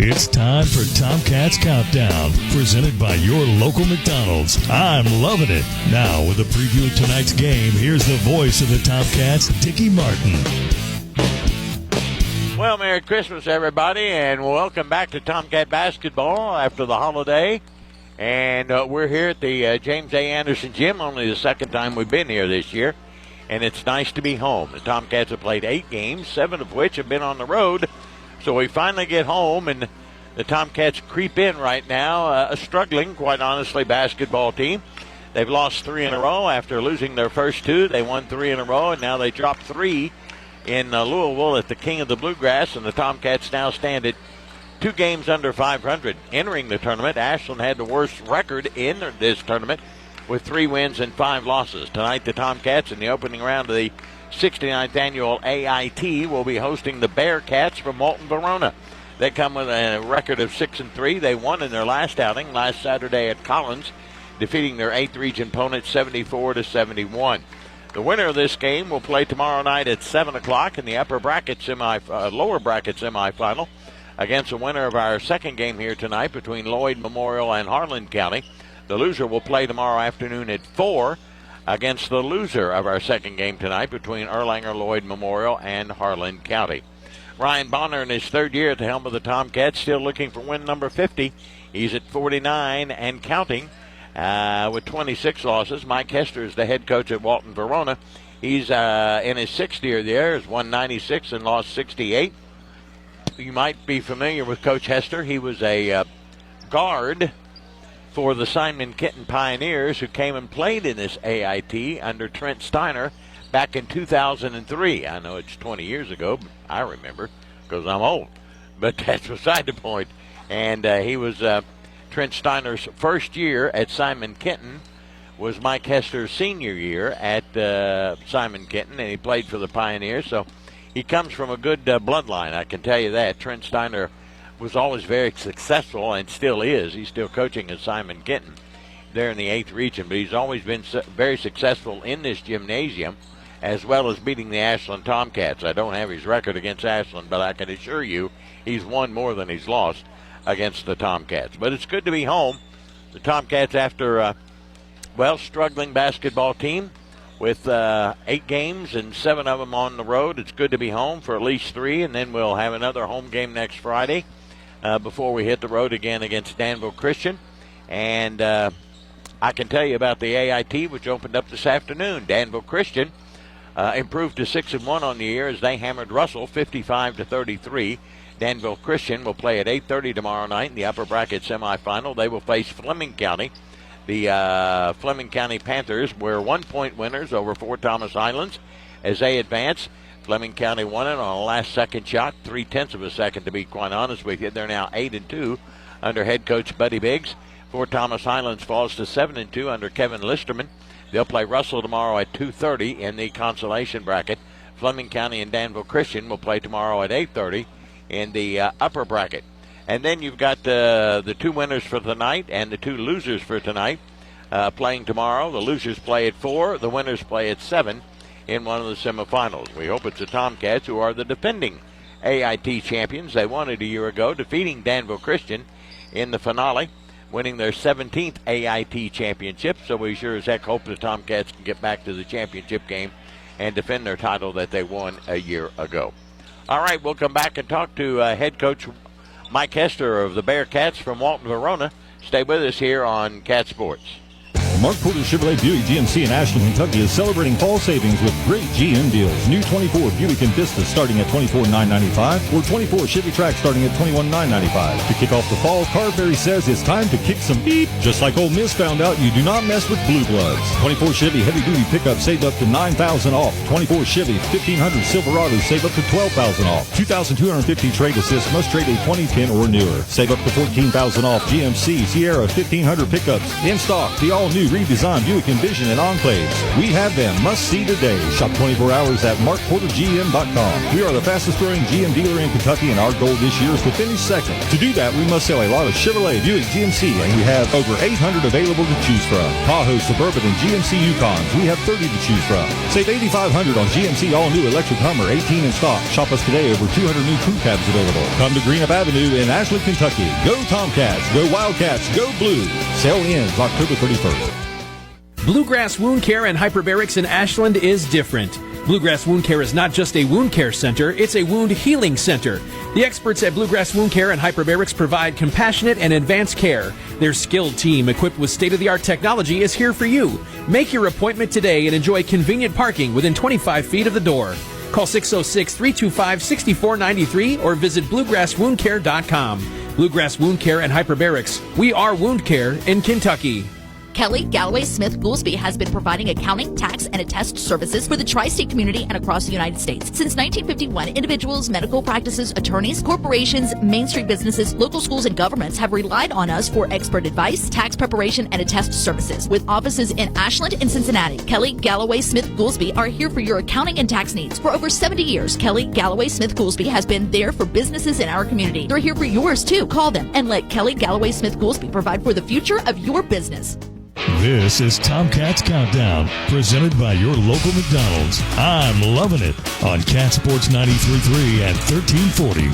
It's time for Tomcats Countdown, presented by your local McDonald's. I'm loving it. Now, with a preview of tonight's game, here's the voice of the Tomcats, Dickie Martin. Well, Merry Christmas, everybody, and welcome back to Tomcat Basketball after the holiday. And we're here at the James A. Anderson Gym, only the second time we've been here this year. And it's nice to be home. The Tomcats have played 8 games, 7 of which have been on the road. So we finally get home, and the Tomcats creep in right now, a struggling, quite honestly, basketball team. They've lost 3 in a row after losing their first 2. They won 3 in a row, and now they dropped 3 in Louisville at the King of the Bluegrass, and the Tomcats now stand at 2 games under 500. Entering the tournament, Ashland had the worst record in this tournament with 3 wins and 5 losses. Tonight, the Tomcats in the opening round of the 69th annual AIT will be hosting the Bearcats from Walton Verona. They come with a record of 6-3. They won in their last outing last Saturday at Collins, defeating their 8th region opponent 74-71. The winner of this game will play tomorrow night at 7 o'clock in the lower bracket semifinal against the winner of our second game here tonight between Lloyd Memorial and Harlan County. The loser will play tomorrow afternoon at 4 against the loser of our second game tonight between Erlanger, Lloyd Memorial, and Harlan County. Ryan Bonner in his 3rd year at the helm of the Tomcats, still looking for win number 50. He's at 49 and counting with 26 losses. Mike Hester is the head coach at Walton Verona. He's in his 6th year there, has won 96 and lost 68. You might be familiar with Coach Hester. He was a guard for the Simon Kenton Pioneers, who came and played in this AIT under Trent Steiner back in 2003. I know it's 20 years ago, but I remember because I'm old. But that's beside the point. And he was Trent Steiner's first year at Simon Kenton was Mike Hester's senior year at Simon Kenton, and he played for the Pioneers. So he comes from a good bloodline, I can tell you that. Trent Steiner was always very successful and still is. He's still coaching at Simon Kenton there in the 8th region, but he's always been very successful in this gymnasium as well as beating the Ashland Tomcats. I don't have his record against Ashland, but I can assure you he's won more than he's lost against the Tomcats. But it's good to be home. The Tomcats, after struggling basketball team with 8 games and 7 of them on the road, it's good to be home for at least 3, and then we'll have another home game next Friday before we hit the road again against Danville Christian. And I can tell you about the AIT, which opened up this afternoon. Danville Christian improved to 6-1 on the year as they hammered Russell 55-33. Danville Christian will play at 8:30 tomorrow night in the upper bracket semifinal. They will face Fleming County. The Fleming County Panthers were 1-point winners over Fort Thomas Highlands as they advance. Fleming County won it on a last-second shot, 0.3 of a second to be quite honest with you. They're now 8-2 under head coach Buddy Biggs. Fort Thomas Highlands falls to 7-2 under Kevin Listerman. They'll play Russell tomorrow at 2:30 in the consolation bracket. Fleming County and Danville Christian will play tomorrow at 8:30 in the upper bracket. And then you've got the 2 winners for tonight and the 2 losers for tonight playing tomorrow. The losers play at 4. The winners play at 7 in one of the semifinals. We hope it's the Tomcats, who are the defending AIT champions. They won it a year ago, defeating Danville Christian in the finale, winning their 17th AIT championship. So we sure as heck hope the Tomcats can get back to the championship game and defend their title that they won a year ago. All right, we'll come back and talk to head coach Mike Hester of the Bearcats from Walton Verona. Stay with us here on Cat Sports. Mark Porter Chevrolet Buick GMC in Ashland, Kentucky is celebrating fall savings with great GM deals. New 24 Buick Envista starting at $24,995 or 24 Chevy Trax starting at $21,995. To kick off the fall, Carberry says it's time to kick some beep. Just like Ole Miss found out, you do not mess with blue bloods. 24 Chevy Heavy Duty pickup save up to $9,000 off. 24 Chevy 1500 Silverado save up to $12,000 off. 2,250 trade assist must trade a 2010 or newer. Save up to $14,000 off GMC Sierra 1500 pickups. In stock, the all-new redesigned Buick Envision and Enclaves. We have them. Must see today. Shop 24 hours at markportergm.com. We are the fastest growing GM dealer in Kentucky, and our goal this year is to finish second. To do that, we must sell a lot of Chevrolet, Buick, GMC, and we have over 800 available to choose from. Tahoe, Suburban, and GMC Yukons. We have 30 to choose from. Save $8,500 on GMC all-new electric Hummer, 18 in stock. Shop us today. Over 200 new crew cabs available. Come to Greenup Avenue in Ashland, Kentucky. Go Tomcats. Go Wildcats. Go Blue. Sale ends October 31st. Bluegrass Wound Care and Hyperbarics in Ashland is different. Bluegrass Wound Care is not just a wound care center, it's a wound healing center. The experts at Bluegrass Wound Care and Hyperbarics provide compassionate and advanced care. Their skilled team, equipped with state-of-the-art technology, is here for you. Make your appointment today and enjoy convenient parking within 25 feet of the door. Call 606-325-6493 or visit bluegrasswoundcare.com. Bluegrass Wound Care and Hyperbarics. We are wound care in Kentucky. Kelly Galloway Smith Goolsby has been providing accounting, tax, and attest services for the tri-state community and across the United States. Since 1951, individuals, medical practices, attorneys, corporations, Main Street businesses, local schools, and governments have relied on us for expert advice, tax preparation, and attest services. With offices in Ashland and Cincinnati, Kelly Galloway Smith Goolsby are here for your accounting and tax needs. For over 70 years, Kelly Galloway Smith Goolsby has been there for businesses in our community. They're here for yours, too. Call them and let Kelly Galloway Smith Goolsby provide for the future of your business. This is Tomcats Countdown, presented by your local McDonald's. I'm loving it on Cat Sports 93.3 and 1340.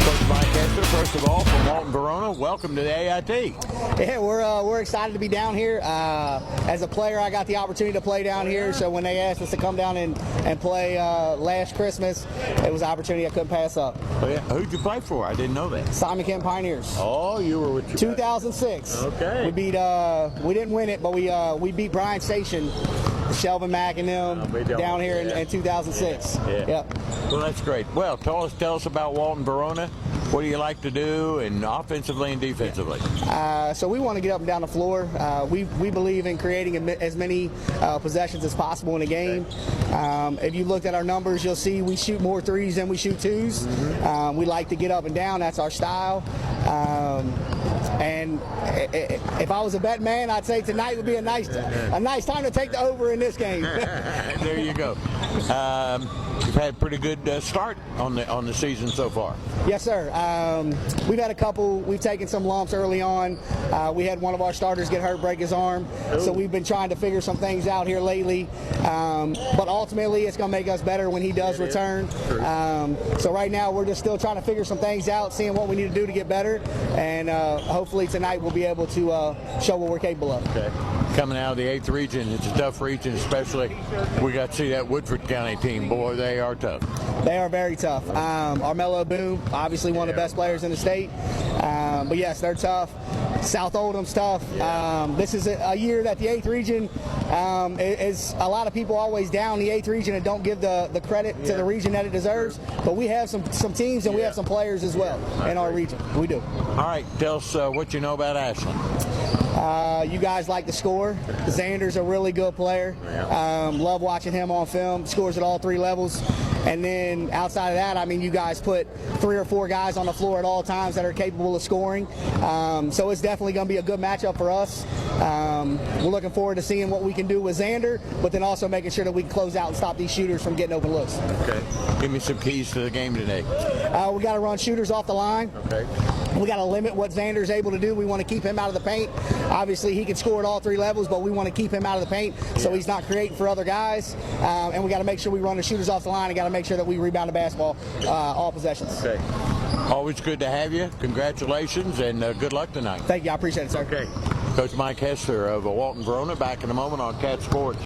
Coach Mike Hester, first of all, from Walton Verona, welcome to the AIT. Yeah, we're excited to be down here. As a player, I got the opportunity to play down here, so when they asked us to come down and play last Christmas, it was an opportunity I couldn't pass up. Oh, yeah. Who'd you play for? I didn't know that. Simon Kent Pioneers. Oh, you were with your 2006. Okay. We beat. We didn't win it, but we beat Bryan Station, Shelvin Mack, and them down here in 2006. Yeah. Yep. Well, that's great. Well, tell us about Walton Verona. What do you like to do, and offensively and defensively? So we want to get up and down the floor. We believe in creating as many possessions as possible in a game. If you looked at our numbers, you'll see we shoot more threes than we shoot twos. Mm-hmm. We like to get up and down. That's our style. And if I was a bet man, I'd say tonight would be a nice time to take the over in this game. There you go. You've had a pretty good start on the season so far. Yes, sir. We've had a couple. We've taken some lumps early on. We had one of our starters get hurt, break his arm. So we've been trying to figure some things out here lately. But ultimately, it's going to make us better when he does return. So right now, we're just still trying to figure some things out, seeing what we need to do to get better. And hopefully tonight we'll be able to show what we're capable of. Okay. Coming out of the 8th region, it's a tough region, especially we got to see that Woodford County team. Boy, they are tough. They are very tough. Armello Boone, obviously one of the best players in the state. But yes, they're tough. South Oldham's tough. This is a year that the 8th region is a lot of people always down the 8th region and don't give the credit to the region that it deserves. But we have some teams and we have some players as well in our region. We do. All right, tell us what you know about Ashland. You guys like to score. Xander's a really good player. Love watching him on film. Scores at all 3 levels. And then outside of that, I mean, you guys put 3 or 4 guys on the floor at all times that are capable of scoring. So it's definitely going to be a good matchup for us. We're looking forward to seeing what we can do with Xander, but then also making sure that we can close out and stop these shooters from getting open looks. Okay. Give me some keys to the game today. We got to run shooters off the line. Okay. We got to limit what Xander's able to do. We want to keep him out of the paint. Obviously, he can score at all 3 levels, but we want to keep him out of the paint so he's not creating for other guys. And we got to make sure we run the shooters off the line and got to make sure that we rebound the basketball all possessions. Okay. Always good to have you. Congratulations and good luck tonight. Thank you. I appreciate it, sir. Okay. Coach Mike Hester of Walton Verona back in a moment on Cat Sports.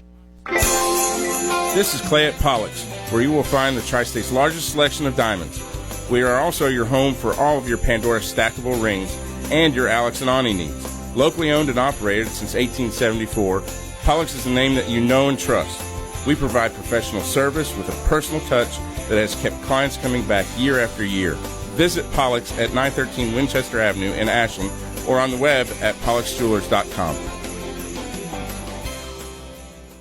This is Clay at Pollux, where you will find the Tri-State's largest selection of diamonds. We are also your home for all of your Pandora stackable rings and your Alex and Ani needs. Locally owned and operated since 1874, Pollux is a name that you know and trust. We provide professional service with a personal touch that has kept clients coming back year after year. Visit Pollux at 913 Winchester Avenue in Ashland or on the web at polluxjewelers.com.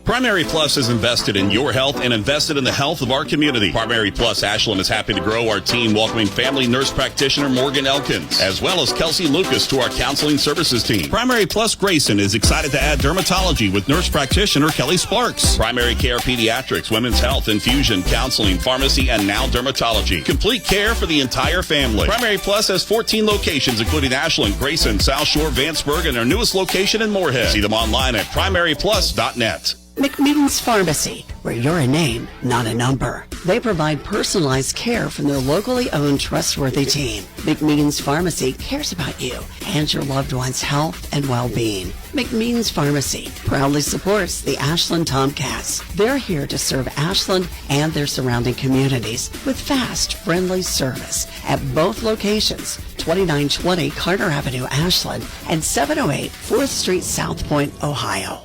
Primary Plus is invested in your health and invested in the health of our community. Primary Plus Ashland is happy to grow our team, welcoming family nurse practitioner Morgan Elkins, as well as Kelsey Lucas to our counseling services team. Primary Plus Grayson is excited to add dermatology with nurse practitioner Kelly Sparks. Primary Care Pediatrics, Women's Health, Infusion, Counseling, Pharmacy, and now dermatology. Complete care for the entire family. Primary Plus has 14 locations, including Ashland, Grayson, South Shore, Vanceburg, and their newest location in Moorhead. See them online at primaryplus.net. McMeaden's Pharmacy, where you're a name, not a number. They provide personalized care from their locally owned, trustworthy team. McMeaden's Pharmacy cares about you and your loved one's health and well-being. McMeaden's Pharmacy proudly supports the Ashland Tomcats. They're here to serve Ashland and their surrounding communities with fast, friendly service at both locations, 2920 Carter Avenue, Ashland, and 708 4th Street, South Point, Ohio.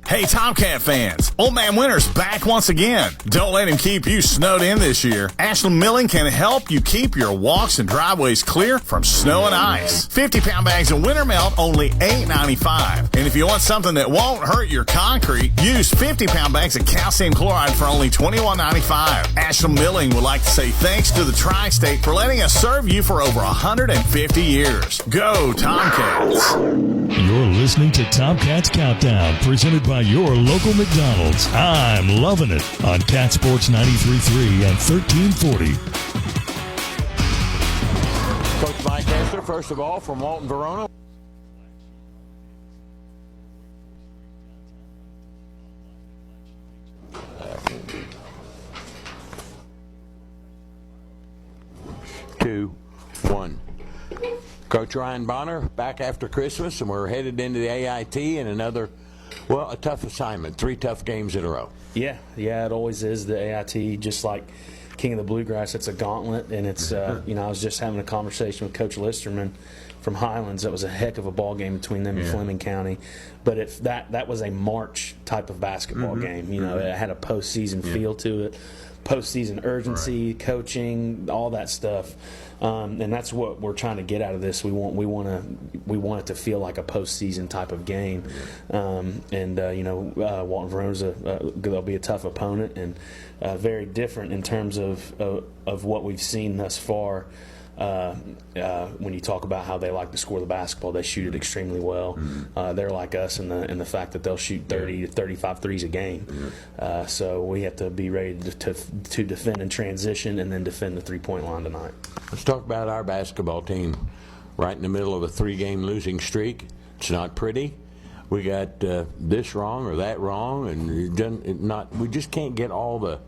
Hey, Tomcat fans, Old Man Winter's back once again. Don't let him keep you snowed in this year. Ashland Milling can help you keep your walks and driveways clear from snow and ice. 50-pound bags of winter melt, only $8.95. And if you want something that won't hurt your concrete, use 50-pound bags of calcium chloride for only $21.95. Ashland Milling would like to say thanks to the Tri-State for letting us serve you for over 150 years. Go, Tomcats. You're listening to Tomcats Countdown, presented by your local McDonald's. I'm loving it on Cat Sports 93.3 and 1340. Coach Mike Kessler, first of all, from Walton Verona. Two, one. Coach Ryan Bonner back after Christmas, and we're headed into the AIT and another, well, a tough assignment. 3 tough games in a row. Yeah, it always is. The AIT, just like King of the Bluegrass, it's a gauntlet, and it's I was just having a conversation with Coach Listerman from Highlands. That was a heck of a ball game between them and Fleming County, but that was a March type of basketball game. It had a postseason feel to it, postseason urgency, coaching, all that stuff. And that's what we're trying to get out of this. We want it to feel like a postseason type of game. Walton Verona's they'll be a tough opponent and very different in terms of what we've seen thus far. When you talk about how they like to score the basketball, they shoot it extremely well. They're like us in the fact that they'll shoot 30 to 35 threes a game. So we have to be ready to defend in transition and then defend the three-point line tonight. Let's talk about our basketball team. Right in the middle of a 3-game losing streak. It's not pretty. We got this wrong or that wrong, and we just can't get it all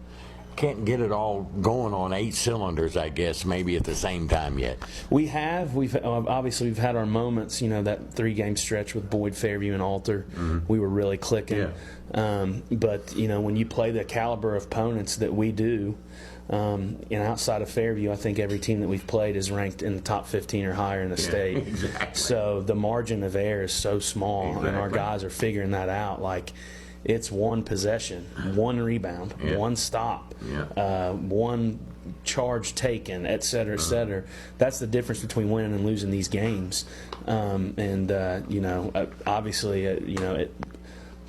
going on 8 cylinders, I guess, maybe at the same time yet. We've obviously had our moments, that 3-game stretch with Boyd, Fairview, and Alter. We were really clicking. But when you play the caliber of opponents that we do, outside of Fairview, I think every team that we've played is ranked in the top 15 or higher in the state. Exactly. So the margin of error is so small, and our guys are figuring that out. Like, it's one possession, one rebound, one stop, one charge taken, et cetera, et cetera. That's the difference between winning and losing these games. Obviously,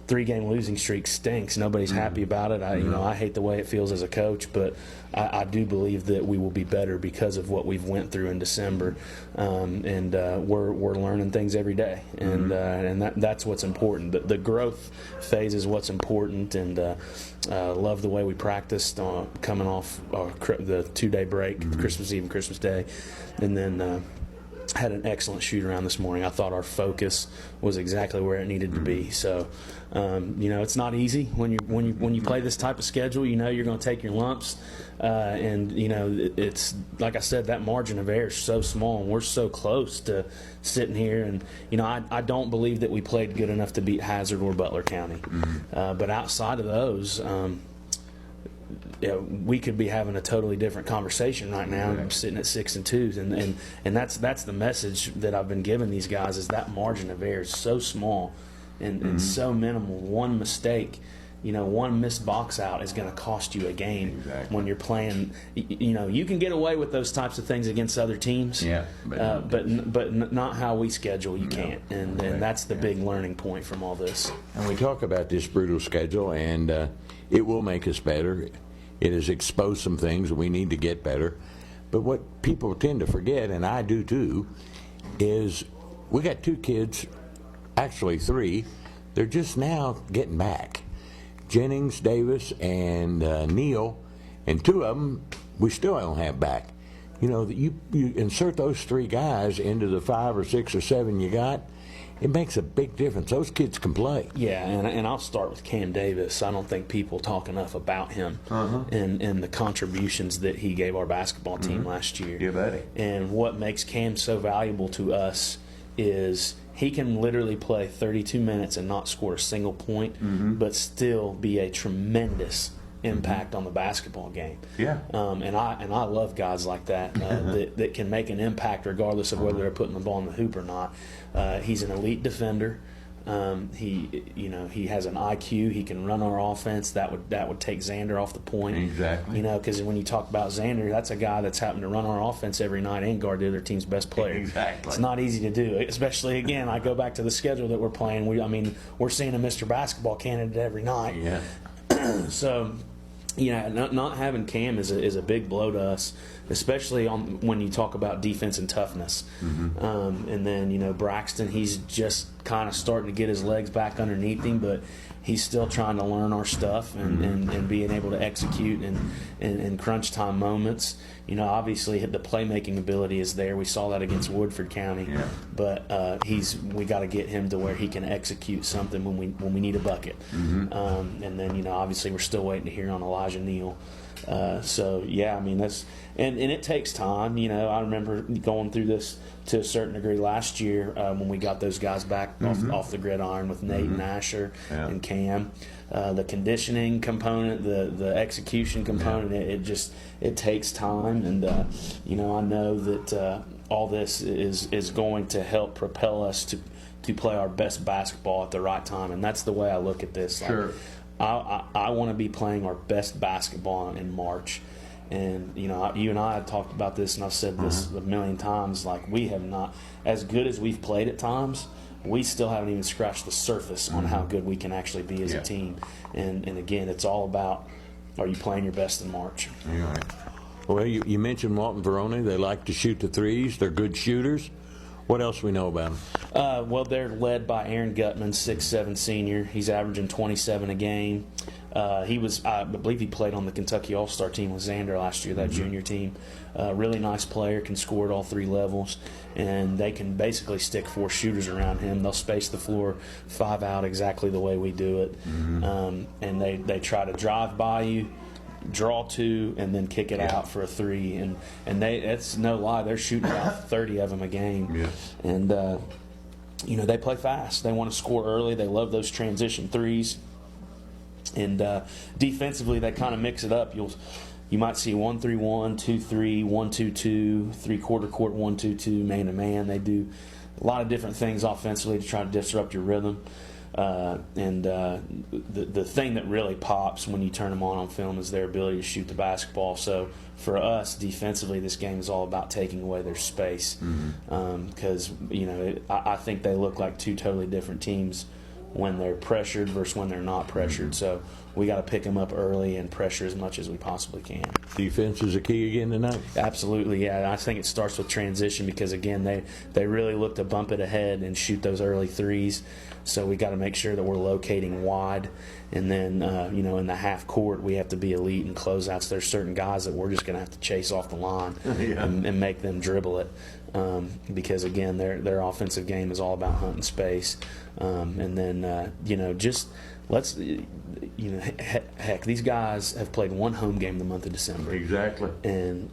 3-game losing streak stinks. Nobody's happy about it. I hate the way it feels as a coach, but I do believe that we will be better because of what we've went through in December, and we're learning things every day, and that's what's important. The growth phase is what's important, and love the way we practiced coming off the 2-day break, Christmas Eve and Christmas Day, and then had an excellent shoot around this morning. I thought our focus was exactly where it needed to be. So, it's not easy when you play this type of schedule. You're going to take your lumps, and it's like I said, that margin of error is so small, and we're so close to sitting here. And I don't believe that we played good enough to beat Hazard or Butler County. But outside of those, we could be having a totally different conversation right now, sitting at 6-2, and that's the message that I've been giving these guys, is that margin of error is so small and so minimal. One mistake, one missed box out is going to cost you a game. Exactly. When you're playing. You can get away with those types of things against other teams. Yeah, but not how we schedule. You can't, and that's the big learning point from all this. And we talk about this brutal schedule, and it will make us better. It has exposed some things we need to get better. But what people tend to forget, and I do too, is we got 2 kids, actually 3. They're just now getting back. Jennings, Davis, and Neal, and 2 of them we still don't have back. You insert those 3 guys into the 5 or 6 or 7 you got, it makes a big difference. Those kids can play. Yeah, and I'll start with Cam Davis. I don't think people talk enough about him and the contributions that he gave our basketball team last year. Yeah, buddy. And what makes Cam so valuable to us is he can literally play 32 minutes and not score a single point, but still be a tremendous impact on the basketball game. Yeah. And I love guys like that that can make an impact regardless of whether they're putting the ball in the hoop or not. He's an elite defender. He has an IQ. He can run our offense. That would take Xander off the point. Exactly. Because when you talk about Xander, that's a guy that's having to run our offense every night and guard the other team's best player. Exactly. It's not easy to do, especially again. I go back to the schedule that we're playing. We're seeing a Mr. Basketball candidate every night. Yeah. So, not having Cam is a big blow to us, especially when you talk about defense and toughness. And then, Braxton, he's just kind of starting to get his legs back underneath him, but he's still trying to learn our stuff and being able to execute in crunch time moments. Obviously the playmaking ability is there. We saw that against Woodford County, but we got to get him to where he can execute something when we need a bucket. And then obviously we're still waiting to hear on Elijah Neal. That's and it takes time. I remember going through this to a certain degree last year when we got those guys back off the gridiron with Nate and Asher and Cam. The conditioning component, the execution component, it takes time, and I know that all this is going to help propel us to play our best basketball at the right time, and that's the way I look at this. Sure. I want to be playing our best basketball in March. And, you and I have talked about this, and I've said this a million times, we have not, as good as we've played at times, we still haven't even scratched the surface on how good we can actually be as a team. And again, it's all about, are you playing your best in March? All right. Well, you mentioned Walton Verona. They like to shoot the threes. They're good shooters. What else we know about them? Well, they're led by Aaron Gutman, 6'7" senior. He's averaging 27 a game. I believe he played on the Kentucky All-Star team with Xander last year, that junior team. Really nice player, can score at all 3 levels, and they can basically stick 4 shooters around him. They'll space the floor 5 out exactly the way we do it, and they try to drive by you, draw 2, and then kick it out for a 3. And it's no lie, they're shooting about 30 of them a game. Yeah. And they play fast. They want to score early. They love those transition threes. And defensively, they kind of mix it up. You might see 1-3-1, 2-3, 1-2-2, 3/4 court, 1-2-2, man-to-man. They do a lot of different things offensively to try to disrupt your rhythm. The thing that really pops when you turn them on film is their ability to shoot the basketball. So for us, defensively, this game is all about taking away their space. Because, I think they look like 2 totally different teams when they're pressured versus when they're not pressured. So we got to pick them up early and pressure as much as we possibly can. Defense is a key again tonight? Absolutely, yeah. I think it starts with transition because, again, they really look to bump it ahead and shoot those early threes. So we got to make sure that we're locating wide. And then, in the half court, we have to be elite in closeouts. There's certain guys that we're just going to have to chase off the line and make them dribble it. Because, again, their offensive game is all about hunting space. And then, let's, heck, these guys have played 1 home game the month of December. Exactly. And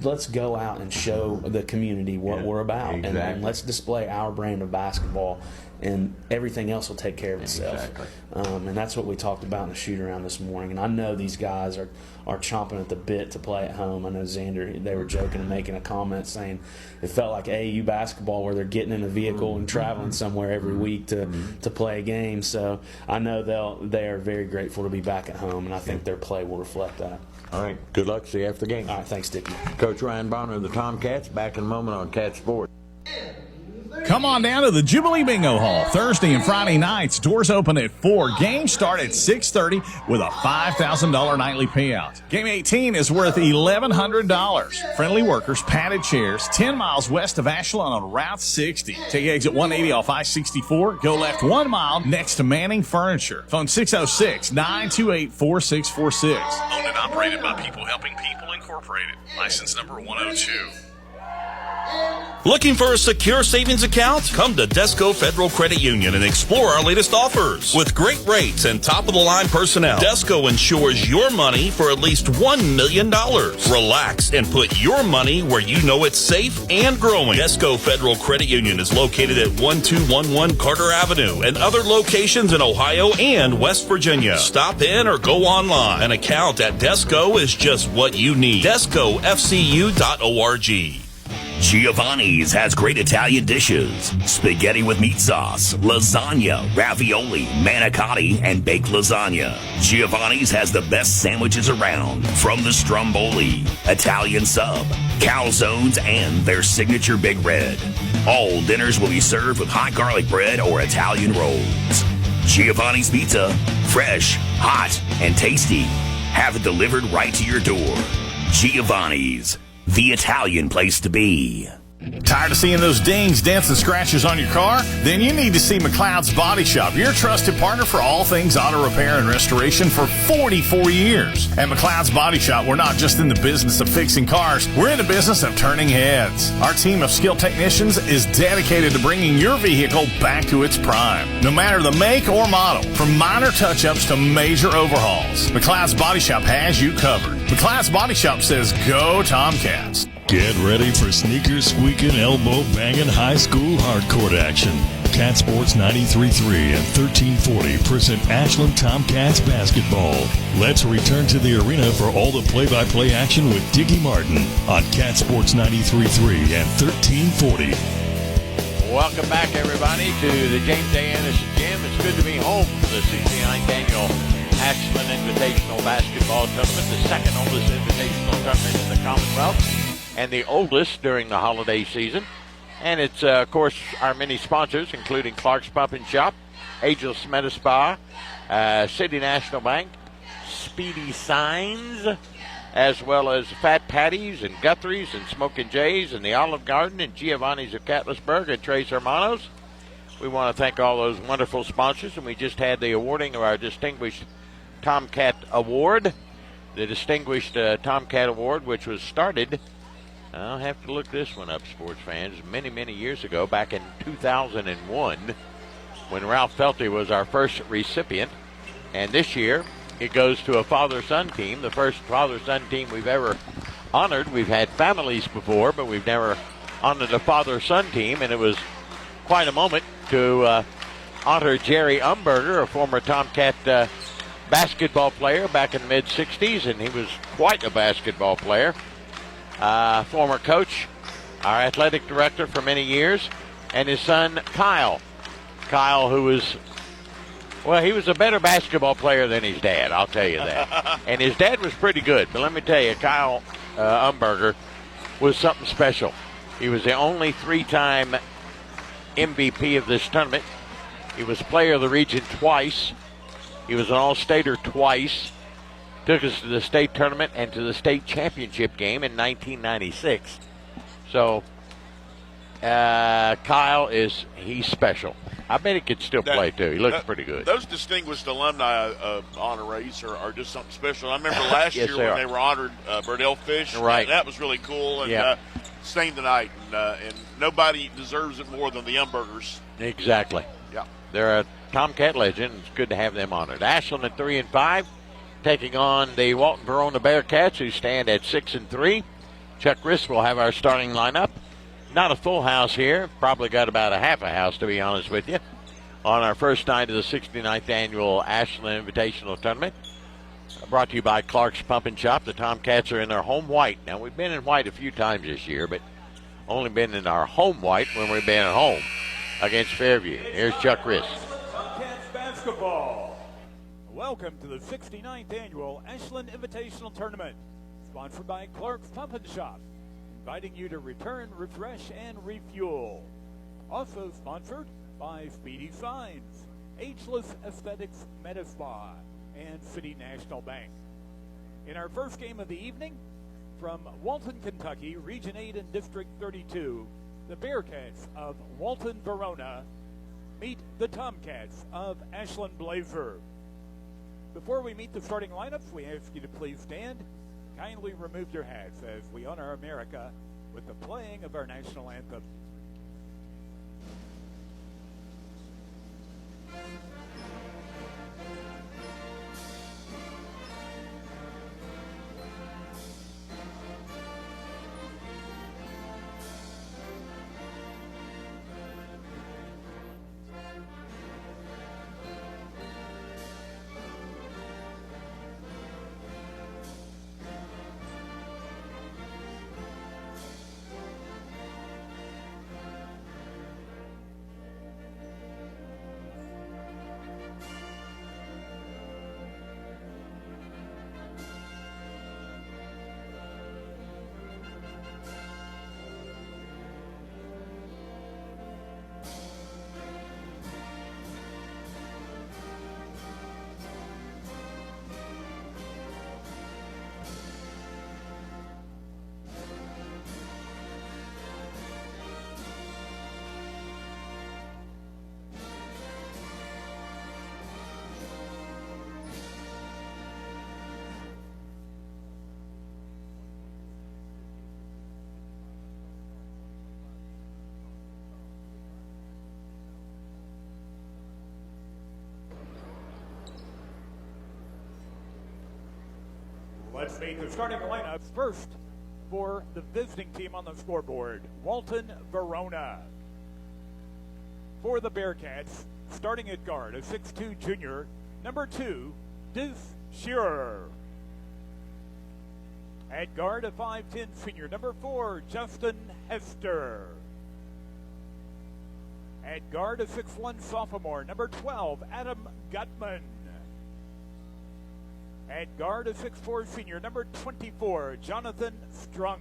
let's go out and show the community what we're about. Exactly. And let's display our brand of basketball and everything else will take care of itself. Exactly. And that's what we talked about in the shoot-around this morning. And I know these guys are chomping at the bit to play at home. I know Xander, they were joking and making a comment saying it felt like AAU basketball where they're getting in a vehicle and traveling somewhere every week to play a game. So I know they are very grateful to be back at home, and I think their play will reflect that. All right. Good luck. See you after the game. All right. Thanks, Dickie. Coach Ryan Bonner of the Tomcats back in a moment on Cat Sports. Come on down to the Jubilee Bingo Hall Thursday and Friday nights. Doors open at 4. Games start at 6:30 with a $5,000 nightly payout. Game 18 is worth $1,100. Friendly workers, padded chairs, 10 miles west of Ashland on Route 60. Take exit 180 off I-64. Go left 1 mile next to Manning Furniture. Phone 606-928-4646. Owned and operated by People Helping People Incorporated. License number 102. Looking for a secure savings account? Come to Desco Federal Credit Union and explore our latest offers. With great rates and top-of-the-line personnel, Desco insures your money for at least $1 million. Relax and put your money where you know it's safe and growing. Desco Federal Credit Union is located at 1211 Carter Avenue and other locations in Ohio and West Virginia. Stop in or go online. An account at Desco is just what you need. DescoFCU.org. Giovanni's has great Italian dishes. Spaghetti with meat sauce, lasagna, ravioli, manicotti, and baked lasagna. Giovanni's has the best sandwiches around, from the stromboli, Italian sub, calzones, and their signature Big Red. All dinners will be served with hot garlic bread or Italian rolls. Giovanni's Pizza, fresh, hot, and tasty. Have it delivered right to your door. Giovanni's, the Italian place to be. Tired of seeing those dings, dents, and scratches on your car? Then you need to see McLeod's Body Shop, your trusted partner for all things auto repair and restoration for 44 years. At McLeod's Body Shop, we're not just in the business of fixing cars, we're in the business of turning heads. Our team of skilled technicians is dedicated to bringing your vehicle back to its prime, no matter the make or model. From minor touch-ups to major overhauls, McLeod's Body Shop has you covered. McLeod's Body Shop says, go Tomcats. Get ready for sneaker squeaking, elbow banging, high school hardcourt action. Cat Sports 93.3 and 1340 present Ashland Tomcats basketball. Let's return to the arena for all the play-by-play action with Dickie Martin on Cat Sports 93.3 and 1340. Welcome back, everybody, to the James A. Anderson Gym. It's good to be home for the 69th annual Ashland Invitational Basketball Tournament, the second oldest invitational tournament in the Commonwealth, and the oldest during the holiday season. And it's, of course, our many sponsors, including Clark's Pump and Shop, Ageless Meta Spa, City National Bank, Speedy Signs, as well as Fat Patties and Guthrie's and Smokin' Jay's and the Olive Garden and Giovanni's of Catlettsburg and Tres Hermanos. We want to thank all those wonderful sponsors, and we just had the awarding of our Distinguished Tomcat Award, the Distinguished Tomcat Award, which was started, I'll have to look this one up, sports fans, many, many years ago, back in 2001, when Ralph Felty was our first recipient. And this year, it goes to a father-son team, the first father-son team we've ever honored. We've had families before, but we've never honored a father-son team, and it was quite a moment to honor Jerry Umberger, a former Tomcat basketball player back in the mid-'60s, and he was quite a basketball player. Former coach, our athletic director for many years, and his son Kyle. Kyle, who was, well, he was a better basketball player than his dad, I'll tell you that. And his dad was pretty good, but let me tell you, Kyle Umberger was something special. He was the only three-time MVP of this tournament. He was player of the region twice. He was an all-stater twice. Took us to the state tournament and to the state championship game in 1996. So, Kyle he's special. I bet he could still play, too. He looks pretty good. Those distinguished alumni honorees are just something special. I remember last Yes, year when they were honored Burdell Fish. Right. That was really cool. And same tonight. And nobody deserves it more than the Umbergers. Exactly. Yeah. They're a Tomcat legend. It's good to have them honored. Ashland at 3-5. Taking on the Walton Verona Bearcats, who stand at 6-3. Chuck Riss will have our starting lineup. Not a full house here. Probably got about a half a house, to be honest with you. on our first night of the 69th annual Ashland Invitational Tournament. Brought to you by Clark's Pump and Shop. The Tomcats are in their home white. Now, we've been in white a few times this year, but only been in our home white when we've been at home against Fairview. Here's Chuck Riss. Tomcats basketball. Welcome to the 69th annual Ashland Invitational Tournament, sponsored by Clark's Pump and Shop, inviting you to return, refresh, and refuel. Also sponsored by Speedy Signs, Ageless Aesthetics Medi-Spa, and City National Bank. In our first game of the evening, from Walton, Kentucky, Region 8 and District 32, the Bearcats of Walton Verona meet the Tomcats of Ashland Blazer. Before we meet the starting lineups, we ask you to please stand. Kindly remove your hats as we honor America with the playing of our national anthem. Let's meet the starting lineups first for the visiting team on the scoreboard, Walton Verona. For the Bearcats, starting at guard, a 6'2 junior, number 2, Diz Shearer. At guard, a 5'10 senior, number 4, Justin Hester. At guard, a 6'1 sophomore, number 12, Adam Gutman. At guard, a 6'4 senior, number 24, Jonathan Strunk.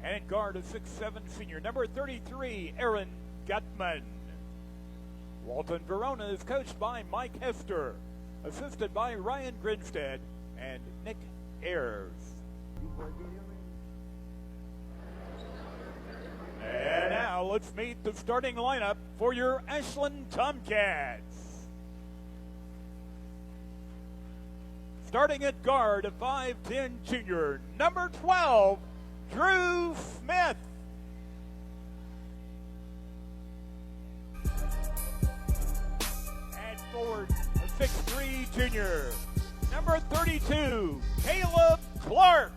And at guard, a 6'7 senior, number 33, Aaron Gutman. Walton Verona is coached by Mike Hester, assisted by Ryan Grinstead and Nick Ayers. And now let's meet the starting lineup for your Ashland Tomcats. Starting at guard, a 5'10 junior, number 12, Drew Smith. At forward, a 6'3 junior, number 32, Caleb Clark.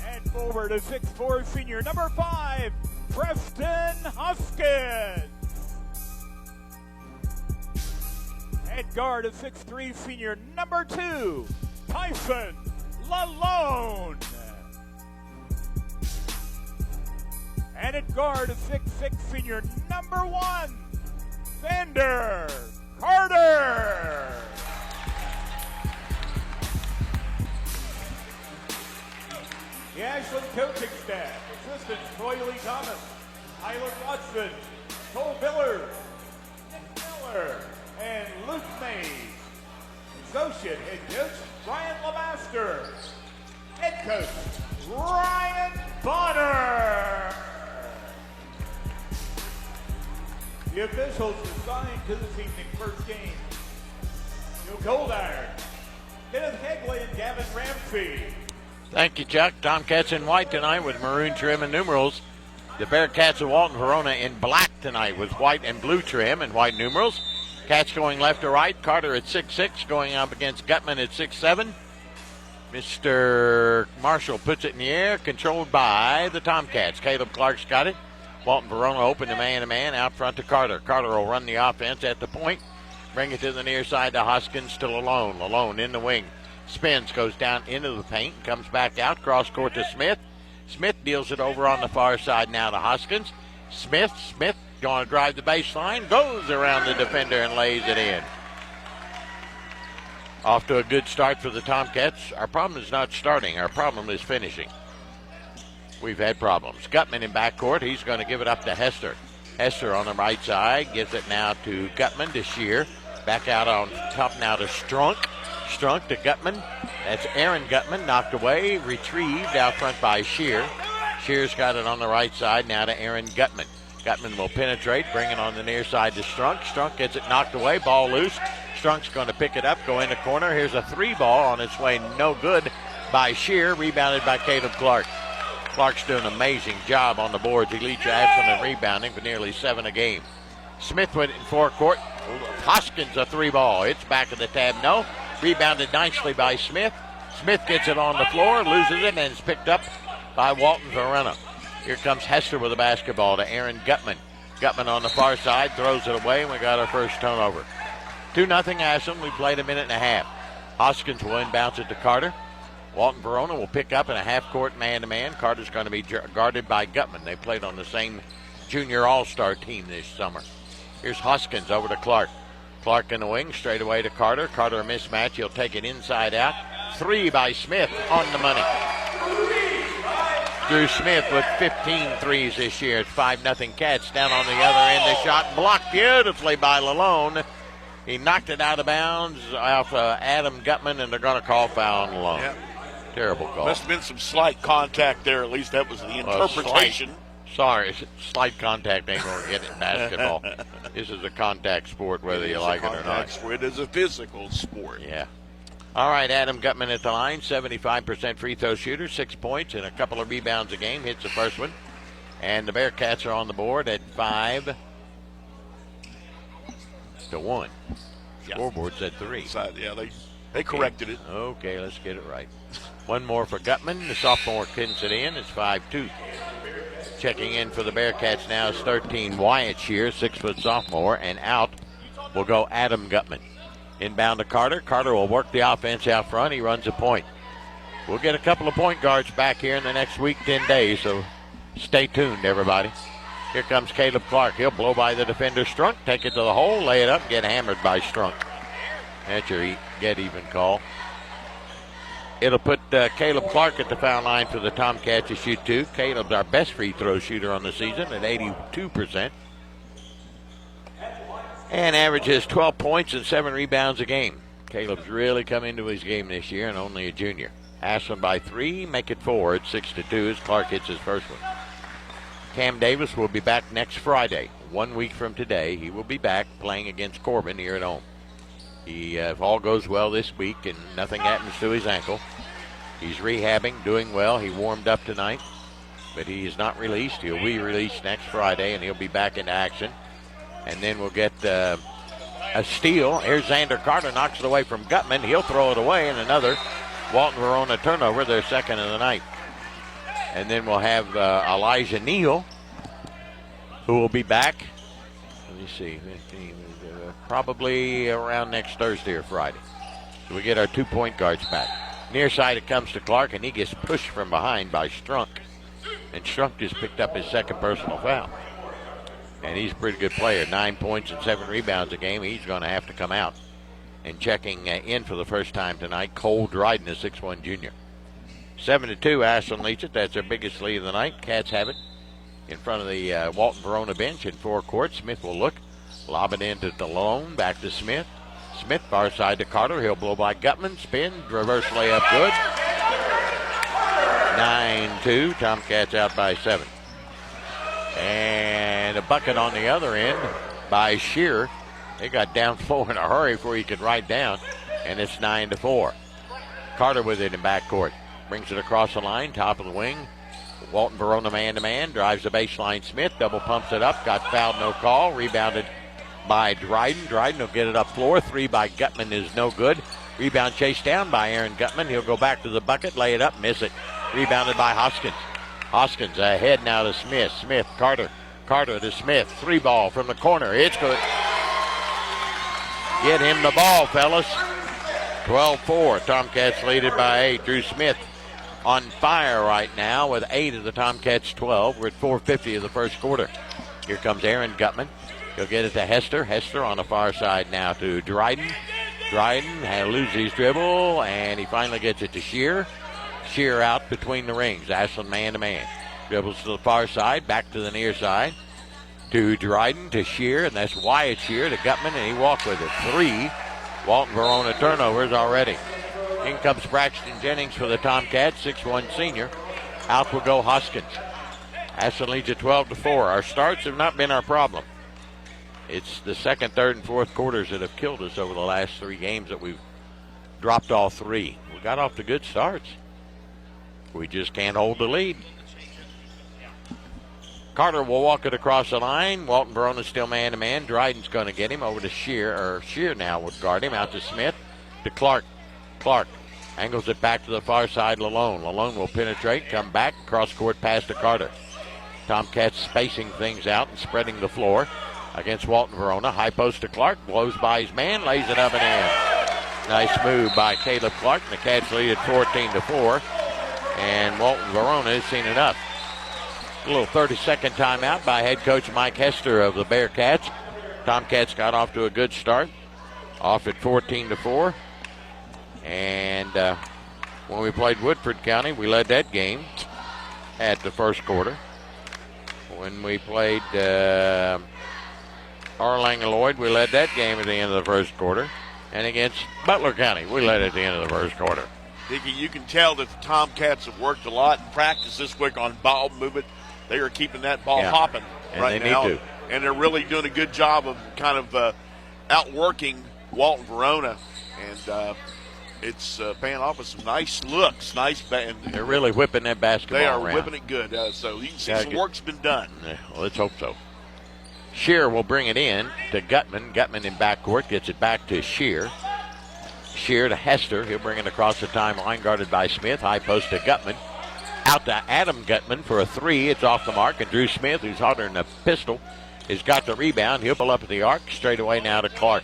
At forward, a 6'4 senior, number 5, Preston Hoskins. At guard, a 6'3 senior, number 2, Tyson Lalone. And at guard, a 6'6 senior, number 1, Vander Carter. The Ashland coaching staff, assistants Troy Lee Thomas, Tyler Watson, Cole Biller, Nick Miller, and Luke Mays. Associate head coach, Brian LeMaster. Head coach, Ryan Bonner. The officials assigned to this evening's first game, Joe Goldiron, Kenneth Kegley, and Gavin Ramsey. Thank you, Chuck. Tomcats in white tonight with maroon trim and numerals. The Bearcats of Walton Verona in black tonight with white and blue trim and white numerals. Cats going left to right. Carter at 6'6", going up against Gutman at 6'7". Mr. Marshall puts it in the air, controlled by the Tomcats. Caleb Clark's got it. Walton Verona open to man-to-man out front to Carter. Carter will run the offense at the point. Bring it to the near side to Hoskins to Lalone. Lalone in the wing. Spins, goes down into the paint, comes back out, cross court to Smith. Smith deals it over on the far side now to Hoskins. Smith going to drive the baseline, goes around the defender and lays it in. Off to a good start for the Tomcats. Our problem is not starting. Our problem is finishing. We've had problems. Gutman in backcourt. He's going to give it up to Hester. Hester on the right side gives it now to Gutman to Shear. Back out on top now to Strunk. Strunk to Gutman. That's Aaron Gutman knocked away. Retrieved out front by Shear. Shear's got it on the right side now to Aaron Gutman. Gutman will penetrate. Bring it on the near side to Strunk. Strunk gets it knocked away. Ball loose. Strunk's going to pick it up, go in the corner. Here's a three ball on its way, no good by Shear, rebounded by Caleb Clark. Clark's doing an amazing job on the boards. He leads Ashland in rebounding for nearly 7 a game. Smith went in forecourt. Hoskins a three ball. It's back of the tab, no. Rebounded nicely by Smith. Smith gets it on the floor, loses it, and it's picked up by Walton Verona. Here comes Hester with the basketball to Aaron Gutman. Gutman on the far side, throws it away, and we got our first turnover. 2-0 Ashland. We played a minute and a half. Hoskins will inbounce it to Carter. Walton Verona will pick up in a half-court man-to-man. Carter's going to be guarded by Gutman. They played on the same junior all-star team this summer. Here's Hoskins over to Clark. Clark in the wing, straight away to Carter. Carter a mismatch. He'll take it inside out. Three by Smith on the money. Drew Smith with 15 threes this year. It's 5-0 Cats. Down on the other end. The shot blocked beautifully by Lalone. He knocked it out of bounds off Adam Gutman, and they're going to call foul on Lalone. Yep. Terrible call. Must have been some slight contact there. At least that was the interpretation. Slight contact ain't going to get it in basketball. This is a contact sport, whether you like it or not. It is a physical sport. Yeah. All right, Adam Gutman at the line, 75% free throw shooter, 6 points and a couple of rebounds a game. Hits the first one. And the Bearcats are on the board at 5-1. Scoreboard said 3. Yeah, they corrected it. Okay, let's get it right. One more for Gutman. The sophomore pins it in. It's 5-2. Checking in for the Bearcats now is 13 Wyatt Shear, 6-foot sophomore, and out will go Adam Gutman. Inbound to Carter. Carter will work the offense out front. He runs a point. We'll get a couple of point guards back here in the next week, 10 days, so stay tuned, everybody. Here comes Caleb Clark. He'll blow by the defender Strunk, take it to the hole, lay it up, get hammered by Strunk. That's your get-even call. It'll put Caleb Clark at the foul line for the Tomcats to shoot 2. Caleb's our best free throw shooter on the season at 82%. And averages 12 points and 7 rebounds a game. Caleb's really come into his game this year and only a junior. Ashland by 3, make it 4 at 6-2 as Clark hits his first one. Cam Davis will be back next Friday. 1 week from today, he will be back playing against Corbin here at home. He, if all goes well this week and nothing happens to his ankle, he's rehabbing, doing well. He warmed up tonight, but he is not released. He'll be released next Friday, and he'll be back into action. And then we'll get a steal. Here's Xander Carter, knocks it away from Gutman. He'll throw it away, and another Walton Verona turnover, their second of the night. And then we'll have Elijah Neal, who will be back. Let me see. Probably around next Thursday or Friday. So we get our 2 point guards back. Near side it comes to Clark, and he gets pushed from behind by Strunk. And Strunk just picked up his second personal foul. And he's a pretty good player. 9 points and 7 rebounds a game. He's going to have to come out. And checking in for the first time tonight, Cole Dryden, a 6'1 junior. 7-2, Ashland leads it. That's their biggest lead of the night. Cats have it in front of the Walton Verona bench in forecourt. Smith will look. Lob it into Delone. Back to Smith. Smith far side to Carter. He'll blow by Gutman. Spin. Reverse layup good. 9-2. Tomcats out by 7. And a bucket on the other end by Shear. They got down 4 in a hurry before he could ride down. And it's 9-4. Carter with it in backcourt. Brings it across the line, top of the wing. Walton Verona man-to-man, drives the baseline. Smith double pumps it up, got fouled, no call. Rebounded by Dryden. Dryden will get it up floor. 3 by Gutman is no good. Rebound chased down by Aaron Gutman. He'll go back to the bucket, lay it up, miss it. Rebounded by Hoskins. Hoskins ahead now to Smith. Smith, Carter. Carter to Smith. 3-ball from the corner. It's good. Get him the ball, fellas. 12-4. Tomcats lead it by 8. Drew Smith on fire right now with 8 of the Tomcats 12. We're at 4:50 of the first quarter. Here comes Aaron Gutman. He'll get it to Hester. Hester on the far side now to Dryden. Dryden loses his dribble, and he finally gets it to Shear. Shear out between the rings. Ashland man-to-man. Dribbles to the far side, back to the near side. To Dryden, to Shear, and that's Wyatt Shear to Gutman, and he walked with it. 3 Walton Verona turnovers already. In comes Braxton Jennings for the Tomcats, 6'1 senior. Out will go Hoskins. Ashland leads at 12-4. Our starts have not been our problem. It's the second, third, and fourth quarters that have killed us over the last 3 games that we've dropped all 3. We got off to good starts. We just can't hold the lead. Carter will walk it across the line. Walton Verona still man-to-man. Dryden's going to get him over to Shear, or Shear now would guard him. Out to Smith, to Clark. Clark angles it back to the far side. Lalone. Lalone will penetrate, come back, cross-court pass to Carter. Tomcats spacing things out and spreading the floor against Walton Verona. High post to Clark, blows by his man, lays it up and in. Nice move by Caleb Clark, and the Cats lead at 14-4. And Walton Verona has seen enough. A little 30-second timeout by head coach Mike Hester of the Bearcats. Tomcats got off to a good start, off at 14-4. And when we played Woodford County, we led that game at the first quarter. When we played Arlanga-Lloyd, we led that game at the end of the first quarter. And against Butler County, we led at the end of the first quarter. Dickie, you can tell that the Tomcats have worked a lot in practice this week on ball movement. They are keeping that ball hopping right now. Need to. And they're really doing a good job of kind of outworking Walton Verona. And it's paying off with some nice looks. They're really whipping that basketball They are around. whipping it good. So you can see some work's been done. Yeah, well, let's hope so. Shear will bring it in to Gutman. Gutman in backcourt gets it back to Shear. Shear to Hester. He'll bring it across the timeline, guarded by Smith. High post to Gutman. Out to Adam Gutman for a 3. It's off the mark, and Drew Smith, who's hotter than a pistol, has got the rebound. He'll pull up at the arc. Straight away now to Clark.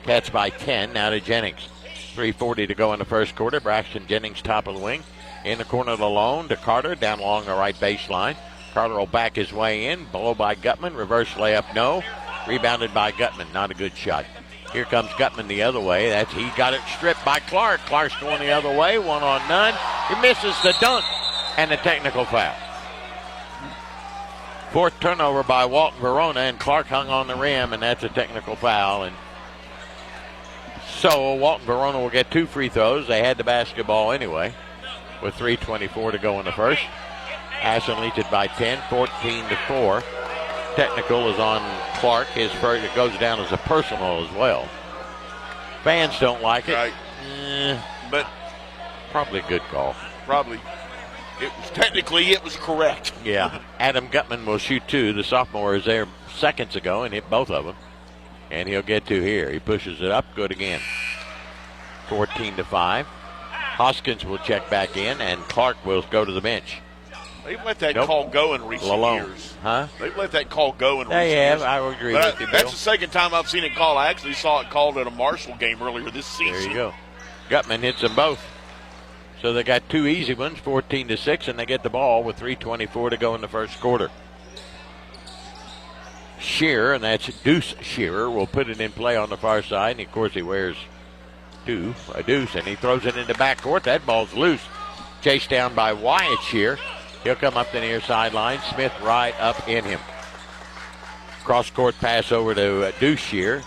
Cats by 10. Now to Jennings. 3:40 to go in the first quarter. Braxton Jennings top of the wing. In the corner alone to Carter. Down along the right baseline. Carter will back his way in. Below by Gutman. Reverse layup, no. Rebounded by Gutman. Not a good shot. Here comes Gutman the other way. He got it stripped by Clark. Clark's going the other way. 1 on none. He misses the dunk and the technical foul. 4th turnover by Walton Verona, and Clark hung on the rim, and that's a technical foul. And so Walton Verona will get 2 free throws. They had the basketball anyway with 3:24 to go in the first. Ashland leads it by 10, 14-4. Technical is on Clark. His first, it goes down as a personal as well. Fans don't like it. Right. But probably a good call. Probably. It was correct. Yeah. Adam Gutman will shoot 2. The sophomore was there seconds ago and hit both of them. And he'll get 2 here. He pushes it up. Good again. 14-5. Hoskins will check back in, and Clark will go to the bench. They've let that call go in recent years. Huh? They've let that call go in recent years. years. I would agree but with you, Bill. That's the second time I've seen it called. I actually saw it called at a Marshall game earlier this season. There you go. Gutman hits them both. So they got 2 easy ones, 14-6, and they get the ball with 3:24 to go in the first quarter. Shearer, and that's Deuce Shearer, will put it in play on the far side. And of course he wears a deuce, and he throws it into backcourt. That ball's loose. Chased down by Wyatt Shearer. He'll come up the near sideline. Smith right up in him. Cross-court pass over to Deuce Shearer.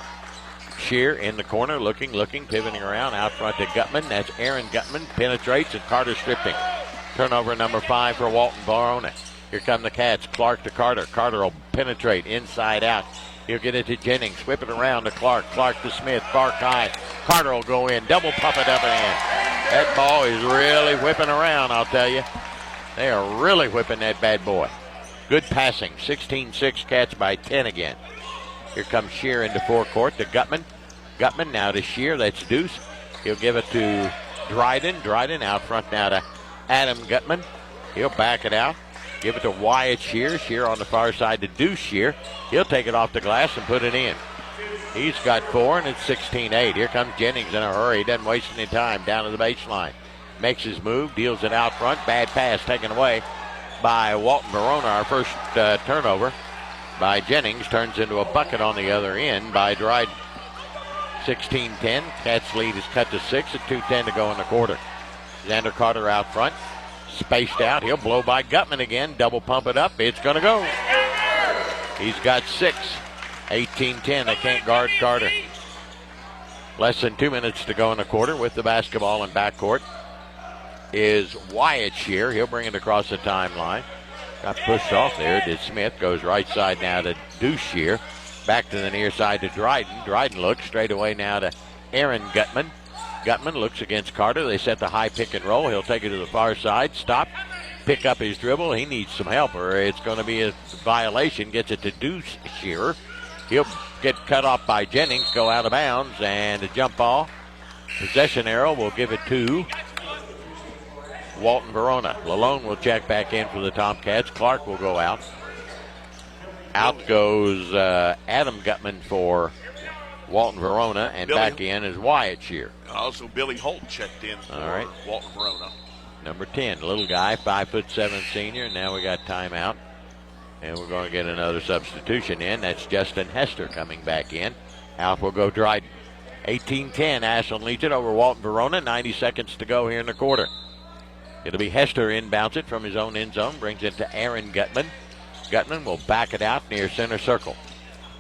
Shear in the corner, looking, pivoting around out front to Gutman. That's Aaron Gutman. Penetrates, and Carter stripping. Turnover number 5 for Walton Verona. Here come the Cats. Clark to Carter. Carter will penetrate inside out. He'll get it to Jennings. Whip it around to Clark. Clark to Smith. Far high. Carter will go in. Double pump it up and in. That ball is really whipping around, I'll tell you. They are really whipping that bad boy. Good passing. 16-6 Cats by 10 again. Here comes Shear into forecourt to Gutman. Gutman now to Shear. That's Deuce. He'll give it to Dryden. Dryden out front now to Adam Gutman. He'll back it out. Give it to Wyatt Shear. Shear on the far side to Deuce Shear. He'll take it off the glass and put it in. He's got 4, and it's 16-8. Here comes Jennings in a hurry. He doesn't waste any time down to the baseline. Makes his move, deals it out front. Bad pass taken away by Walton Verona. Our first turnover by Jennings turns into a bucket on the other end by Dryden. 16-10. Cats lead is cut to 6 at 2:10 to go in the quarter. Xander Carter out front. Spaced out. He'll blow by Gutman again. Double pump it up. It's going to go. He's got 6. 18-10. They can't guard Carter. Less than 2 minutes to go in the quarter with the basketball in backcourt is Wyatt Shear. He'll bring it across the timeline. Got pushed off there. Did Smith. Goes right side now to Deuce Shear. Back to the near side to Dryden. Dryden looks straight away now to Aaron Gutman. Gutman looks against Carter. They set the high pick and roll. He'll take it to the far side. Stop. Pick up his dribble. He needs some help or it's going to be a violation. Gets it to Deuce Shear. He'll get cut off by Jennings. Go out of bounds and a jump ball. Possession arrow will give it to Walton Verona. Lalone will check back in for the Tomcats. Clark will go out. Out goes Adam Gutman for Walton Verona, and back in is Wyatt Shear. Also, Billy Holt checked in for Walton Verona. Number 10, little guy, 5'7" senior. Now we got timeout, and we're going to get another substitution in. That's Justin Hester coming back in. Out will go Dryden. 18-10, Ashland leads it over Walton Verona. 90 seconds to go here in the quarter. It'll be Hester inbounds it from his own end zone, brings it to Aaron Gutman. Gutman will back it out near center circle.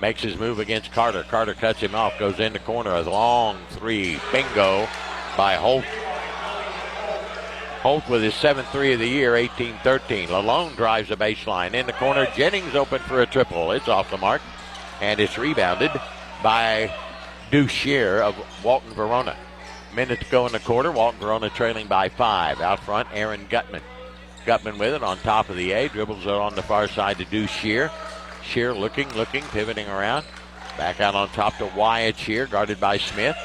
Makes his move against Carter. Carter cuts him off, goes in the corner. A long 3. Bingo by Holt. Holt with his 7th 3 of the year, 18-13. Lalone drives the baseline. In the corner, Jennings open for a triple. It's off the mark, and it's rebounded by Deuce Shear of Walton Verona. Minute to go in the quarter. Walton Verona trailing by 5. Out front, Aaron Gutman. Gutman with it on top of the A. Dribbles it on the far side to Deuce Shear. Shear looking, pivoting around. Back out on top to Wyatt Shear, guarded by Smith.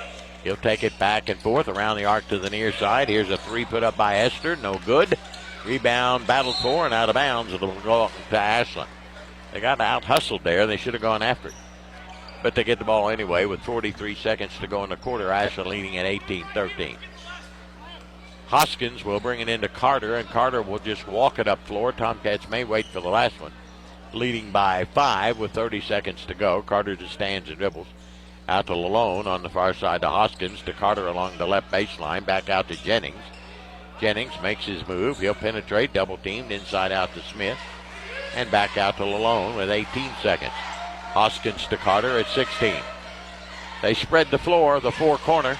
He'll take it back and forth around the arc to the near side. Here's a 3 put up by Hester. No good. Rebound battled for and out of bounds. It'll go to Ashland. They got out-hustled there. They should have gone after it. But they get the ball anyway with 43 seconds to go in the quarter. Ashland leading at 18-13. Hoskins will bring it into Carter, and Carter will just walk it up floor. Tomcats may wait for the last one. Leading by 5 with 30 seconds to go. Carter just stands and dribbles. Out to Lalone on the far side to Hoskins, to Carter along the left baseline. Back out to Jennings. Jennings makes his move. He'll penetrate, double teamed, inside out to Smith. And back out to Lalone with 18 seconds. Hoskins to Carter at 16. They spread the floor, the 4 corner.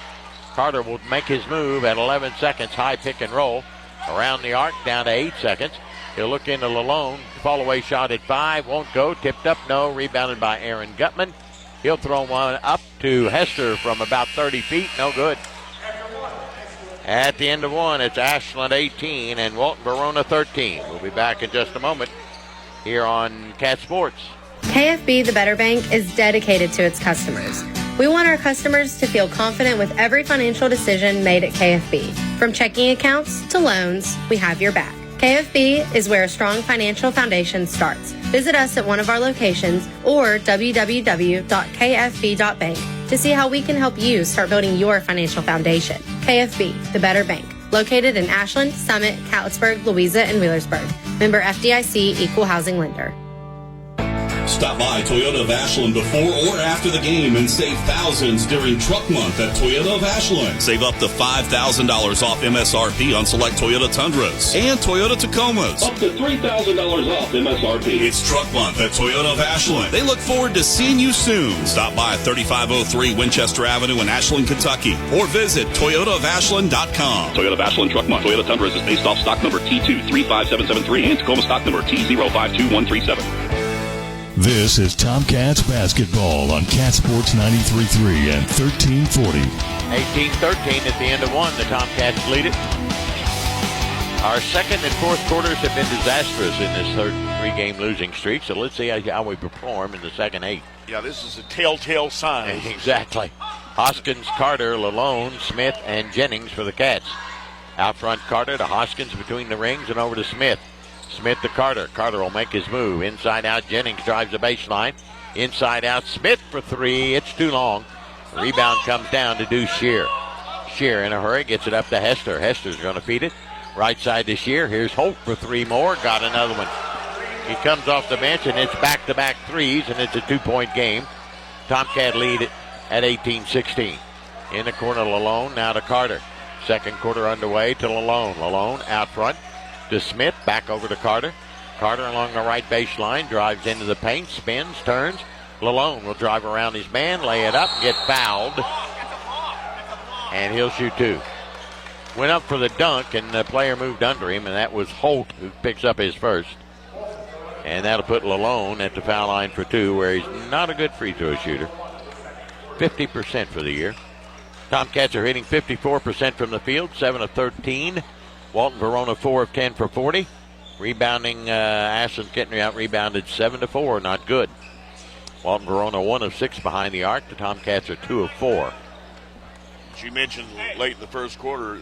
Carter will make his move at 11 seconds. High pick and roll. Around the arc, down to 8 seconds. He'll look into Lalone. Fall away shot at 5. Won't go. Tipped up. No. Rebounded by Aaron Gutman. He'll throw one up to Hester from about 30 feet. No good. At the end of 1, it's Ashland 18 and Walton Verona 13. We'll be back in just a moment here on Cat Sports. KFB, the Better Bank, is dedicated to its customers. We want our customers to feel confident with every financial decision made at KFB. From checking accounts to loans, we have your back. KFB is where a strong financial foundation starts. Visit us at one of our locations or www.kfb.bank to see how we can help you start building your financial foundation. KFB, the Better Bank, located in Ashland, Summit, Catlettsburg, Louisa, and Wheelersburg. Member FDIC, Equal Housing Lender. Stop by Toyota of Ashland before or after the game and save thousands during Truck Month at Toyota of Ashland. Save up to $5,000 off MSRP on select Toyota Tundras and Toyota Tacomas. Up to $3,000 off MSRP. It's Truck Month at Toyota of Ashland. They look forward to seeing you soon. Stop by 3503 Winchester Avenue in Ashland, Kentucky, or visit ToyotaofAshland.com. Toyota of Ashland Truck Month. Toyota Tundras is based off stock number T235773 and Tacoma stock number T052137. This is Tomcats basketball on Cat Sports 93.3 and 1340. 18-13 at the end of 1. The Tomcats lead it. Our second and fourth quarters have been disastrous in this third 3-game losing streak, so let's see how we perform in the second 8. Yeah, this is a telltale sign. Exactly. Hoskins, Carter, Lalone, Smith, and Jennings for the Cats. Out front, Carter to Hoskins between the rings and over to Smith. Smith to Carter. Carter will make his move. Inside out, Jennings drives the baseline. Inside out, Smith for three. It's too long. The rebound comes down to Deuce Shear. Shear in a hurry, gets it up to Hester. Hester's going to feed it. Right side to Shear. Here's Holt for three more. Got another one. He comes off the bench, and it's back-to-back threes, and it's a 2-point game. Tomcat lead at 18-16. In the corner, Lalone, now to Carter. Second quarter underway to Lalone. Lalone out front to Smith, back over to Carter. Carter along the right baseline, drives into the paint, spins, turns. Lalone will drive around his man, lay it up, and get fouled. And he'll shoot two. Went up for the dunk, and the player moved under him, and that was Holt, who picks up his first. And that'll put Lalone at the foul line for two, where he's not a good free throw shooter. 50% for the year. Tomcats are hitting 54% from the field, 7 of 13. Walton Verona 4 of 10 for 40. Rebounding, Ashland Kentry out-rebounded 7-4, not good. Walton Verona 1 of 6 behind the arc. The Tomcats are 2 of 4. As you mentioned late in the first quarter,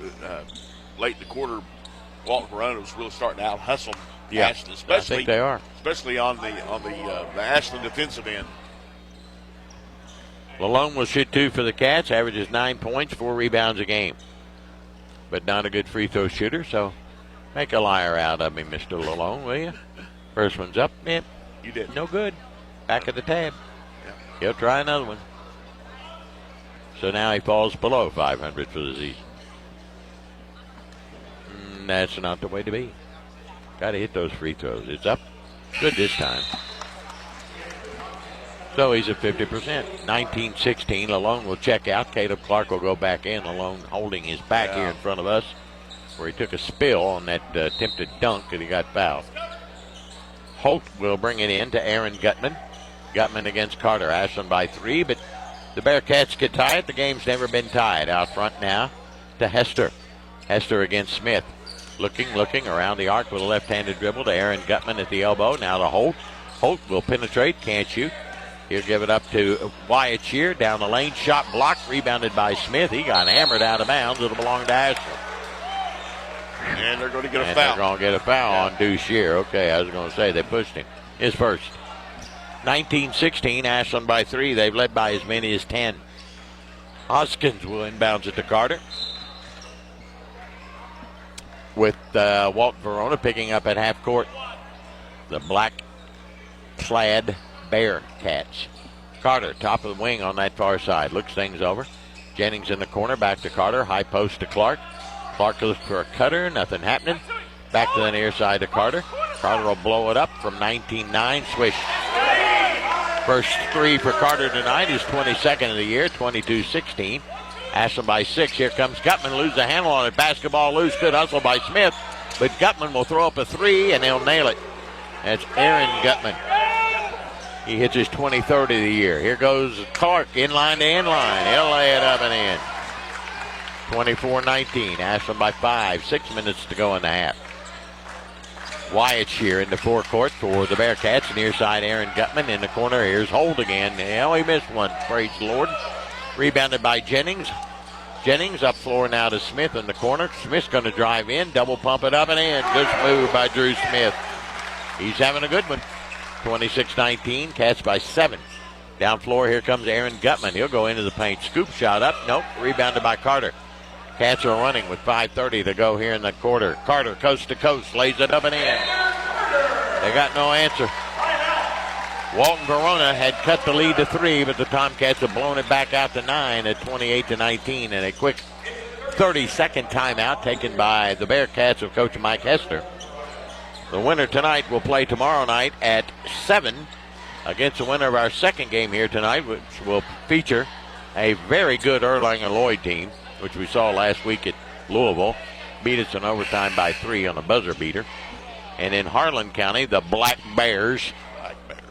Walton Verona was really starting to out-hustle Ashland, especially, I think they are. Especially on the Ashland defensive end. Lalone will shoot two for the Cats, averages 9 points, 4 rebounds a game. But not a good free throw shooter, so make a liar out of me, Mr. Lalone, will you? First one's up. Yep. You did. No good. Back of the tab. Yep. He'll try another one. So now he falls below 500 for the season. That's not the way to be. Got to hit those free throws. It's up. Good this time. So he's at 50%. 19-16. Lalone will check out. Caleb Clark will go back in. Lalone holding his back here in front of us, where he took a spill on that attempted dunk and he got fouled. Holt will bring it in to Aaron Gutman. Gutman against Carter. Ashland by 3, but the Bearcats get tie it. The game's never been tied. Out front now to Hester. Hester against Smith. Looking around the arc with a left-handed dribble to Aaron Gutman at the elbow. Now to Holt. Holt will penetrate. Can't shoot. He'll give it up to Wyatt Shear. Down the lane. Shot blocked. Rebounded by Smith. He got hammered out of bounds. It'll belong to Ashland. And they're going to get a foul. They're going to get a foul on Deuce Shear. Okay, I was going to say they pushed him. His first. 19-16. Ashland by 3. They've led by as many as 10. Hoskins will inbounds it to Carter. With Walton Verona picking up at half court. The black-clad Bearcats. Carter, top of the wing on that far side. Looks things over. Jennings in the corner. Back to Carter. High post to Clark. Clark looks for a cutter. Nothing happening. Back to the near side to Carter. Carter will blow it up from 19-9. Swish. First three for Carter tonight. His 22nd of the year. 22-16. Ashland by 6. Here comes Gutman. Lose the handle on it. Basketball loose. Good hustle by Smith. But Gutman will throw up a 3, and he'll nail it. That's Aaron Gutman. He hits his 23rd of the year. Here goes Clark, inline to inline. He'll lay it up and in. 24-19. Ashland by 5. 6 minutes to go in the half. Wyatt Shear in the forecourt for the Bearcats. Near side, Aaron Gutman in the corner. Here's Holt again. Well, he missed one. Praise the Lord. Rebounded by Jennings. Jennings up floor now to Smith in the corner. Smith's going to drive in. Double pump it up and in. Good move by Drew Smith. He's having a good one. 26-19. Cats by 7. Down floor, here comes Aaron Gutman. He'll go into the paint. Scoop shot up. Nope. Rebounded by Carter. Cats are running with 5:30 to go here in the quarter. Carter, coast to coast, lays it up and in. They got no answer. Walton Verona had cut the lead to 3, but the Tomcats have blown it back out to 9 at 28-19. And a quick 30-second timeout taken by the Bearcats of Coach Mike Hester. The winner tonight will play tomorrow night at 7 against the winner of our second game here tonight, which will feature a very good Erlanger Lloyd team, which we saw last week at Louisville. Beat us in overtime by 3 on a buzzer beater. And in Harlan County, the Black Bears.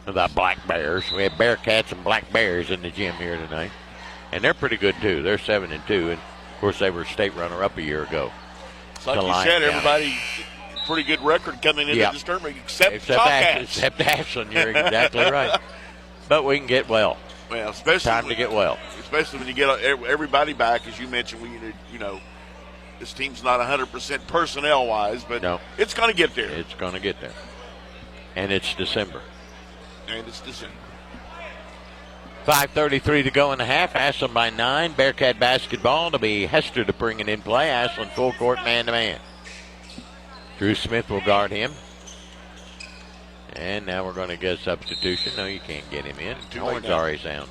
The Black Bears. We have Bearcats and Black Bears in the gym here tonight. And they're pretty good, too. They're 7-2. And, of course, they were state runner-up a year ago. Like you said, everybody pretty good record coming into this tournament, except Tomcats. Except Ashland. You're exactly right. But we can get well. Well, especially time to get well. Especially when you get everybody back, as you mentioned. This team's not 100% personnel-wise, but it's going to get there. It's going to get there. And it's December. 5:33 to go in the half. Ashland by 9. Bearcat basketball to be Hester to bring it in play. Ashland full court man-to-man. Drew Smith will guard him. And now we're going to get a substitution. No, you can't get him in. Horns already sound.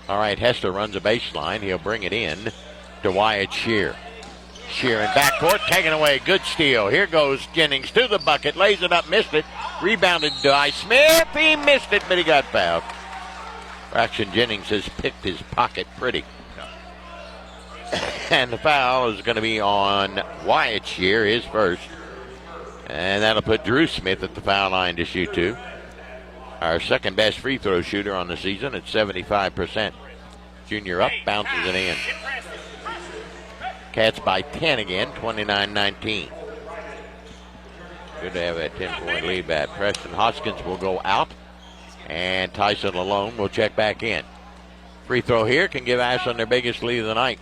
All right, Hester runs a baseline. He'll bring it in to Wyatt Shear. Shear in backcourt, taken away. Good steal. Here goes Jennings to the bucket. Lays it up, missed it. Rebounded by Smith. He missed it, but he got fouled. Braxton Jennings has picked his pocket pretty. And the foul is going to be on Wyatt Shear, his first. And that'll put Drew Smith at the foul line to shoot two. Our second best free throw shooter on the season at 75%. Junior up, bounces it in. Cats by 10 again, 29-19. Good to have that 10-point lead back. Preston Hoskins will go out, and Tyson Lalone will check back in. Free throw here can give Ashland their biggest lead of the night.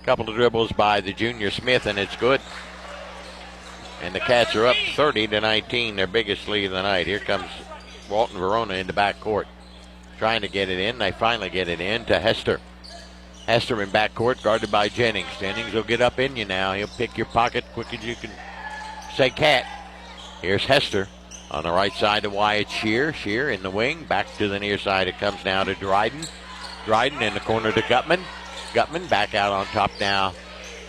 Couple of dribbles by the junior Smith, and it's good. And the Cats are up 30-19, their biggest lead of the night. Here comes Walton Verona into backcourt. Trying to get it in. They finally get it in to Hester. Hester in backcourt, guarded by Jennings. Jennings will get up in you now. He'll pick your pocket quick as you can say cat. Here's Hester on the right side to Wyatt Shear. Shear in the wing. Back to the near side. It comes now to Dryden. Dryden in the corner to Gutman. Gutman back out on top now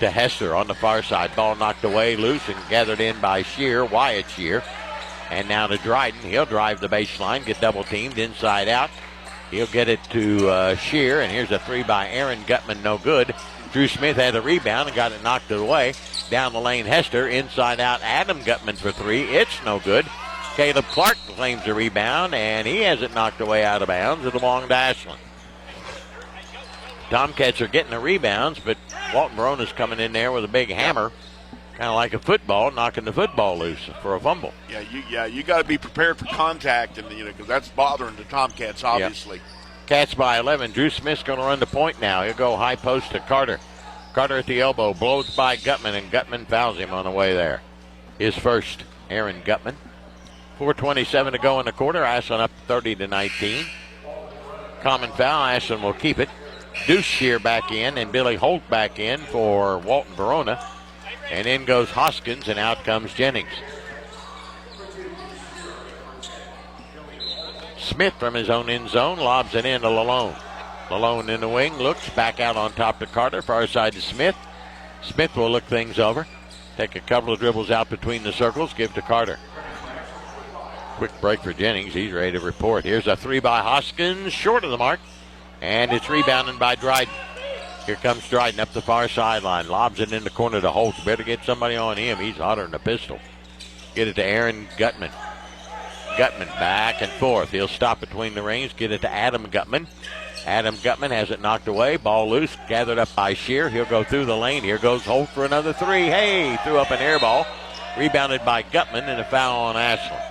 to Hester on the far side. Ball knocked away, loose, and gathered in by Shear, Wyatt Shear. And now to Dryden. He'll drive the baseline, get double teamed inside out. He'll get it to Shear, and here's a three by Aaron Gutman, no good. Drew Smith had the rebound and got it knocked away. Down the lane, Hester, inside out, Adam Gutman for three. It's no good. Caleb Clark claims the rebound, and he has it knocked away out of bounds. It belonged to Ashland. Tomcats are getting the rebounds, but Walton Verona's coming in there with a big hammer, kind of like a football, knocking the football loose for a fumble. You got to be prepared for contact, and because that's bothering the Tomcats, obviously. Yep. Cats by 11. Drew Smith's going to run the point now. He'll go high post to Carter. Carter at the elbow, blows by Gutman, and Gutman fouls him on the way there. His first, Aaron Gutman. 4:27 to go in the quarter. Ashland up 30-19. Common foul. Ashland will keep it. Deuce Shear back in, and Billy Holt back in for Walton Verona. And in goes Hoskins, and out comes Jennings. Smith from his own end zone lobs it in to Lalone. Lalone in the wing, looks back out on top to Carter, far side to Smith. Smith will look things over. Take a couple of dribbles out between the circles, give to Carter. Quick break for Jennings, he's ready to report. Here's a three by Hoskins, short of the mark. And it's rebounded by Dryden. Here comes Dryden up the far sideline. Lobs it in the corner to Holt. Better get somebody on him. He's hotter than a pistol. Get it to Aaron Gutman. Gutman back and forth. He'll stop between the rings. Get it to Adam Gutman. Adam Gutman has it knocked away. Ball loose. Gathered up by Shear. He'll go through the lane. Here goes Holt for another three. Hey, threw up an air ball. Rebounded by Gutman, and a foul on Ashland.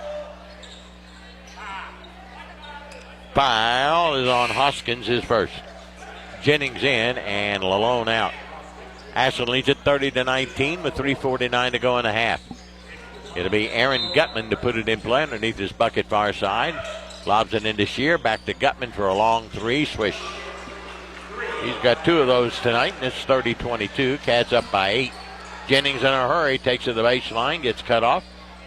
Foul is on Hoskins, his first. Jennings in and Lalone out. Ashland leads it 30-19 with 3:49 to go in the half. It'll be Aaron Gutman to put it in play underneath his bucket far side. Lobs it into Shear. Back to Gutman for a long three. Swish. He's got two of those tonight, and it's 30-22. Cats up by 8. Jennings in a hurry. Takes to the baseline. Gets cut off.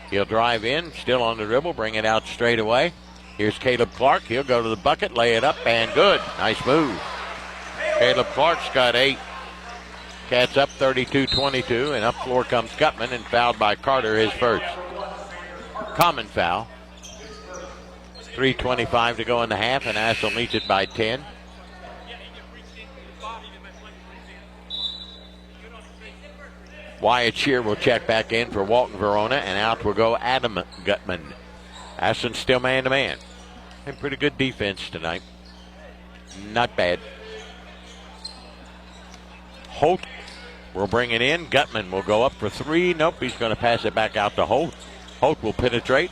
He'll drive in. Still on the dribble. Bring it out straight away. Here's Caleb Clark. He'll go to the bucket. Lay it up, and good. Nice move. Caleb Clark's got 8. Cats up 32-22, and up floor comes Gutman, and fouled by Carter, his first. Common foul. 3:25 to go in the half, and Ashland leads it by 10. Wyatt Shear will check back in for Walton Verona, and out will go Adam Gutman. Ashland still man-to-man. And pretty good defense tonight. Not bad. Holt will bring it in. Gutman will go up for three. Nope, he's going to pass it back out to Holt. Holt will penetrate.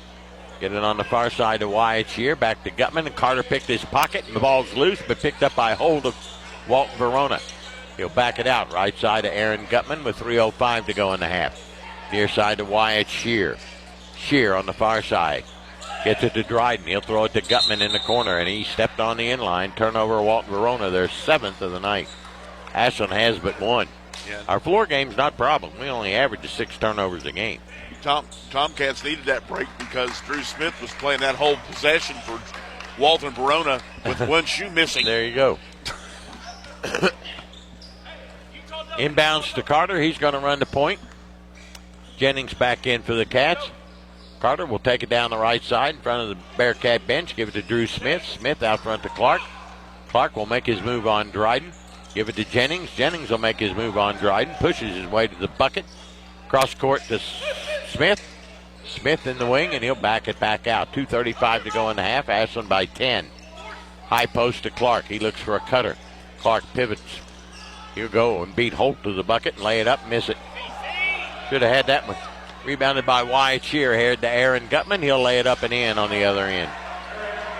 Get it on the far side to Wyatt Shear. Back to Gutman, and Carter picked his pocket, and the ball's loose, but picked up by hold of Walton Verona. He'll back it out. Right side to Aaron Gutman with 3:05 to go in the half. Near side to Wyatt Shear. Shear on the far side. Gets it to Dryden. He'll throw it to Gutman in the corner, and he stepped on the inline. Turnover, Walton Verona, their 7th of the night. Ashland has but 1. Yeah. Our floor game's not a problem. We only average 6 turnovers a game. Tomcats needed that break because Drew Smith was playing that whole possession for Walton Verona with one shoe missing. There you go. Inbounds to Carter. He's going to run the point. Jennings back in for the Cats. Carter will take it down the right side in front of the Bearcat bench. Give it to Drew Smith. Smith out front to Clark. Clark will make his move on Dryden. Give it to Jennings. Jennings will make his move on Dryden. Pushes his way to the bucket. Cross court to Smith. Smith in the wing, and he'll back it back out. 2:35 to go in the half. Ashland by 10. High post to Clark. He looks for a cutter. Clark pivots. He'll go and beat Holt to the bucket and lay it up, miss it. Should have had that one. Rebounded by Wyatt Shear. Here to Aaron Gutman. He'll lay it up and in on the other end.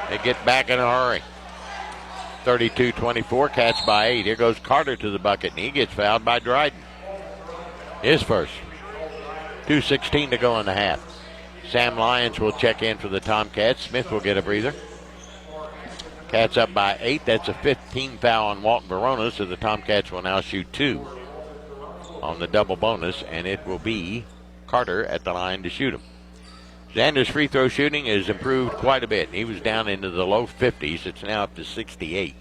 They get back in a hurry. 32-24, Cats by 8. Here goes Carter to the bucket, and he gets fouled by Dryden. His first. 2:16 to go in the half. Sam Lyons will check in for the Tomcats. Smith will get a breather. Cats up by 8. That's a 15 foul on Walton Verona, so the Tomcats will now shoot 2 on the double bonus, and it will be Carter at the line to shoot him. Xander's free throw shooting has improved quite a bit. He was down into the low 50s. It's now up to 68.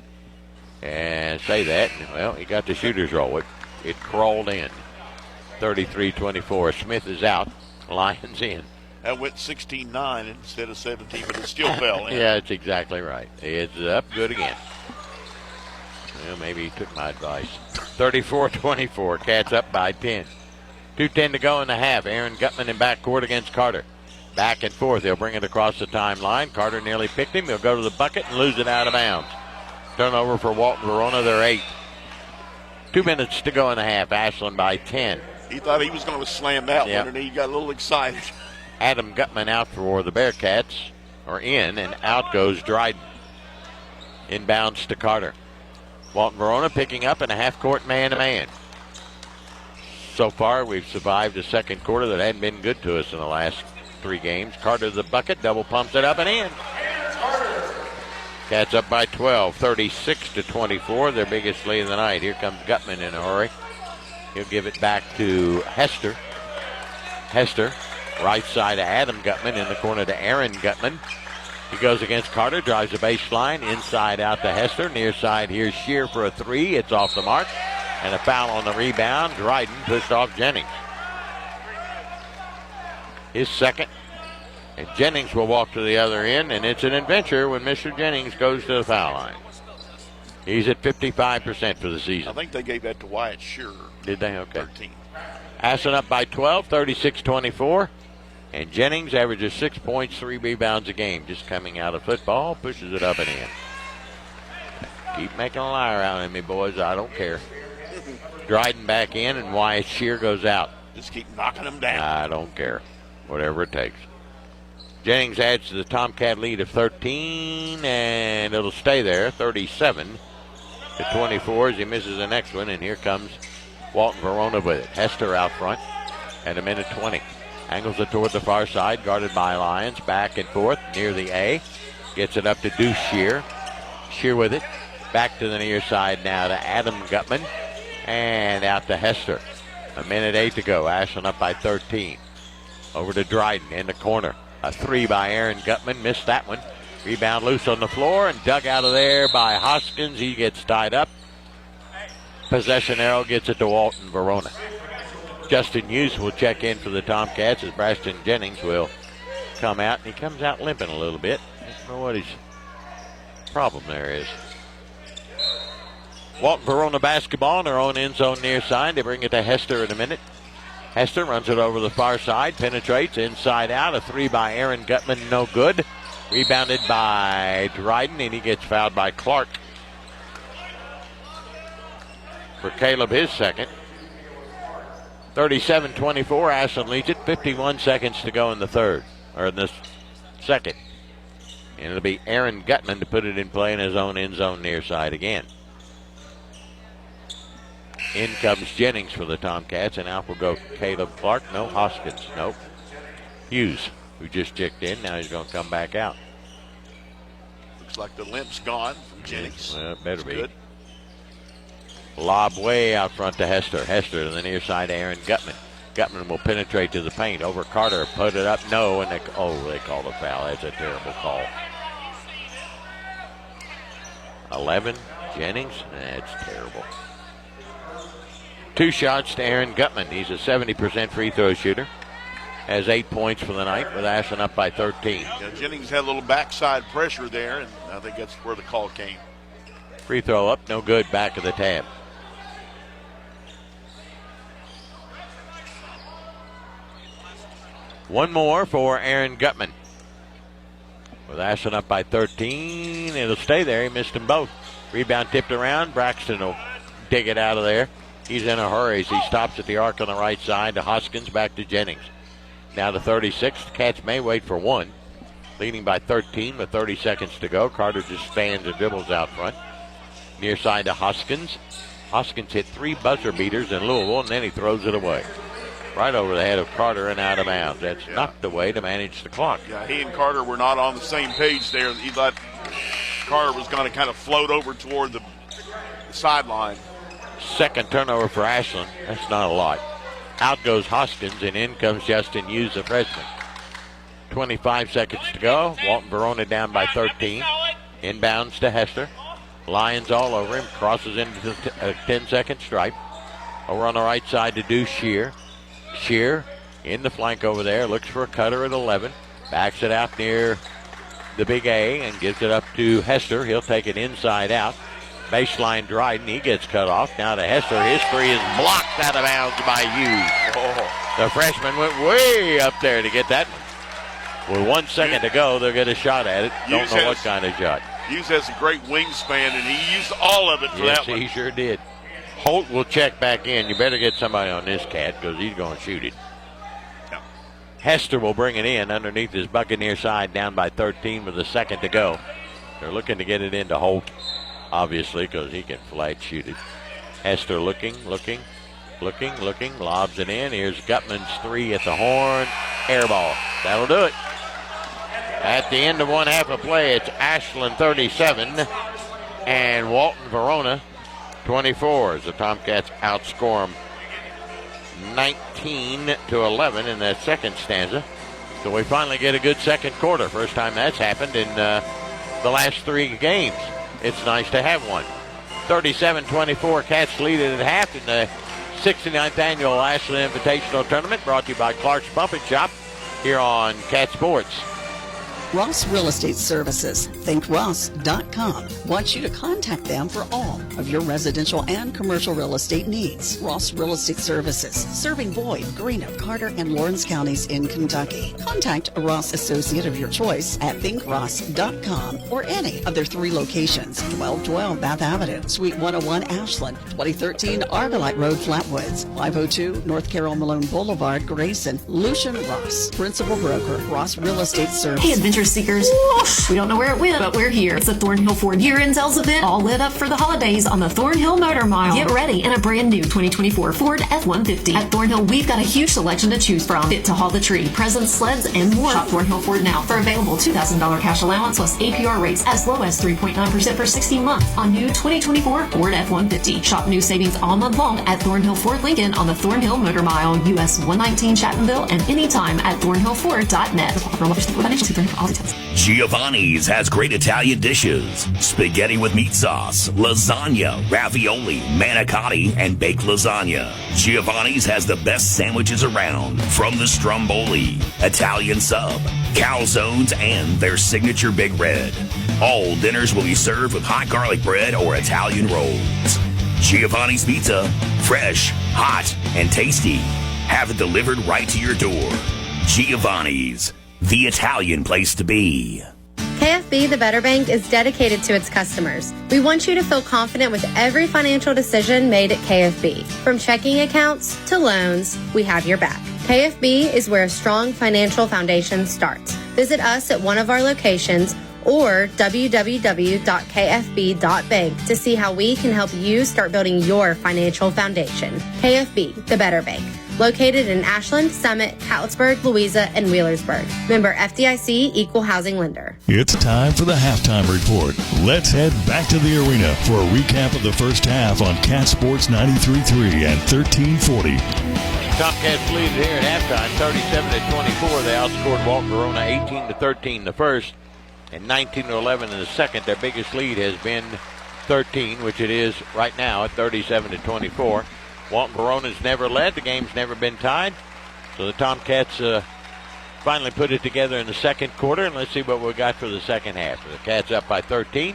And say that, well, he got the shooter's roll. It crawled in. 33-24. Smith is out. Lyons in. That went 16-9 instead of 17, but it still fell in. Yeah, that's exactly right. It's up good again. Well, maybe he took my advice. 34-24. Cats up by 10. 2:10 to go in the half. Aaron Gutman in backcourt against Carter. Back and forth. They'll bring it across the timeline. Carter nearly picked him. He'll go to the bucket and lose it out of bounds. Turnover for Walton Verona. They're 8. 2 minutes to go in the half. Ashland by 10. He thought he was going to slam that one, and he got a little excited. Adam Gutman out for the Bearcats, or in, and out goes Dryden. Inbounds to Carter. Walton Verona picking up in a half-court man-to-man. So far, we've survived a second quarter that hadn't been good to us in the last 3 games. Carter the bucket, double pumps it up and in. Cats up by 12, 36-24, their biggest lead of the night. Here comes Gutman in a hurry. He'll give it back to Hester. Hester, right side to Adam Gutman, in the corner to Aaron Gutman. He goes against Carter, drives the baseline, inside out to Hester. Near side, here's Shear for a 3. It's off the mark. And a foul on the rebound. Dryden pushed off Jennings. His second. And Jennings will walk to the other end, and it's an adventure when Mr. Jennings goes to the foul line. He's at 55% for the season. I think they gave that to Wyatt Shearer. Did they? Okay. 13. Ashland up by 12, 36-24. And Jennings averages 6 points, 3 rebounds a game. Just coming out of football, pushes it up and in. Keep making a liar out of me, boys. I don't care. Dryden back in, and Wyatt Shear goes out. Just keep knocking them down. I don't care. Whatever it takes. Jennings adds to the Tomcat lead of 13, and it'll stay there, 37-24 as he misses the next one, and here comes Walton Verona with it. Hester out front at 1:20. Angles it toward the far side, guarded by Lyons. Back and forth near the A. Gets it up to Deuce Shear. Shear with it. Back to the near side now to Adam Gutman. And out to Hester. 1:08 to go. Ashland up by 13. Over to Dryden in the corner. A 3 by Aaron Gutman. Missed that one. Rebound loose on the floor and dug out of there by Hoskins. He gets tied up. Possession arrow gets it to Walton Verona. Justin Hughes will check in for the Tomcats as Braston Jennings will come out. And he comes out limping a little bit. I don't know what his problem there is. Walton Verona basketball in their own end zone near side. They bring it to Hester in a minute. Hester runs it over the far side, penetrates inside out. A 3 by Aaron Gutman, no good. Rebounded by Dryden, and he gets fouled by Clark. For Caleb, his second. 37-24, Ashland leads it. 51 seconds to go in the third, or in this second. And it'll be Aaron Gutman to put it in play in his own end zone near side again. In comes Jennings for the Tomcats, and out will go Caleb Clark. No, Hoskins. Nope. Hughes, who just checked in. Now he's going to come back out. Looks like the limp's gone from Jennings. Well, it better That's be. good. Lob way out front to Hester. Hester to the near side to Aaron Gutman. Gutman will penetrate to the paint. Over Carter. Put it up. No. And they called a foul. That's a terrible call. 11. Jennings. That's terrible. 2 shots to Aaron Gutman. He's a 70% free throw shooter. Has 8 points for the night with Ashland up by 13. Yeah, Jennings had a little backside pressure there, and I think that's where the call came. Free throw up. No good. Back of the tab. One more for Aaron Gutman. With Ashland up by 13, it'll stay there. He missed them both. Rebound tipped around. Braxton will dig it out of there. He's in a hurry as he stops at the arc on the right side to Hoskins, back to Jennings. Now to 36. The Cats may wait for one. Leading by 13 with 30 seconds to go. Carter just stands and dribbles out front. Near side to Hoskins. Hoskins hit 3 buzzer beaters in Louisville, and then he throws it away. Right over the head of Carter and out of bounds. That's not the way to manage the clock. Yeah, he and Carter were not on the same page there. He thought Carter was going to kind of float over toward the sideline. Second turnover for Ashland. That's not a lot. Out goes Hoskins, and in comes Justin Hughes, the freshman. 25 seconds to go. Walton Verona down by 13. Inbounds to Hester. Lions all over him. Crosses into the 10-second stripe. Over on the right side to Deuce Shear. Shear in the flank over there. Looks for a cutter at 11. Backs it out near the big A and gives it up to Hester. He'll take it inside out. Baseline Dryden. He gets cut off. Now to Hester. His three is blocked out of bounds by Hughes. The freshman went way up there to get that one. With 1 second to go, they'll get a shot at it. Don't know what kind of shot. Hughes has a great wingspan, and he used all of it for that one. Yes, he sure did. Holt will check back in. You better get somebody on this cat because he's going to shoot it. Yeah. Hester will bring it in underneath his Buccaneer side, down by 13 with a second to go. They're looking to get it into Holt, obviously, because he can flat shoot it. Hester looking, lobs it in. Here's Gutman's three at the horn. Air ball. That'll do it. At the end of one half of play, it's Ashland 37 and Walton Verona 24 as the Tomcats outscore them 19-11 in that second stanza. So we finally get a good second quarter. First time that's happened in the last 3 games. It's nice to have one. 37-24, Cats lead it at half in the 69th annual Ashland Invitational Tournament, brought to you by Clark's Pump and Shop here on Cat Sports. Ross Real Estate Services, thinkross.com, wants you to contact them for all of your residential and commercial real estate needs. Ross Real Estate Services, serving Boyd, Greenup, Carter, and Lawrence counties in Kentucky. Contact a Ross associate of your choice at thinkross.com or any of their 3 locations: 1212 Bath Avenue, Suite 101 Ashland, 2013 Arbolite Road, Flatwoods, 502 North Carroll Malone Boulevard, Grayson. Lucian Ross, Principal Broker, Ross Real Estate Services. Hey, adventure seekers. We don't know where it went, but we're here. It's the Thornhill Ford year-end sales event, all lit up for the holidays on the Thornhill Motor Mile. Get ready in a brand new 2024 Ford F-150. At Thornhill, we've got a huge selection to choose from. Fit to haul the tree, presents, sleds, and more. Shop Thornhill Ford now for available $2,000 cash allowance plus APR rates as low as 3.9% for 60 months on new 2024 Ford F-150. Shop new savings all month long at Thornhill Ford Lincoln on the Thornhill Motor Mile, US 119 Chattanville, and anytime at thornhillford.net. Giovanni's has great Italian dishes: spaghetti with meat sauce, lasagna, ravioli, manicotti, and baked lasagna. Giovanni's has the best sandwiches around, from the stromboli, Italian sub, calzones, and their signature Big Red. All dinners will be served with hot garlic bread or Italian rolls. Giovanni's Pizza, fresh, hot, and tasty. Have it delivered right to your door. Giovanni's, the Italian place to be. KFB, the Better Bank, is dedicated to its customers. We want you to feel confident with every financial decision made at KFB. From checking accounts to loans, we have your back. KFB is where a strong financial foundation starts. Visit us at one of our locations or www.kfb.bank to see how we can help you start building your financial foundation. KFB, the better bank. Located in Ashland, Summit, Catlettsburg, Louisa, and Wheelersburg. Member FDIC, Equal Housing Lender. It's time for the halftime report. Let's head back to the arena for a recap of the first half on Cat Sports 93.3 and 1340. Tomcats lead here at halftime, 37-24. They outscored Walton Verona 18-13 the first and 19-11 in the second. Their biggest lead has been 13, which it is right now at 37-24. Walton Verona's never led. The game's never been tied. So the Tomcats finally put it together in the second quarter, and let's see what we got for the second half. The Cats up by 13.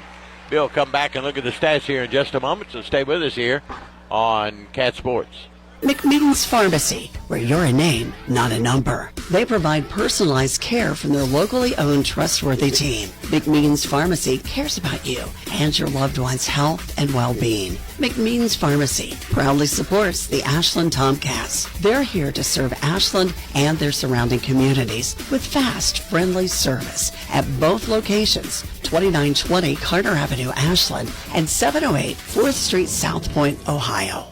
Bill will come back and look at the stats here in just a moment, so stay with us here on Cat Sports. McMeans Pharmacy, where you're a name, not a number. They provide personalized care from their locally owned, trustworthy team. McMeans Pharmacy cares about you and your loved one's health and well-being. McMeans Pharmacy proudly supports the Ashland Tomcats. They're here to serve Ashland and their surrounding communities with fast, friendly service at both locations, 2920 Carter Avenue, Ashland, and 708 4th Street, South Point, Ohio.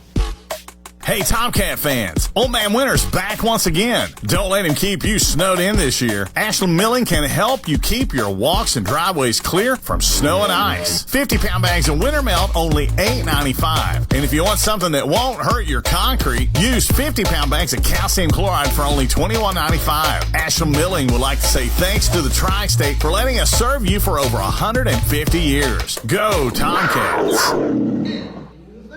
Hey, Tomcat fans, Old Man Winter's back once again. Don't let him keep you snowed in this year. Ashland Milling can help you keep your walks and driveways clear from snow and ice. 50-pound bags of winter melt, only $8.95. And if you want something that won't hurt your concrete, use 50-pound bags of calcium chloride for only $21.95. Ashland Milling would like to say thanks to the Tri-State for letting us serve you for over 150 years. Go, Tomcats.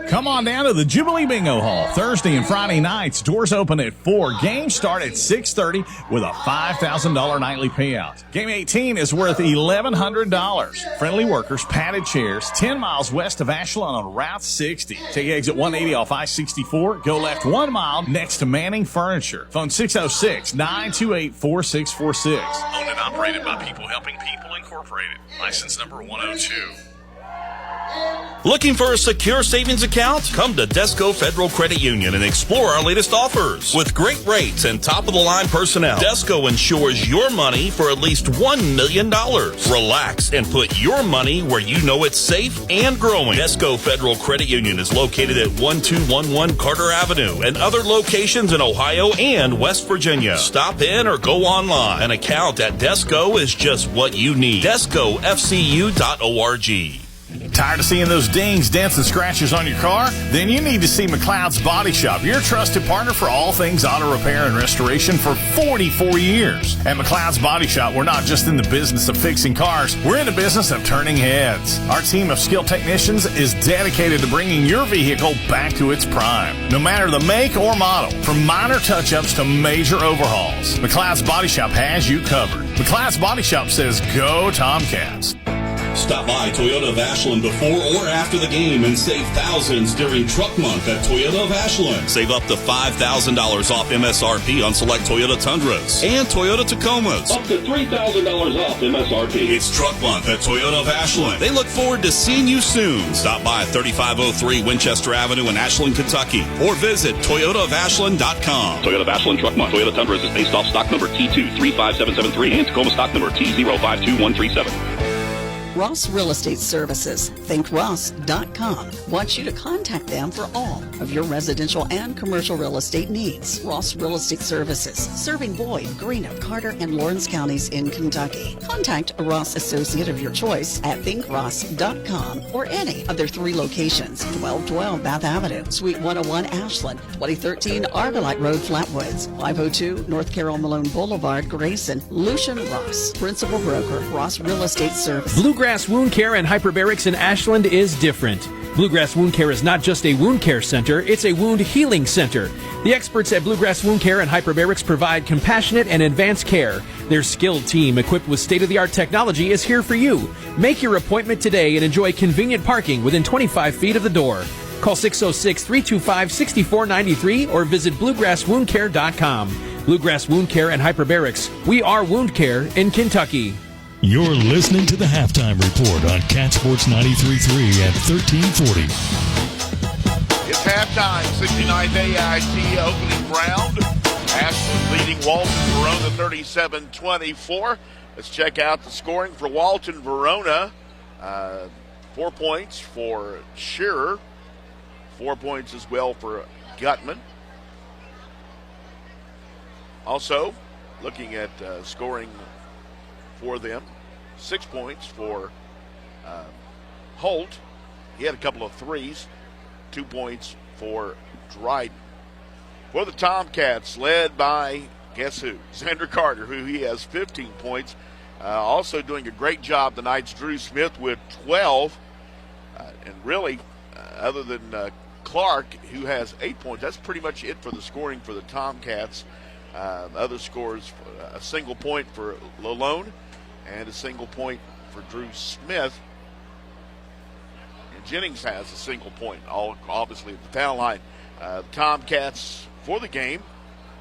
Come on down to the Jubilee Bingo Hall Thursday and Friday nights. Doors open at 4. Games start at 6:30 with a $5,000 nightly payout. Game 18 is worth $1,100. Friendly workers, padded chairs, 10 miles west of Ashland on Route 60. Take exit 180 off I-64. Go left 1 mile next to Manning Furniture. Phone 606-928-4646. Owned and operated by People Helping People Incorporated. License number 102. Looking for a secure savings account? Come to Desco Federal Credit Union and explore our latest offers. With great rates and top-of-the-line personnel, Desco insures your money for at least $1 million. Relax and put your money where you know it's safe and growing. Desco Federal Credit Union is located at 1211 Carter Avenue and other locations in Ohio and West Virginia. Stop in or go online. An account at Desco is just what you need. DescoFCU.org. Tired of seeing those dings, dents, and scratches on your car? Then you need to see McLeod's Body Shop, your trusted partner for all things auto repair and restoration for 44 years. At McLeod's Body Shop, we're not just in the business of fixing cars, we're in the business of turning heads. Our team of skilled technicians is dedicated to bringing your vehicle back to its prime, no matter the make or model. From minor touch-ups to major overhauls, McLeod's Body Shop has you covered. McLeod's Body Shop says, go Tomcats. Stop by Toyota of Ashland before or after the game and save thousands during Truck Month at Toyota of Ashland. Save up to $5,000 off MSRP on select Toyota Tundras and Toyota Tacomas. Up to $3,000 off MSRP. It's Truck Month at Toyota of Ashland. They look forward to seeing you soon. Stop by 3503 Winchester Avenue in Ashland, Kentucky, or visit ToyotaofAshland.com. Toyota of Ashland Truck Month. Toyota Tundras is based off stock number T235773 and Tacoma stock number T052137. Ross Real Estate Services. ThinkRoss.com wants you to contact them for all of your residential and commercial real estate needs. Ross Real Estate Services, serving Boyd, Greenup, Carter, and Lawrence counties in Kentucky. Contact a Ross associate of your choice at ThinkRoss.com or any of their 3 locations: 1212 Bath Avenue, Suite 101 Ashland, 2013 Arborlight Road, Flatwoods, 502 North Carroll Malone Boulevard, Grayson. Lucian Ross, Principal Broker, Ross Real Estate Services. Bluegrass Wound Care and Hyperbarics in Ashland is different. Bluegrass Wound Care is not just a wound care center, it's a wound healing center. The experts at Bluegrass Wound Care and Hyperbarics provide compassionate and advanced care. Their skilled team, equipped with state-of-the-art technology, is here for you. Make your appointment today and enjoy convenient parking within 25 feet of the door. Call 606-325-6493 or visit bluegrasswoundcare.com. Bluegrass Wound Care and Hyperbarics. We are wound care in Kentucky. You're listening to the Halftime Report on Cat Sports 93.3 at 1340. It's halftime, 69th AIT opening round. Ashland leading Walton Verona 37-24. Let's check out the scoring for Walton Verona. 4 points for Shearer. 4 points as well for Gutman. Also, looking at scoring for them, 6 points for Holt. He had a couple of threes. 2 points for Dryden. For the Tomcats, led by, guess who? Xander Carter, who he has 15 points. Also doing a great job tonight's Drew Smith with 12. And really, other than Clark, who has 8 points, that's pretty much it for the scoring for the Tomcats. Other scores, a single point for Lalone and a single point for Drew Smith. And Jennings has a single point, all obviously at the foul line. Tomcats for the game,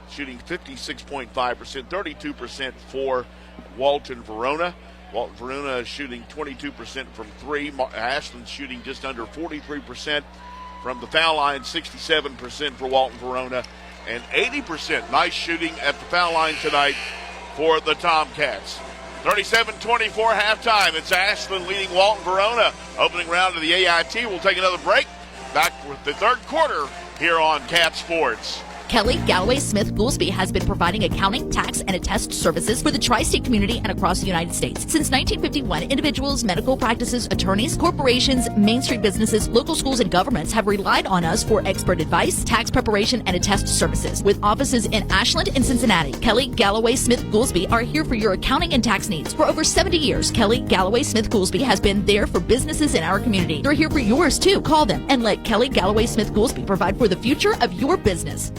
shooting 56.5%, 32% for Walton Verona. Walton Verona is shooting 22% from three. Ashland shooting just under 43% from the foul line, 67% for Walton Verona, and 80% nice shooting at the foul line tonight for the Tomcats. 37-24 halftime. It's Ashland leading Walton Verona. Opening round of the AIT. We'll take another break. Back with the third quarter here on Cat Sports. Kelly Galloway Smith Goolsby has been providing accounting, tax, and attest services for the tri-state community and across the United States. Since 1951, individuals, medical practices, attorneys, corporations, Main Street businesses, local schools, and governments have relied on us for expert advice, tax preparation, and attest services. With offices in Ashland and Cincinnati, Kelly Galloway Smith Goolsby are here for your accounting and tax needs. For over 70 years, Kelly Galloway Smith Goolsby has been there for businesses in our community. They're here for yours too. Call them and let Kelly Galloway Smith Goolsby provide for the future of your business.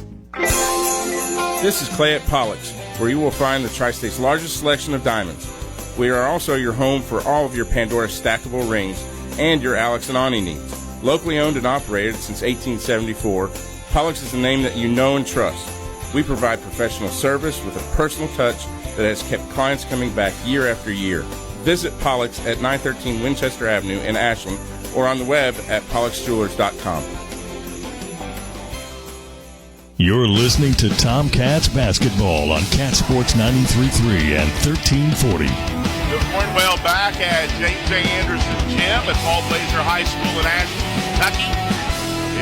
This is Clay at Pollock's, where you will find the Tri-State's largest selection of diamonds. We are also your home for all of your Pandora stackable rings and your Alex and Ani needs. Locally owned and operated since 1874, Pollock's is a name that you know and trust. We provide professional service with a personal touch that has kept clients coming back year after year. Visit Pollock's at 913 Winchester Avenue in Ashland or on the web at pollocksjewelers.com. You're listening to Tomcats basketball on Cat Sports 93.3 and 1340. Good morning. Well, back at James A. Anderson Gym at Paul Blazer High School in Ashland, Kentucky.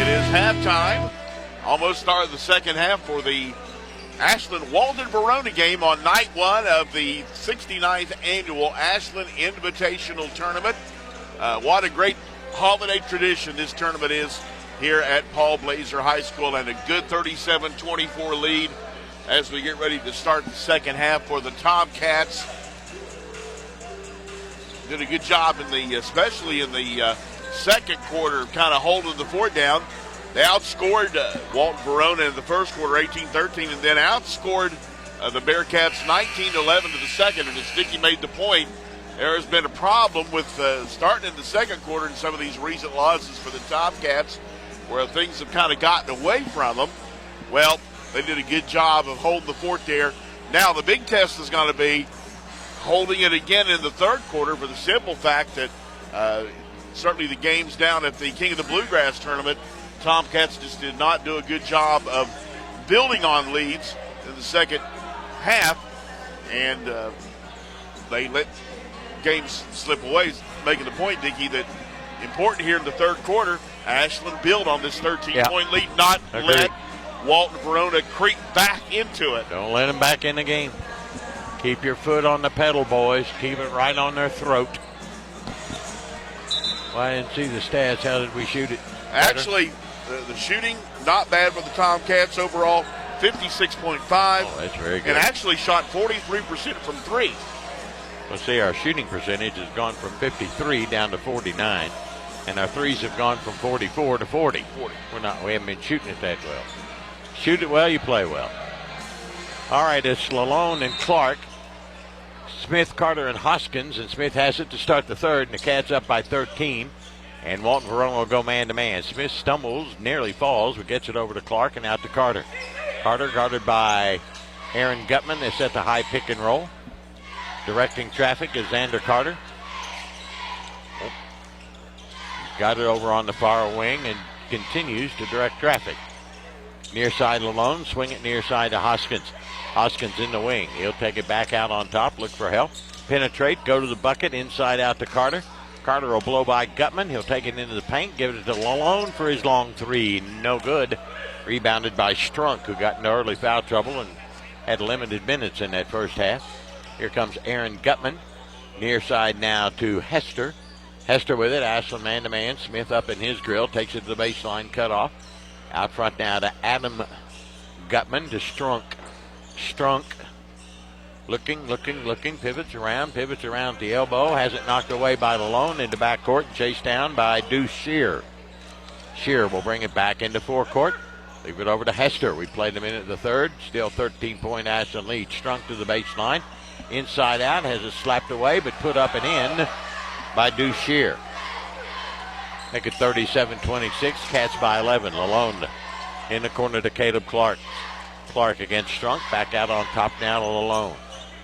It is halftime. Almost started the second half for the Ashland-Walton Verona game on night one of the 69th annual Ashland Invitational Tournament. What a great holiday tradition this tournament is here at Paul Blazer High School, and a good 37-24 lead as we get ready to start the second half for the Tomcats. Did a good job especially in the second quarter, kind of holding the fort down. They outscored Walton Verona in the first quarter, 18-13, and then outscored the Bearcats 19-11 to the second. And as Dickey made the point, there has been a problem with starting in the second quarter in some of these recent losses for the Tomcats, where things have kind of gotten away from them. Well, they did a good job of holding the fort there. Now the big test is going to be holding it again in the third quarter, for the simple fact that certainly the games down at the King of the Bluegrass tournament, Tomcats just did not do a good job of building on leads in the second half, and they let games slip away, making the point, Dickie, that important here in the third quarter, Ashland build on this 13-point lead, not let Walton Verona creep back into it. Don't let them back in the game. Keep your foot on the pedal, boys. Keep it right on their throat. Well, I didn't see the stats. How did we shoot it? Actually, the shooting, not bad for the Tomcats overall, 56.5. Oh, that's very good. And actually shot 43% from three. Let's see, our shooting percentage has gone from 53 down to 49. And our threes have gone from 44 to 40. We haven't been shooting it that well. Shoot it well, you play well. All right, it's Lalone and Clark. Smith, Carter, and Hoskins. And Smith has it to start the third. And the Cats up by 13. And Walton Verona will go man-to-man. Smith stumbles, nearly falls, but gets it over to Clark and out to Carter. Carter guarded by Aaron Gutman. They set the high pick and roll. Directing traffic is Xander Carter. Got it over on the far wing and continues to direct traffic. Near side Lalone, swing it near side to Hoskins. Hoskins in the wing. He'll take it back out on top, look for help. penetrate, go to the bucket, inside out to Carter. Carter will blow by Gutman. He'll take it into the paint, give it to Lalone for his long three. No good. Rebounded by Strunk, who got into early foul trouble and had limited minutes in that first half. Here comes Aaron Gutman. Near side now to Hester. Hester with it. Ashland man-to-man. Smith up in his grill. Takes it to the baseline. Cut off. Out front now to Adam Gutman to Strunk. Strunk. Looking. Pivots around at the elbow. Has it knocked away by Lalone into backcourt. Chased down by Deuce Shear. Shear will bring it back into forecourt. Leave it over to Hester. We played a minute of the third. Still 13-point Ashland lead. Strunk to the baseline. Inside out. Has it slapped away but put up and in by Deuce Shear. Make it 37-26. Cats by 11. Lalone in the corner to Caleb Clark. Clark against Strunk. Back out on top now to Lalone.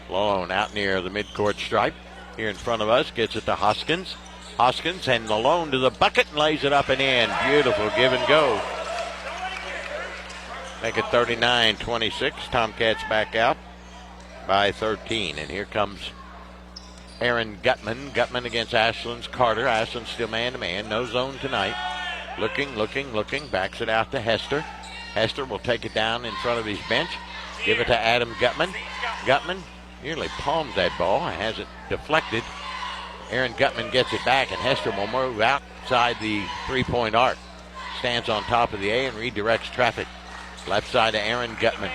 Lalone out near the midcourt stripe. Here in front of us. Gets it to Hoskins. Hoskins and Lalone to the bucket and lays it up and in. Beautiful give and go. Make it 39-26. Tomcats back out by 13. And here comes Aaron Gutman. Gutman against Ashland's Carter. Ashland still man-to-man. No zone tonight. Looking. Backs it out to Hester. Hester will take it down in front of his bench. Give it to Adam Gutman. Gutman nearly palms that ball. Has it deflected. Aaron Gutman gets it back, and Hester will move outside the three-point arc. Stands on top of the A and redirects traffic. Left side to Aaron Gutman.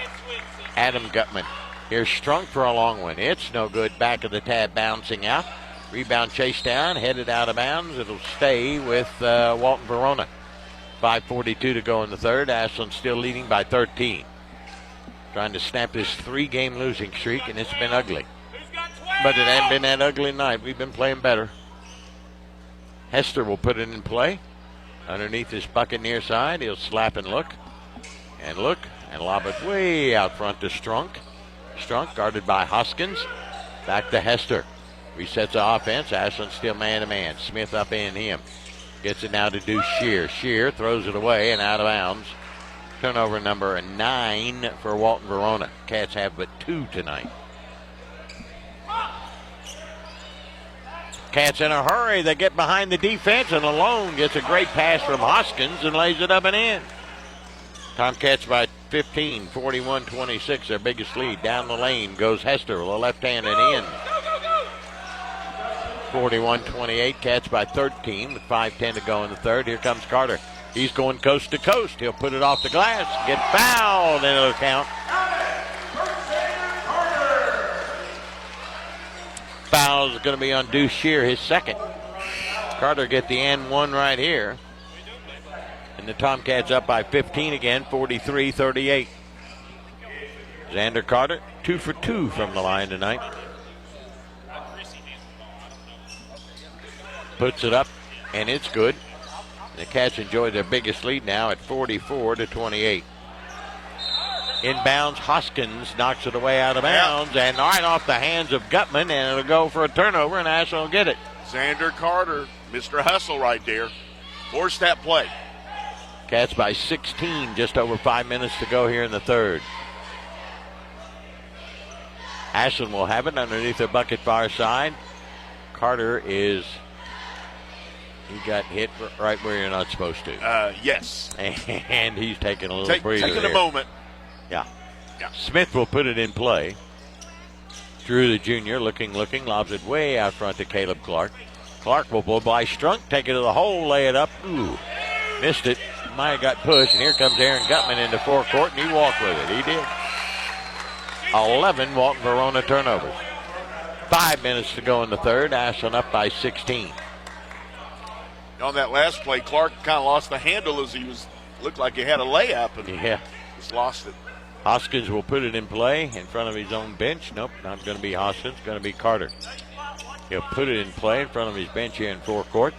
Adam Gutman. Here's Strunk for a long one. It's no good. Back of the tab bouncing out. Rebound chased down. Headed out of bounds. It'll stay with Walton Verona. 5:42 to go in the third. Ashland still leading by 13. Trying to snap this 3-game losing streak, and it's been ugly. But it hasn't been that ugly night. We've been playing better. Hester will put it in play. Underneath this bucket near side. He'll slap and look. And lob it way out front to Strunk. Strunk guarded by Hoskins. Back to Hester. Resets the offense. Ashland still man-to-man. Smith up in him. Gets it now to Deuce Shear. Shear throws it away and out of bounds. Turnover number 9 for Walton Verona. Cats have but 2 tonight. Cats in a hurry. They get behind the defense, and Lalone gets a great pass from Hoskins and lays it up and in. Tomcats by 15, 41-26, their biggest lead. Down the lane goes Hester with a left hand and in. 41-28, Cats by 13 with 5:10 to go in the third. Here comes Carter. He's going coast to coast. He'll put it off the glass, get fouled, and it'll count. Foul is going to be on Deuce Shear, his second. Carter get the and one right here. And the Tomcats up by 15 again, 43-38. Xander Carter, 2 for 2 from the line tonight. Puts it up, and it's good. The Cats enjoy their biggest lead now at 44-28. Inbounds, Hoskins knocks it away out of bounds, and right off the hands of Gutman, and it'll go for a turnover, and Ashland will get it. Xander Carter, Mr. Hustle right there. Forced that play. Cats by 16, just over 5 minutes to go here in the third. Ashland will have it underneath the bucket far side. Carter he got hit right where you're not supposed to. Yes. And he's taking a little breather. Taking a moment. Yeah. Smith will put it in play. Drew the junior, looking, lobs it way out front to Caleb Clark. Clark will blow by Strunk, take it to the hole, lay it up. Ooh, missed it. Might have got pushed, and here comes Aaron Gutman into forecourt, and he walked with it. He did. 11 Walton Verona turnovers. 5 minutes to go in the third. Ashland up by 16. On that last play, Clark kind of lost the handle as looked like he had a layup and just lost it. Hoskins will put it in play in front of his own bench. Nope, not going to be Hoskins, going to be Carter. He'll put it in play in front of his bench here in forecourt.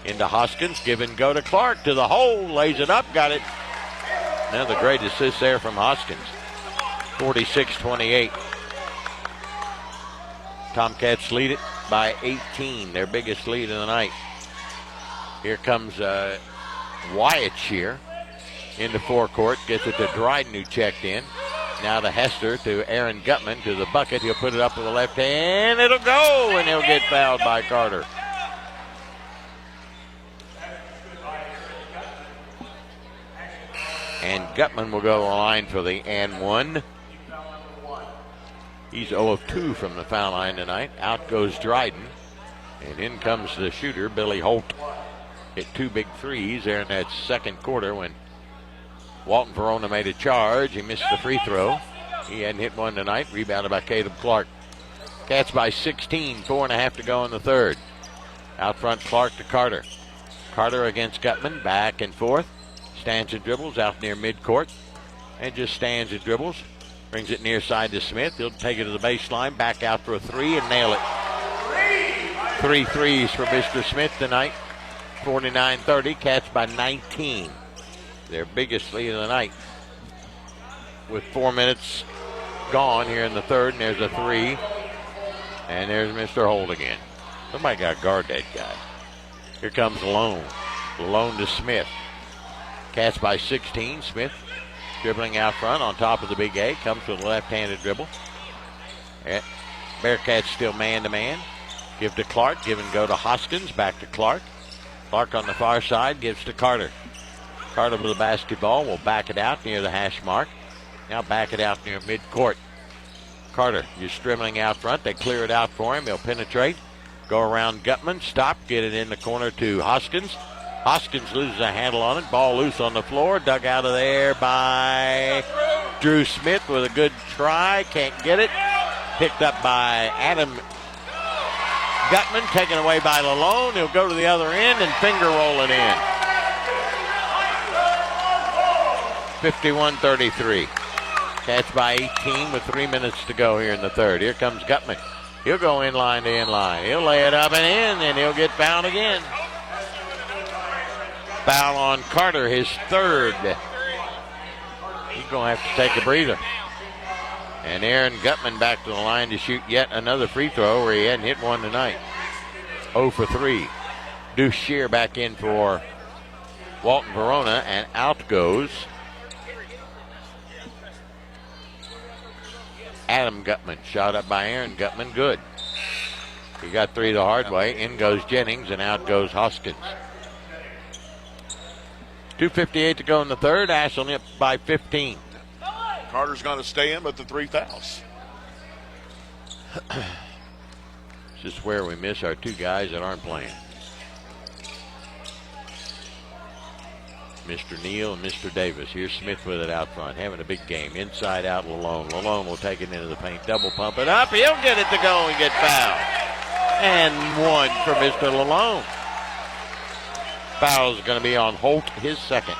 Into Hoskins, give and go to Clark, to the hole, lays it up, got it. Another great assist there from Hoskins. 46-28. Tomcats lead it by 18, their biggest lead of the night. Here comes Wyatt Shear into forecourt, gets it to Dryden, who checked in. Now to Hester, to Aaron Gutman, to the bucket. He'll put it up with the left hand. It'll go, and he'll get fouled by Carter. And Gutman will go to the line for the and one. He's 0 of 2 from the foul line tonight. Out goes Dryden. And in comes the shooter, Billy Holt. Hit 2 big threes there in that second quarter when Walton Verona made a charge. He missed the free throw. He hadn't hit one tonight. Rebounded by Caleb Clark. Cats by 16, 4.5 to go in the third. Out front, Clark to Carter. Carter against Gutman, back and forth. Stands and dribbles out near midcourt. And just stands and dribbles. Brings it near side to Smith. He'll take it to the baseline, back out for a 3 and nail it. 3 threes for Mr. Smith tonight. 49-30, Cats by 19. Their biggest lead of the night. With 4 minutes gone here in the third, and there's a 3. And there's Mr. Holt again. Somebody got to guard that guy. Here comes Malone. Malone to Smith. Cats by 16. Smith dribbling out front on top of the big A. Comes with a left-handed dribble. Bearcats still man-to-man. Give to Clark. Give and go to Hoskins. Back to Clark. Clark on the far side gives to Carter. Carter with the basketball will back it out near the hash mark. Now back it out near midcourt. Carter just dribbling out front. They clear it out for him. He'll penetrate. Go around Gutman. Stop. Get it in the corner to Hoskins. Hoskins loses a handle on it. Ball loose on the floor. Dug out of there by Drew Smith with a good try. Can't get it. Picked up by Adam Gutman. Taken away by Lalone. He'll go to the other end and finger roll it in. 51-33. Cats by 18 with 3 minutes to go here in the third. Here comes Gutman. He'll go in line to in line. He'll lay it up and in, and he'll get fouled again. Foul on Carter, his third. He's going to have to take a breather. And Aaron Gutman back to the line to shoot yet another free throw where he hadn't hit one tonight. 0 for 3. Deuce Shear back in for Walton Verona, and out goes Adam Gutman. Shot up by Aaron Gutman. Good. He got 3 the hard way. In goes Jennings, and out goes Hoskins. 2:58 to go in the third. Ashland up by 15. Carter's going to stay in, but the 3 fouls. This is where we miss our 2 guys that aren't playing. Mr. Neal and Mr. Davis. Here's Smith with it out front. Having a big game. Inside out Lalone. Lalone will take it into the paint. Double pump it up. He'll get it to go and get fouled. And 1 for Mr. Lalone. Foul is going to be on Holt, his second.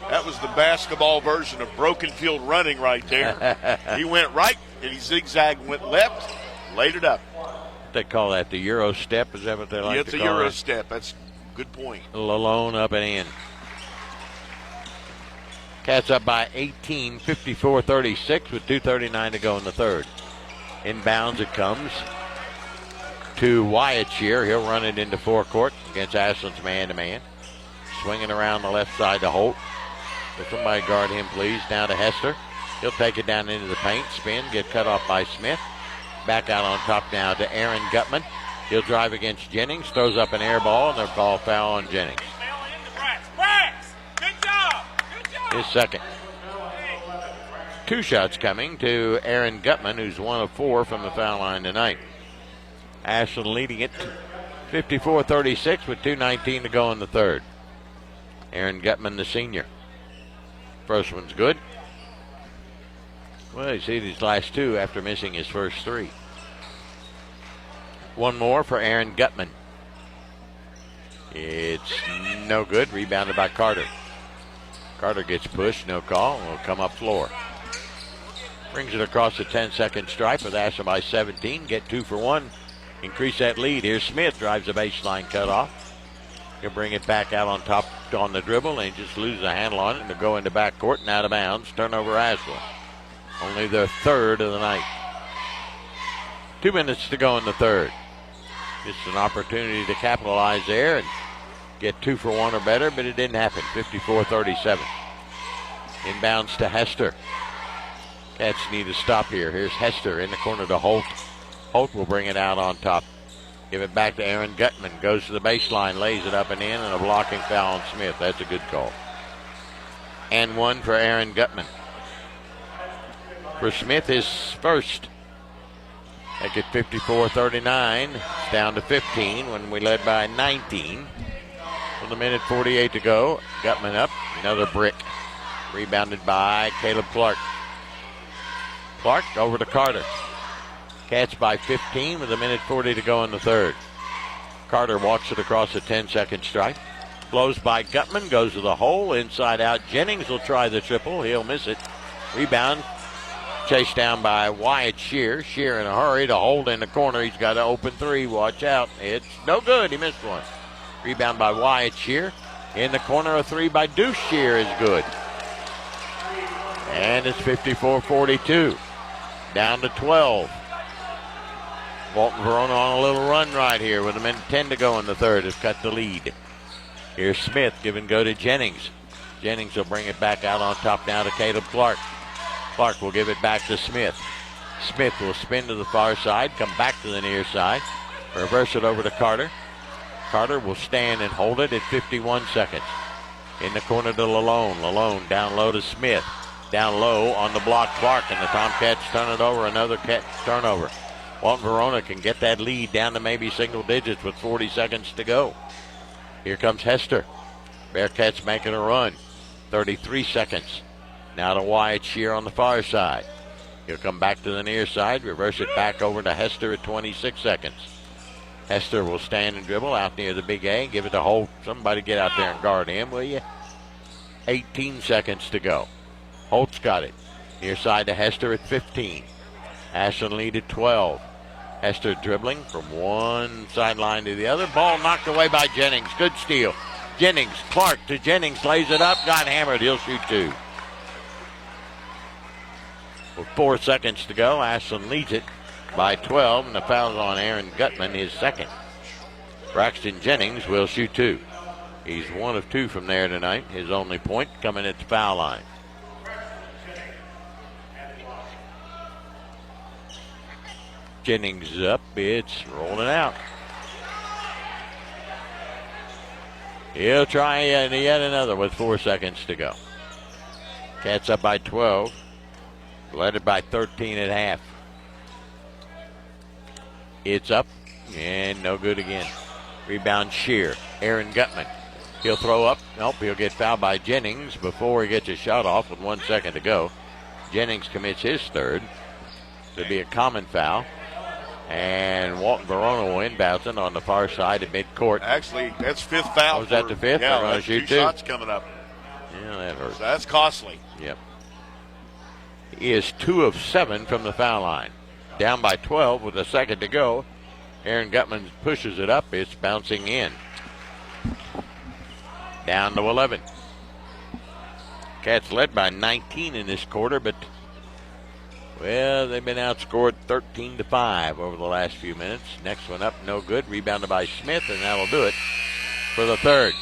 That was the basketball version of broken field running right there. He went right, and he zigzagged, went left, laid it up. They call that the Euro step. Is that what they like to call it? It's a Euro step. That's a good point. Lalone up and in. Cats up by 18, 54-36 with 2:39 to go in the third. Inbounds it comes to Wyatt Shear. He'll run it into forecourt against Ashland's man-to-man. Swinging around the left side to Holt. Will somebody guard him, please? Down to Hester. He'll take it down into the paint. Spin, get cut off by Smith. Back out on top now to Aaron Gutman. He'll drive against Jennings. Throws up an air ball, and their ball foul on Jennings. His second. 2 shots coming to Aaron Gutman, who's 1 of 4 from the foul line tonight. Ashland leading it 54-36 with 2:19 to go in the third. Aaron Gutman, the senior. First one's good. Well, he's hit his last 2 after missing his first 3. 1 more for Aaron Gutman. It's no good. Rebounded by Carter. Carter gets pushed, no call, and will come up floor. Brings it across the 10-second stripe with Ashland by 17. Get 2 for 1. Increase that lead. Here's Smith. Drives the baseline cut off. He'll bring it back out on top on the dribble and just loses a handle on it and to go into backcourt and out of bounds. Turnover Ashland. Only their third of the night. 2 minutes to go in the third. Just an opportunity to capitalize there and get 2 for 1 or better, but it didn't happen. 54-37. Inbounds to Hester. Cats need to stop here. Here's Hester in the corner to Holt. Holt will bring it out on top. Give it back to Aaron Gutman. Goes to the baseline, lays it up and in, and a blocking foul on Smith. That's a good call. And one for Aaron Gutman. For Smith, his first. Make it 54-39. It's down to 15 when we led by 19. With a minute 48 to go. Gutman up. Another brick. Rebounded by Caleb Clark. Clark over to Carter. Cats by 15 with a minute 40 to go in the third. Carter walks it across the 10-second stripe. Blows by Gutman, goes to the hole, inside out. Jennings will try the triple. He'll miss it. Rebound. Chased down by Wyatt Shear. Shear in a hurry to hold in the corner. He's got an open three. Watch out. It's no good. He missed one. Rebound by Wyatt Shear. In the corner, a three by Deuce Shear is good. And it's 54-42. Down to 12. Walton Verona on a little run right here with a minute 10 to go in the third. Has cut the lead. Here's Smith. Give and go to Jennings. Jennings will bring it back out on top now to Caleb Clark. Clark will give it back to Smith. Smith will spin to the far side, come back to the near side, reverse it over to Carter. Carter will stand and hold it at 51 seconds. In the corner to Lalone. Lalone down low to Smith. Down low on the block, Clark, and the Tomcats turn it over. Another turnover. Walton Verona can get that lead down to maybe single digits with 40 seconds to go. Here comes Hester. Bearcats making a run. 33 seconds. Now to Wyatt Shear on the far side. He'll come back to the near side, reverse it back over to Hester at 26 seconds. Hester will stand and dribble out near the big A. Give it to Holt. Somebody get out there and guard him, will you? 18 seconds to go. Holt's got it. Near side to Hester at 15. Ashland lead at 12. Hester dribbling from one sideline to the other. Ball knocked away by Jennings. Good steal. Jennings, Clark to Jennings, lays it up, got hammered. He'll shoot two. With 4 seconds to go, Ashland leads it by 12, and the foul's on Aaron Gutman, his second. Braxton Jennings will shoot two. He's 1 of 2 from there tonight. His only point coming at the foul line. Jennings up. It's rolling out. He'll try yet another with 4 seconds to go. Cats up by 12. Led it by 13 at half. It's up and no good again. Rebound Shear. Aaron Gutman. He'll throw up. Nope, he'll get fouled by Jennings before he gets a shot off with 1 second to go. Jennings commits his third. It'll be a common foul. And Walton Verona will inbound it on the far side of midcourt. Actually, that's fifth foul. Was that the fifth? Yeah, They're going to shoot two shots coming up. Yeah, that hurts. So that's costly. Yep. He is 2 of 7 from the foul line. Down by 12 with a second to go. Aaron Gutman pushes it up. It's bouncing in. Down to 11. Cats led by 19 in this quarter, but well, they've been outscored 13-5 over the last few minutes. Next one up, no good. Rebounded by Smith, and that'll do it for the third.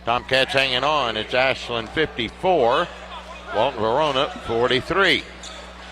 Tomcats hanging on. It's Ashland 54, Walton Verona 43.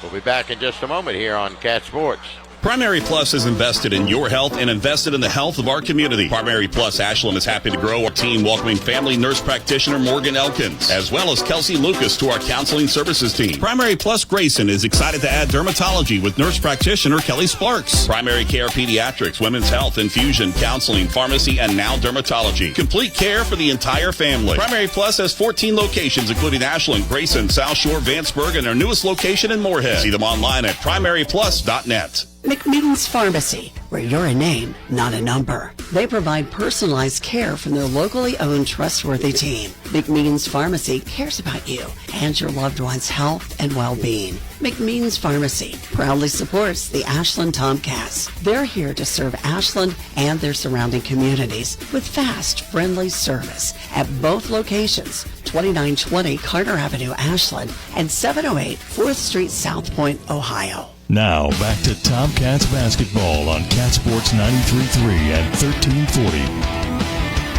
We'll be back in just a moment here on Cat Sports. Primary Plus is invested in your health and invested in the health of our community. Primary Plus Ashland is happy to grow our team, welcoming family nurse practitioner Morgan Elkins, as well as Kelsey Lucas to our counseling services team. Primary Plus Grayson is excited to add dermatology with nurse practitioner Kelly Sparks. Primary Care Pediatrics, Women's Health, Infusion, Counseling, Pharmacy, and now dermatology. Complete care for the entire family. Primary Plus has 14 locations, including Ashland, Grayson, South Shore, Vanceburg, and their newest location in Moorhead. See them online at primaryplus.net. McMeans Pharmacy, where you're a name, not a number. They provide personalized care from their locally owned, trustworthy team. McMeans Pharmacy cares about you and your loved one's health and well-being. McMeans Pharmacy proudly supports the Ashland Tomcats. They're here to serve Ashland and their surrounding communities with fast, friendly service at both locations, 2920 Carter Avenue, Ashland, and 708 4th Street, South Point, Ohio. Now, back to Tomcats basketball on Cat Sports 93.3 and 1340.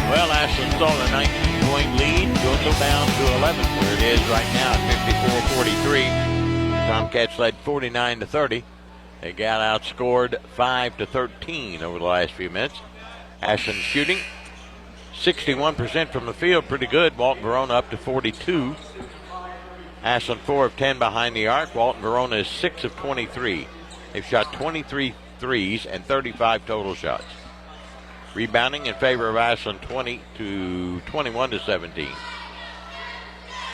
Well, Ashland saw the 19-point lead dwindle down to 11, where it is right now at 54-43. Tomcats led 49-30. They got outscored 5-13 over the last few minutes. Ashland shooting 61% from the field, pretty good. Walton Verona up to 42. Ashland 4 of 10 behind the arc. Walton Verona is 6 of 23. They've shot 23 threes and 35 total shots. Rebounding in favor of Ashland 21-17.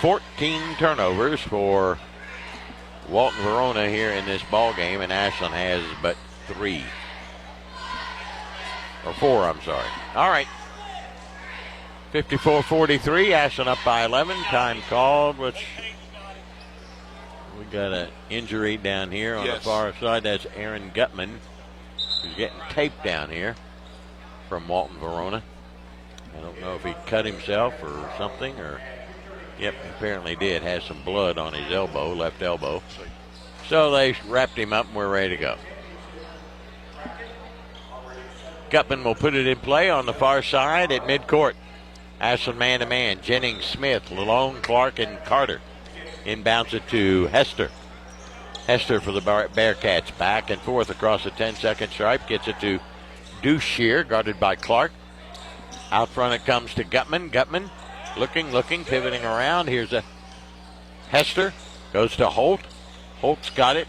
14 turnovers for Walton Verona here in this ball game, and Ashland has but 3. Or 4, I'm sorry. All right. 54-43, Ashland up by 11. Time called, which we got an injury down here on the far side. That's Aaron Gutman, who's getting taped down here from Walton Verona. I don't know if he cut himself or something, or yep, apparently did. Has some blood on his elbow, left elbow. So they wrapped him up and we're ready to go. Gutman will put it in play on the far side at midcourt. Ashland man-to-man. Jennings, Smith, Lalone, Clark, and Carter. Inbounds it to Hester. Hester for the Bearcats. Back and forth across the 10-second stripe. Gets it to Dushier, guarded by Clark. Out front it comes to Gutman. Gutman looking, pivoting around. Here's a Hester. Goes to Holt. Holt's got it.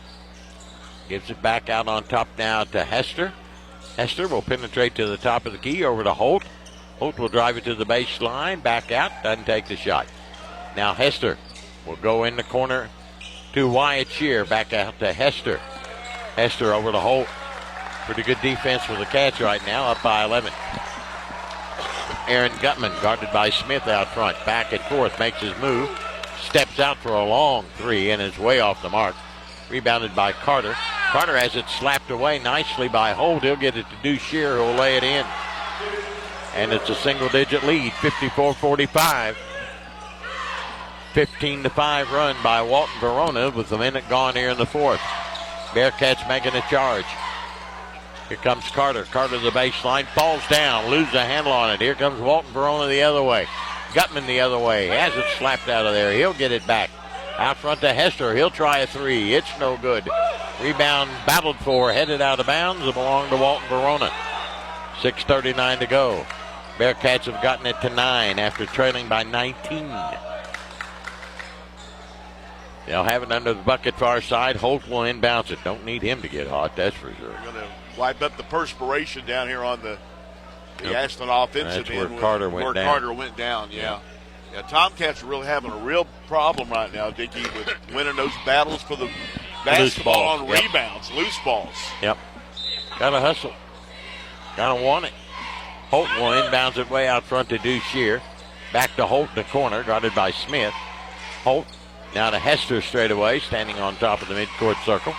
Gives it back out on top now to Hester. Hester will penetrate to the top of the key over to Holt. Holt will drive it to the baseline. Back out. Doesn't take the shot. Now Hester will go in the corner to Wyatt Shear. Back out to Hester. Hester over to Holt. Pretty good defense for the Cats right now, up by 11. Aaron Gutman, guarded by Smith out front. Back and forth, makes his move. Steps out for a long three, and is way off the mark. Rebounded by Carter. Carter has it slapped away nicely by Holt. He'll get it to Dushier, who'll lay it in. And it's a single-digit lead, 54-45. 15-5 run by Walton Verona with a minute gone here in the fourth. Bearcats making a charge. Here comes Carter. Carter to the baseline. Falls down. Loses a handle on it. Here comes Walton Verona the other way. Gutman the other way. Has it slapped out of there. He'll get it back. Out front to Hester. He'll try a three. It's no good. Rebound battled for. Headed out of bounds. It belonged to Walton Verona. 6:39 to go. Bearcats have gotten it to 9 after trailing by 19. They'll have it under the bucket far side. Holt will inbounce it. Don't need him to get hot, that's for sure. They're going to wipe up the perspiration down here on the Ashland offensive That's where end. Carter went down. Carter went down, yeah. Tomcats are really having a real problem right now, Dickie, with winning those battles for the basketball on rebounds, loose balls. Yep. Got to hustle. Got to want it. Holt will inbounds it way out front to Dushier. Back to Holt in the corner, guarded by Smith. Holt now to Hester straight away, standing on top of the midcourt circle.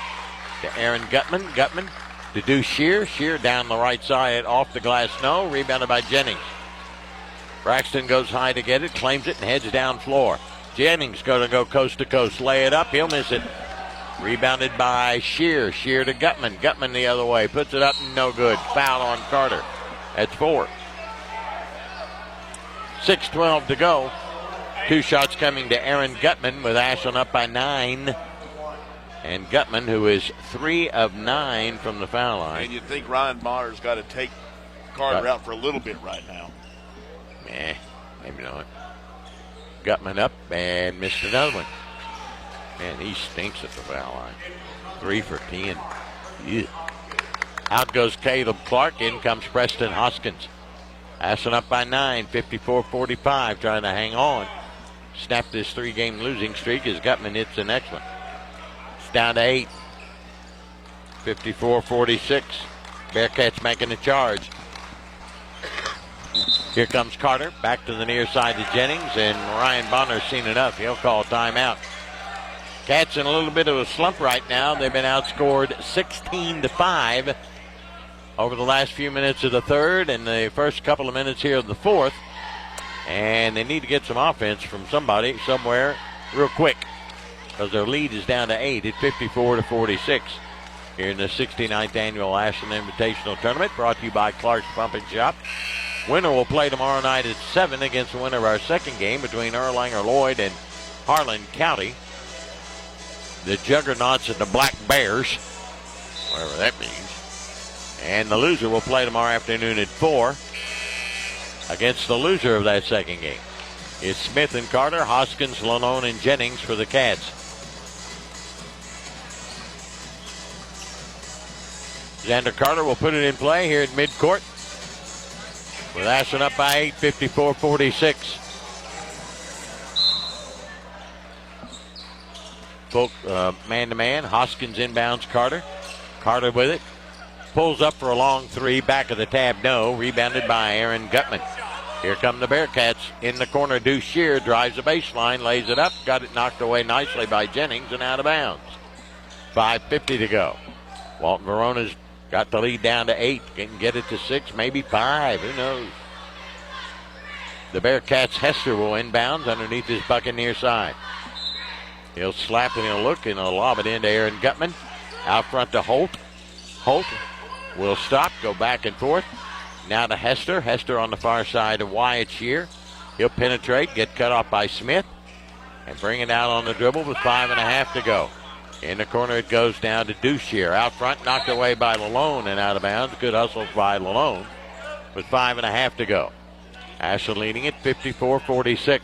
To Aaron Gutman. Gutman to Dushier. Shear down the right side, off the glass, no. Rebounded by Jennings. Braxton goes high to get it, claims it, and heads down floor. Jennings going to go coast to coast, lay it up. He'll miss it. Rebounded by Shear. Shear to Gutman. Gutman the other way. Puts it up, no good. Foul on Carter. That's 4. 6:12 to go. 2 shots coming to Aaron Gutman with Ashland up by 9. And Gutman, who is 3 of 9 from the foul line. And you'd think Ryan Bonner's got to take Carter out for a little bit right now. Maybe not. Gutman up and missed another one. Man, he stinks at the foul line. 3 for 10. Ew. Out goes Caleb Clark. In comes Preston Hoskins. Ashland up by 9, 54-45, trying to hang on. Snap this 3-game losing streak as Gutman hits the next one. It's down to 8. 54-46. Bearcats making a charge. Here comes Carter. Back to the near side to Jennings, and Ryan Bonner's seen enough. He'll call timeout. Cats in a little bit of a slump right now. They've been outscored 16-5 over the last few minutes of the third and the first couple of minutes here of the fourth. And they need to get some offense from somebody, somewhere, real quick, because their lead is down to 8 at 54-46 here in the 69th annual Ashland Invitational Tournament, brought to you by Clark's Pump and Shop. Winner will play tomorrow night at 7 against the winner of our second game between Erlanger Lloyd and Harlan County. the Juggernauts and the Black Bears, whatever that means. And the loser will play tomorrow afternoon at 4 against the loser of that second game. It's Smith and Carter, Hoskins, Lalone, and Jennings for the Cats. Xander Carter will put it in play here at midcourt with Ashland up by 8, 54-46. Man-to-man, Hoskins inbounds Carter. Carter with it. Pulls up for a long three, back of the tab, no. Rebounded by Aaron Gutman. Here come the Bearcats in the corner. Deuce Shear drives the baseline, lays it up, got it knocked away nicely by Jennings and out of bounds. 5:50 to go. Walton Verona's got the lead down to 8. Can get it to 6, maybe 5. Who knows? The Bearcats' Hester will inbounds underneath his Buccaneer side. He'll slap and he'll look and he'll lob it into Aaron Gutman. Out front to Holt. Holt will stop, go back and forth. Now to Hester. Hester on the far side of Wyatt Shear. He'll penetrate, get cut off by Smith, and bring it out on the dribble with 5.5 to go. In the corner it goes down to Deuce Shear. Out front, knocked away by Lalone and out of bounds. Good hustle by Lalone with 5.5 to go. Ashland leading it 54-46.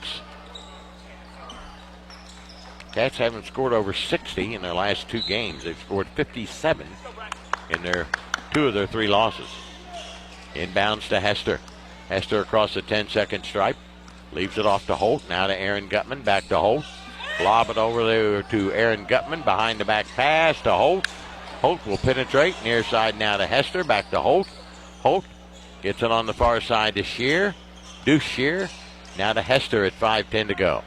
Cats haven't scored over 60 in their last 2 games. They've scored 57 in their 2 of their 3 losses. Inbounds to Hester. Hester across the 10-second stripe. Leaves it off to Holt. Now to Aaron Gutman. Back to Holt. Lob it over there to Aaron Gutman. Behind the back pass to Holt. Holt will penetrate. Near side now to Hester. Back to Holt. Holt gets it on the far side to Shear. Deuce Shear. Now to Hester at 5:10 to go.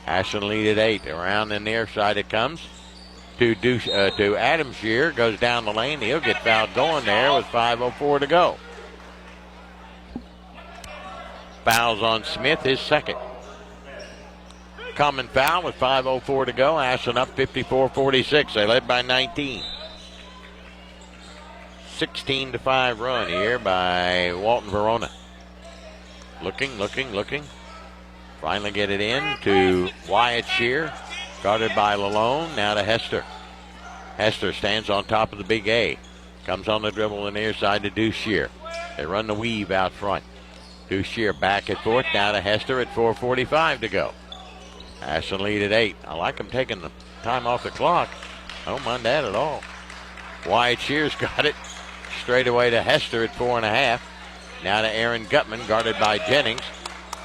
Ashland lead at 8. Around the near side it comes to Adam Shear. Goes down the lane. He'll get fouled going there with 5:04 to go. Fouls on Smith, his second. Common foul with 5:04 to go. Ashland up 54-46. They led by 19. 16-5 run here by Walton Verona. Looking. Finally get it in to Wyatt Shear. Guarded by Lalone. Now to Hester. Hester stands on top of the big A. Comes on the dribble on the near side to Deuce Shear. They run the weave out front. Deuce Shear back and forth. Now to Hester at 4:45 to go. Ashland lead at 8. I like them taking the time off the clock. I don't mind that at all. Wyatt Shear's got it. Straight away to Hester at 4.5. Now to Aaron Gutman, guarded by Jennings.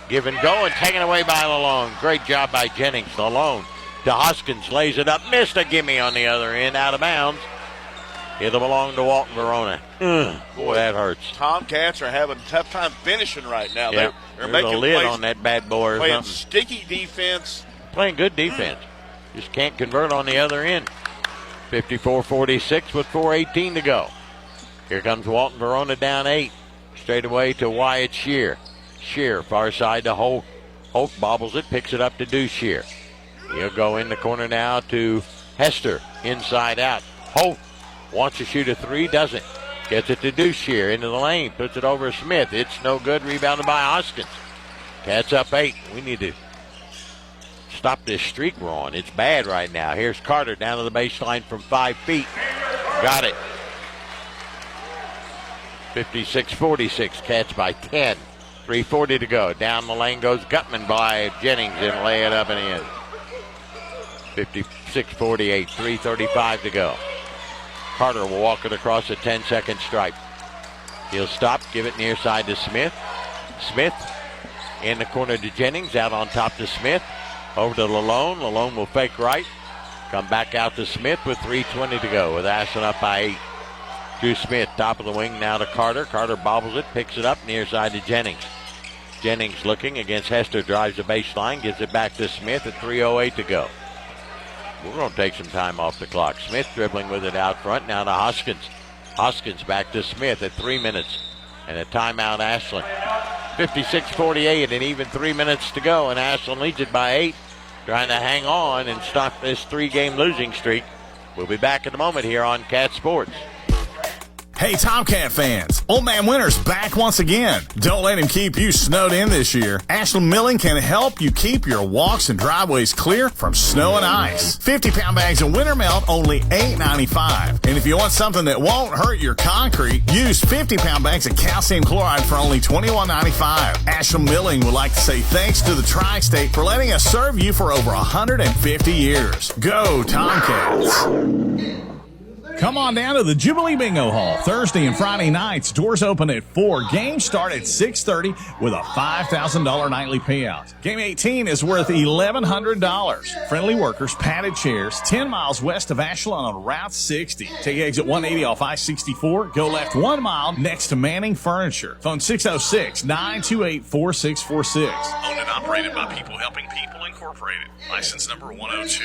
Give and go and taken away by Lalone. Great job by Jennings. Lalone to Hoskins, lays it up. Missed a gimme on the other end, out of bounds. It'll belong to Walton Verona. Boy, that hurts. Tomcats are having a tough time finishing right now. Yep. They're There's making a lid plays, on that bad boy or playing something. sticky defense. Playing good defense. Just can't convert on the other end. 54-46 with 4:18 to go. Here comes Walton Verona down 8. Straight away to Wyatt Shear. Shear, far side to Holt. Holt bobbles it, picks it up to Deuce Shear. He'll go in the corner now to Hester. Inside out. Holt wants to shoot a 3, doesn't. Gets it to Deuce Shear into the lane. Puts it over Smith. It's no good. Rebounded by Hoskins. Cats up 8. We need to stop this streak we're on. It's bad right now. Here's Carter down to the baseline from 5 feet. Got it. 56-46. Cats by 10. 3:40 to go. Down the lane goes Gutman by Jennings and lay it up and in. 56-48. 3:35 to go. Carter will walk it across the 10-second stripe. He'll stop, give it near side to Smith. Smith in the corner to Jennings, out on top to Smith. Over to Lalone. Lalone will fake right. Come back out to Smith with 3:20 to go with Ashland up by 8. Drew Smith, top of the wing now to Carter. Carter bobbles it, picks it up near side to Jennings. Jennings looking against Hester, drives the baseline, gives it back to Smith at 3:08 to go. We're going to take some time off the clock. Smith dribbling with it out front. Now to Hoskins. Hoskins back to Smith at 3 minutes. And a timeout, Ashland. 56-48 and even 3 minutes to go. And Ashland leads it by 8. Trying to hang on and stop this 3-game losing streak. We'll be back in a moment here on Cat Sports. Hey, Tomcat fans, Old Man Winter's back once again. Don't let him keep you snowed in this year. Ashland Milling can help you keep your walks and driveways clear from snow and ice. 50-pound bags of winter melt, only $8.95. And if you want something that won't hurt your concrete, use 50-pound bags of calcium chloride for only $21.95. Ashland Milling would like to say thanks to the Tri-State for letting us serve you for over 150 years. Go, Tomcats! Come on down to the Jubilee Bingo Hall Thursday and Friday nights. Doors open at 4. Games start at 6:30 with a $5,000 nightly payout. Game 18 is worth $1,100. Friendly workers, padded chairs, 10 miles west of Ashland on Route 60. Take exit 180 off I-64. Go left 1 mile next to Manning Furniture. Phone 606-928-4646. Owned and operated by People Helping People Incorporated. License number 102.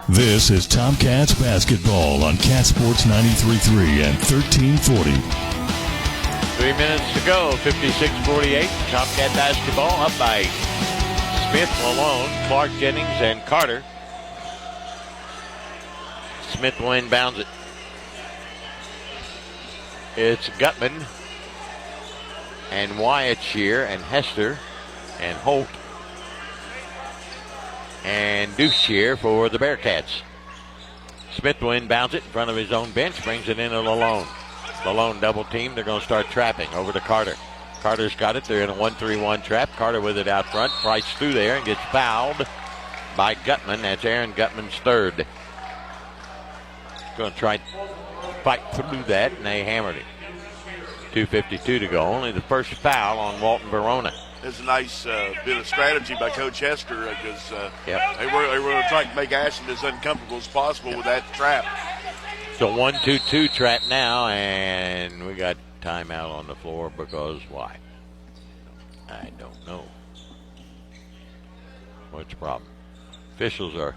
This is Tomcats basketball on Cat Sports 93.3 and 1340. 3 minutes to go, 56-48. Tomcat basketball up by Smith, Malone, Clark, Jennings, and Carter. Smith will inbounds it. It's Gutman and Wyatt Shear and Hester and Holt and Duchier for the Bearcats. Smith will inbounds it in front of his own bench, brings it into Lalone. Lalone double team. They're going to start trapping over to Carter. Carter's got it. They're in a 1-3-1 trap. Carter with it out front. Price through there and gets fouled by Gutman. That's Aaron Gutman's third. Going to try to fight through that, and they hammered it. 2:52 to go. Only the first foul on Walton Verona. It's a nice bit of strategy by Coach Hester because they were going to try to make Ashland as uncomfortable as possible with that trap. So 1-2-2 trap now, and we got timeout on the floor because why? I don't know. What's the problem? Officials are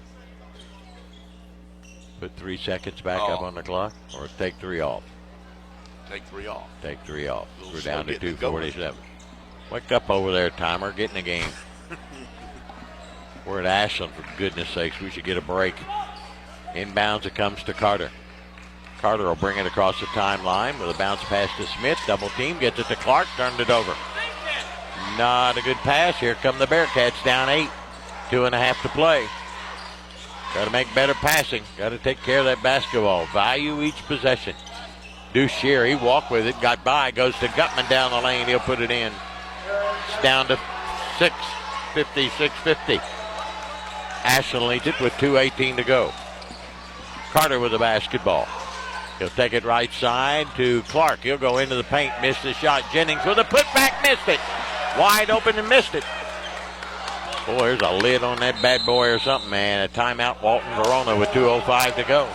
put 3 seconds back up on the clock or take 3 off. Take 3 off. Take 3 off. We're down to 2:47. Wake up over there, timer. Get in the game. We're at Ashland, for goodness sakes. We should get a break. Inbounds, it comes to Carter. Carter will bring it across the timeline with a bounce pass to Smith. Double team, gets it to Clark, turned it over. Not a good pass. Here come the Bearcats down 8. 2.5 to play. Got to make better passing. Got to take care of that basketball. Value each possession. Duchier, he walked with it, got by, goes to Gutman down the lane. He'll put it in. It's down to 6, 56-50. Ashland leads it with 2:18 to go. Carter with the basketball. He'll take it right side to Clark. He'll go into the paint, missed the shot. Jennings with a putback, missed it. Wide open and missed it. Boy, there's a lid on that bad boy or something, man. A timeout, Walton Verona with 2:05 to go.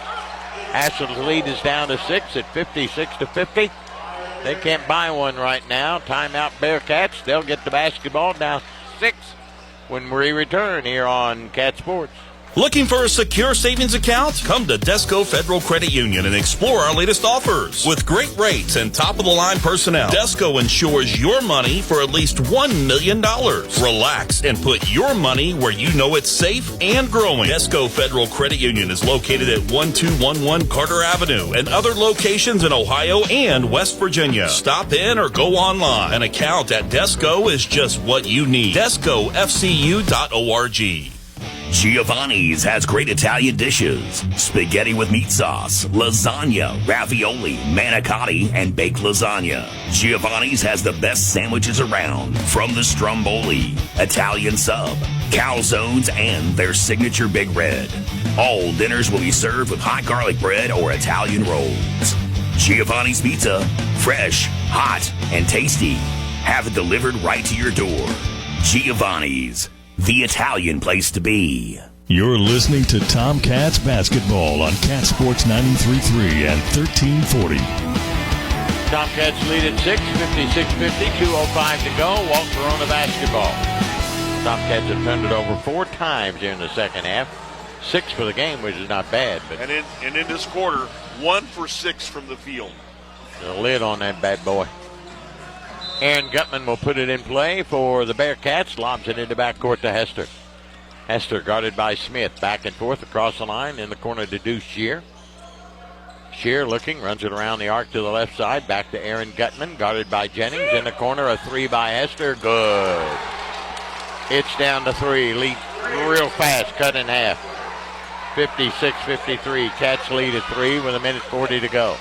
Ashland's lead is down to 6 at 56-50. They can't buy one right now. Timeout Bearcats. They'll get the basketball down 6 when we return here on Cat Sports. Looking for a secure savings account? Come to Desco Federal Credit Union and explore our latest offers. With great rates and top-of-the-line personnel, Desco insures your money for at least $1 million. Relax and put your money where you know it's safe and growing. Desco Federal Credit Union is located at 1211 Carter Avenue and other locations in Ohio and West Virginia. Stop in or go online. An account at Desco is just what you need. DescoFCU.org. Giovanni's has great Italian dishes. Spaghetti with meat sauce, lasagna, ravioli, manicotti, and baked lasagna. Giovanni's has the best sandwiches around, from the stromboli, Italian sub, calzones, and their signature Big Red. All dinners will be served with hot garlic bread or Italian rolls. Giovanni's Pizza, fresh, hot, and tasty. Have it delivered right to your door. Giovanni's, the Italian place to be. You're listening to Tomcats basketball on Cat Sports 93.3 and 1340. Tomcats lead at 6, 56-50, 2:05 to go. Walton Verona basketball. Tomcats have turned it over 4 times here in the second half. 6 for the game, which is not bad. But and in this quarter, 1 for 6 from the field. The lid on that bad boy. Aaron Gutman will put it in play for the Bearcats. Lobs it into backcourt to Hester. Hester guarded by Smith. Back and forth across the line in the corner to Duchier. Shear looking, runs it around the arc to the left side. Back to Aaron Gutman, guarded by Jennings. In the corner, a three by Hester. Good. It's down to three. Lead real fast, cut in half. 56-53. Cats lead at three with 1:40 to go.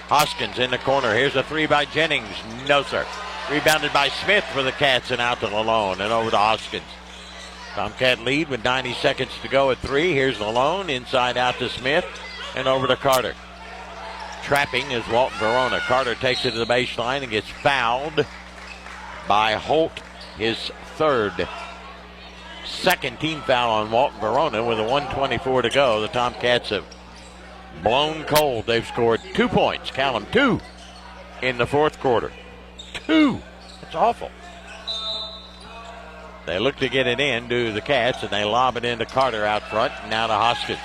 Hoskins in the corner. Here's a three by Jennings. No, sir. Rebounded by Smith for the Cats and out to Lalone and over to Hoskins. Tomcat lead with 90 seconds to go at three. Here's Lalone. Inside out to Smith and over to Carter. Trapping is Walton Verona. Carter takes it to the baseline and gets fouled by Holt, his second team foul on Walton Verona with 1:24 to go. The Tomcats have blown cold. They've scored 2 points. Count them, 2 in the fourth quarter. 2. That's awful. They look to get it in to the Cats, and they lob it into Carter out front. Now to Hoskins.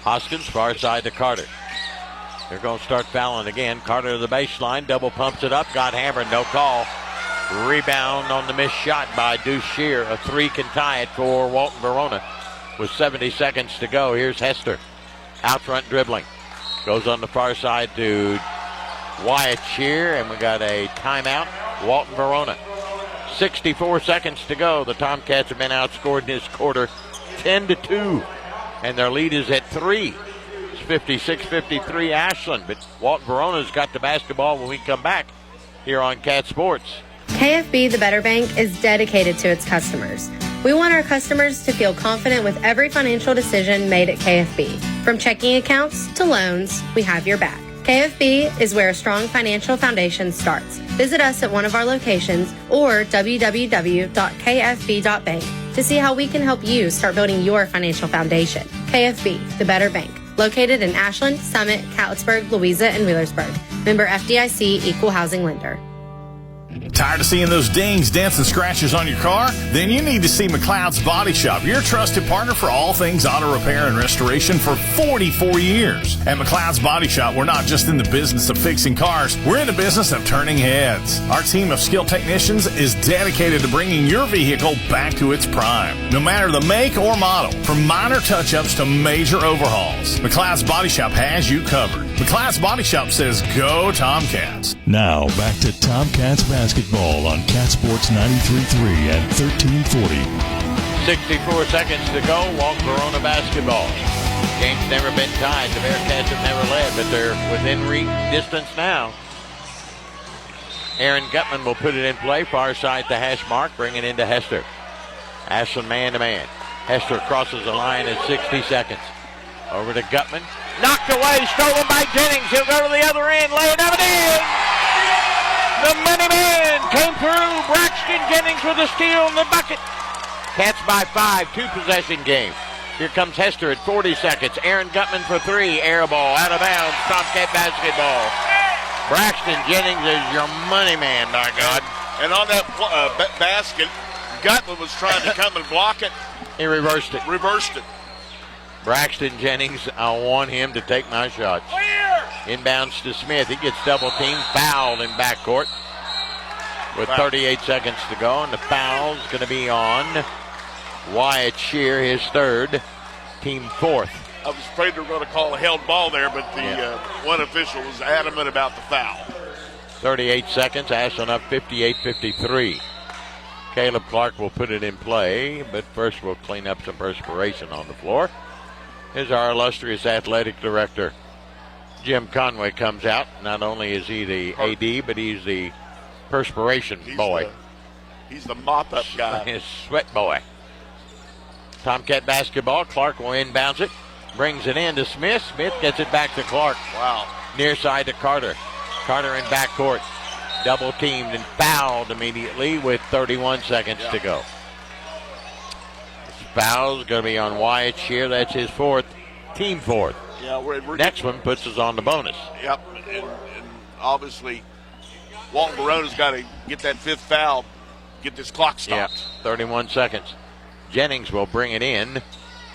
Hoskins, far side to Carter. They're going to start fouling again. Carter to the baseline, double pumps it up, got hammered, no call. Rebound on the missed shot by Deuce Shear. A three can tie it for Walton Verona with 70 seconds to go. Here's Hester, out front dribbling. Goes on the far side to Wyatt Shear, and we got a timeout. Walton Verona. 64 seconds to go. The Tomcats have been outscored in this quarter 10-2, and their lead is at 3. It's 56-53 Ashland, but Walton Verona's got the basketball when we come back here on Cat Sports. KFB, the Better Bank, is dedicated to its customers. We want our customers to feel confident with every financial decision made at KFB. From checking accounts to loans, we have your back. KFB is where a strong financial foundation starts. Visit us at one of our locations or www.kfb.bank to see how we can help you start building your financial foundation. KFB, the Better Bank, located in Ashland, Summit, Catlettsburg, Louisa, and Wheelersburg. Member FDIC, Equal Housing Lender. Tired of seeing those dings, dents, and scratches on your car? Then you need to see McLeod's Body Shop, your trusted partner for all things auto repair and restoration for 44 years. At McLeod's Body Shop, we're not just in the business of fixing cars, we're in the business of turning heads. Our team of skilled technicians is dedicated to bringing your vehicle back to its prime, no matter the make or model. From minor touch-ups to major overhauls, McLeod's Body Shop has you covered. McLeod's Body Shop says, go Tomcats. Now, back to Tomcats basketball on Cat Sports 93.3 and 1340. 64 seconds to go. Walton Verona basketball. Game's never been tied. The Bearcats have never led, but they're within reach distance now. Aaron Gutman will put it in play. Far side to hash mark. Bring it into Hester. Ashland man-to-man. Hester crosses the line at 60 seconds. Over to Gutman. Knocked away. Stolen by Jennings. He'll go to the other end. Lay it up and in. The money man came through. Braxton Jennings with a steal in the bucket. Cats by 5. 2-possession game. Here comes Hester at 40 seconds. Aaron Gutman for 3. Air ball out of bounds. Tomcat basketball. Braxton Jennings is your money man, by God. And on that basket, Gutman was trying to come and block it. He reversed it. Reversed it. Braxton Jennings, I want him to take my shots. Inbounds to Smith. He gets double teamed, fouled in backcourt with 38 seconds to go. And the foul's going to be on Wyatt Shear, his third, team fourth. I was afraid they were going to call a held ball there, but the one official was adamant about the foul. 38 seconds. Ashland up 58-53. Caleb Clark will put it in play, but first we'll clean up some perspiration on the floor. Here's our illustrious athletic director, Jim Conway, comes out. Not only is he the AD, but he's the perspiration boy. He's the mop-up guy. His sweat boy. Tomcat basketball. Clark will inbounds it. Brings it in to Smith. Smith gets it back to Clark. Wow. Near side to Carter. Carter in backcourt. Double teamed and fouled immediately with 31 seconds to go. Foul's going to be on Wyatt Shear. That's his fourth, team fourth. Yeah, we're next one puts us on the bonus. Yep, and obviously Walton Verona's got to get that fifth foul, get this clock stopped. Yeah, 31 seconds. Jennings will bring it in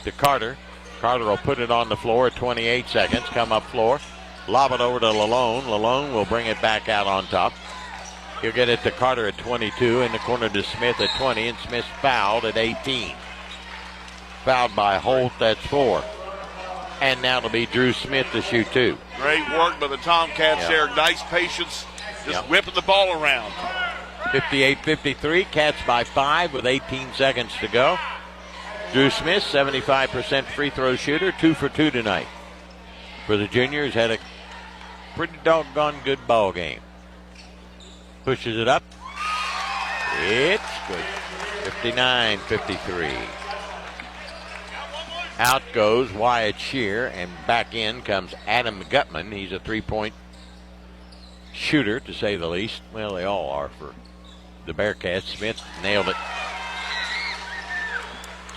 to Carter. Carter will put it on the floor at 28 seconds. Come up floor, lob it over to Lalone. Lalone will bring it back out on top. He'll get it to Carter at 22. In the corner to Smith at 20, and Smith fouled at 18. Fouled by Holt, that's 4. And now it'll be Drew Smith to shoot 2. Great work by the Tomcats there. Nice patience, just whipping the ball around. 58-53, Cats by 5 with 18 seconds to go. Drew Smith, 75% free throw shooter, 2 for 2 tonight. For the juniors, had a pretty doggone good ball game. Pushes it up. It's good. 59-53. Out goes Wyatt Shear, and back in comes Adam Gutman. He's a three-point shooter, to say the least. Well, they all are for the Bearcats. Smith nailed it.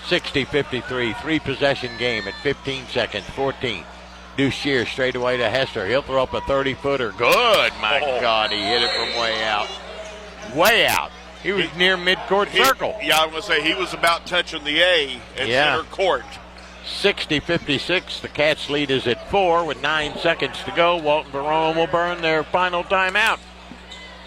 60-53, three-possession game at 15 seconds, 14. Deuce Shear straight away to Hester. He'll throw up a 30-footer. Good, my God, he hit it from way out. Way out. He was near midcourt circle. Yeah, I was going to say, he was about touching the A at center court. 60-56, the Cats lead is at 4 with 9 seconds to go. Walton Verona will burn their final timeout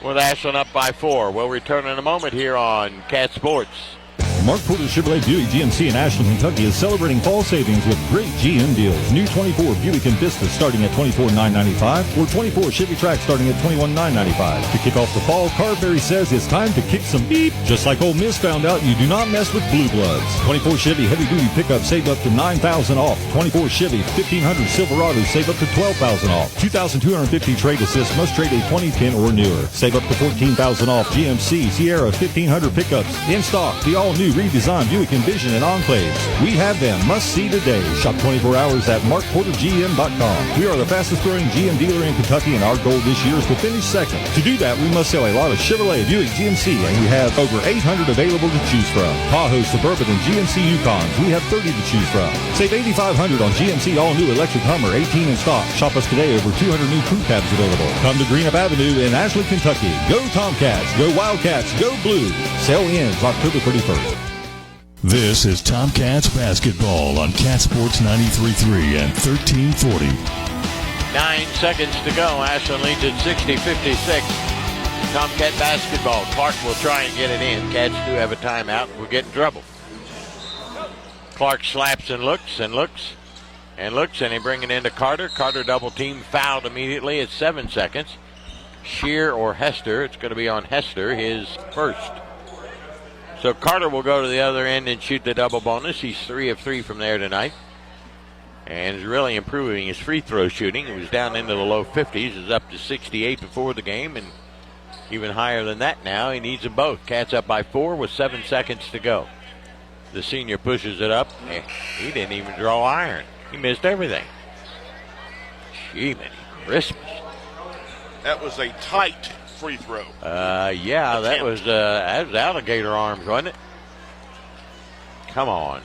with Ashland up by 4. We'll return in a moment here on Cat Sports. Mark Porter Chevrolet Buick GMC in Ashland, Kentucky is celebrating fall savings with great GM deals. New 24 Buick Envista starting at $24,995 or 24 Chevy Trax starting at $21,995. To kick off the fall, Carberry says it's time to kick some beep. Just like Ole Miss found out, you do not mess with blue bloods. 24 Chevy heavy duty pickup save up to $9,000 off. 24 Chevy 1500 Silverado save up to $12,000 off. 2,250 trade assist must trade a 2010 or newer. Save up to $14,000 off. GMC Sierra 1500 pickups in stock. The all new redesigned Buick Envision and Enclaves. We have them. Must see today. Shop 24 hours at markportergm.com. We are the fastest growing GM dealer in Kentucky, and our goal this year is to finish second. To do that, we must sell a lot of Chevrolet, Buick, GMC, and we have over 800 available to choose from. Tahoe, Suburban, and GMC Yukons. We have 30 to choose from. Save $8,500 on GMC all-new electric Hummer, 18 in stock. Shop us today. Over 200 new crew cabs available. Come to Greenup Avenue in Ashland, Kentucky. Go Tomcats. Go Wildcats. Go Blue. Sale ends October 31st. This is Tomcats basketball on Cat Sports 93.3 and 1340. 9 seconds to go. Ashland leads at 60-56. Tomcat basketball. Clark will try and get it in. Cats do have a timeout. We'll get in trouble. Clark slaps and looks and looks and looks, and they bring it into Carter. Carter double team, fouled immediately at 7 seconds. Shear or Hester. It's going to be on Hester, his first. So Carter will go to the other end and shoot the double bonus. He's 3 of 3 from there tonight. And is really improving his free throw shooting. It was down into the low 50s. Is up to 68 before the game, and even higher than that now. He needs them both. Cats up by 4 with 7 seconds to go. The senior pushes it up. He didn't even draw iron. He missed everything. Gee, many Christmas. That was a tight free throw. Yeah, that was alligator arms, wasn't it? Come on,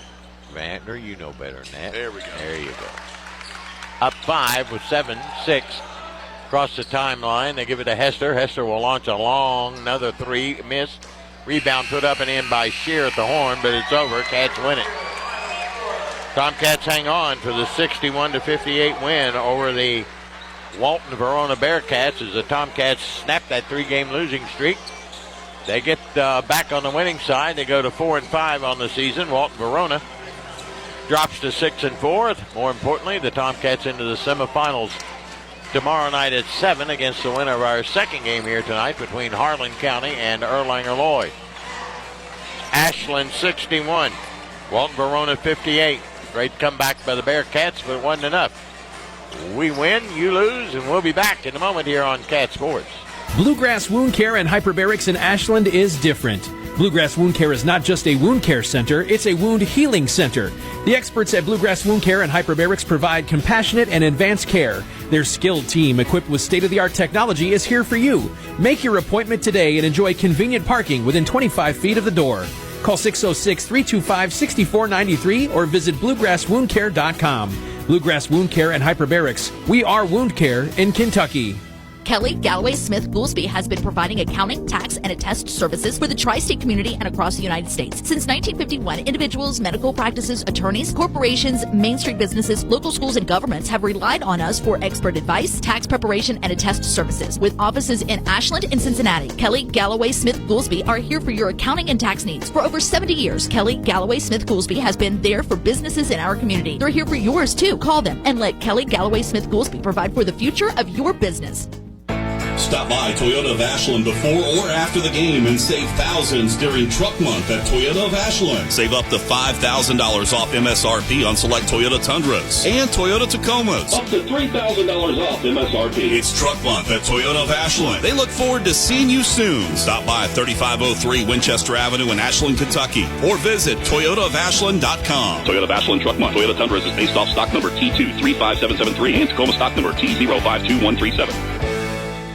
Vander, you know better than that. There we go. There you go. Up 5 with 7-6. Across the timeline, they give it to Hester. Hester will launch a long, another 3, miss. Rebound put up and in by Shear at the horn, but it's over. Cats win it. Tomcats hang on for the 61-58 win over the Walton Verona Bearcats as the Tomcats snap that 3-game losing streak. They get back on the winning side. They go to 4-5 on the season. Walton Verona drops to 6-4. More importantly, the Tomcats into the semifinals tomorrow night at 7 against the winner of our second game here tonight between Harlan County and Erlanger-Lloyd. Ashland 61, Walton Verona 58. Great comeback by the Bearcats, but it wasn't enough. We win, you lose, and we'll be back in a moment here on Cat Sports. Bluegrass Wound Care and Hyperbarics in Ashland is different. Bluegrass Wound Care is not just a wound care center, it's a wound healing center. The experts at Bluegrass Wound Care and Hyperbarics provide compassionate and advanced care. Their skilled team, equipped with state-of-the-art technology, is here for you. Make your appointment today and enjoy convenient parking within 25 feet of the door. Call 606-325-6493 or visit bluegrasswoundcare.com. Bluegrass Wound Care and Hyperbarics. We are wound care in Kentucky. Kelly Galloway Smith Goolsby has been providing accounting, tax, and attest services for the tri-state community and across the United States. Since 1951, individuals, medical practices, attorneys, corporations, Main Street businesses, local schools, and governments have relied on us for expert advice, tax preparation, and attest services. With offices in Ashland and Cincinnati, Kelly Galloway Smith Goolsby are here for your accounting and tax needs. For over 70 years, Kelly Galloway Smith Goolsby has been there for businesses in our community. They're here for yours too. Call them and let Kelly Galloway Smith Goolsby provide for the future of your business. Stop by Toyota of Ashland before or after the game and save thousands during Truck Month at Toyota of Ashland. Save up to $5,000 off MSRP on select Toyota Tundras and Toyota Tacomas. Up to $3,000 off MSRP. It's Truck Month at Toyota of Ashland. They look forward to seeing you soon. Stop by 3503 Winchester Avenue in Ashland, Kentucky, or visit ToyotaofAshland.com. Toyota of Ashland Truck Month. Toyota Tundras is based off stock number T2-35773 and Tacoma stock number T052137.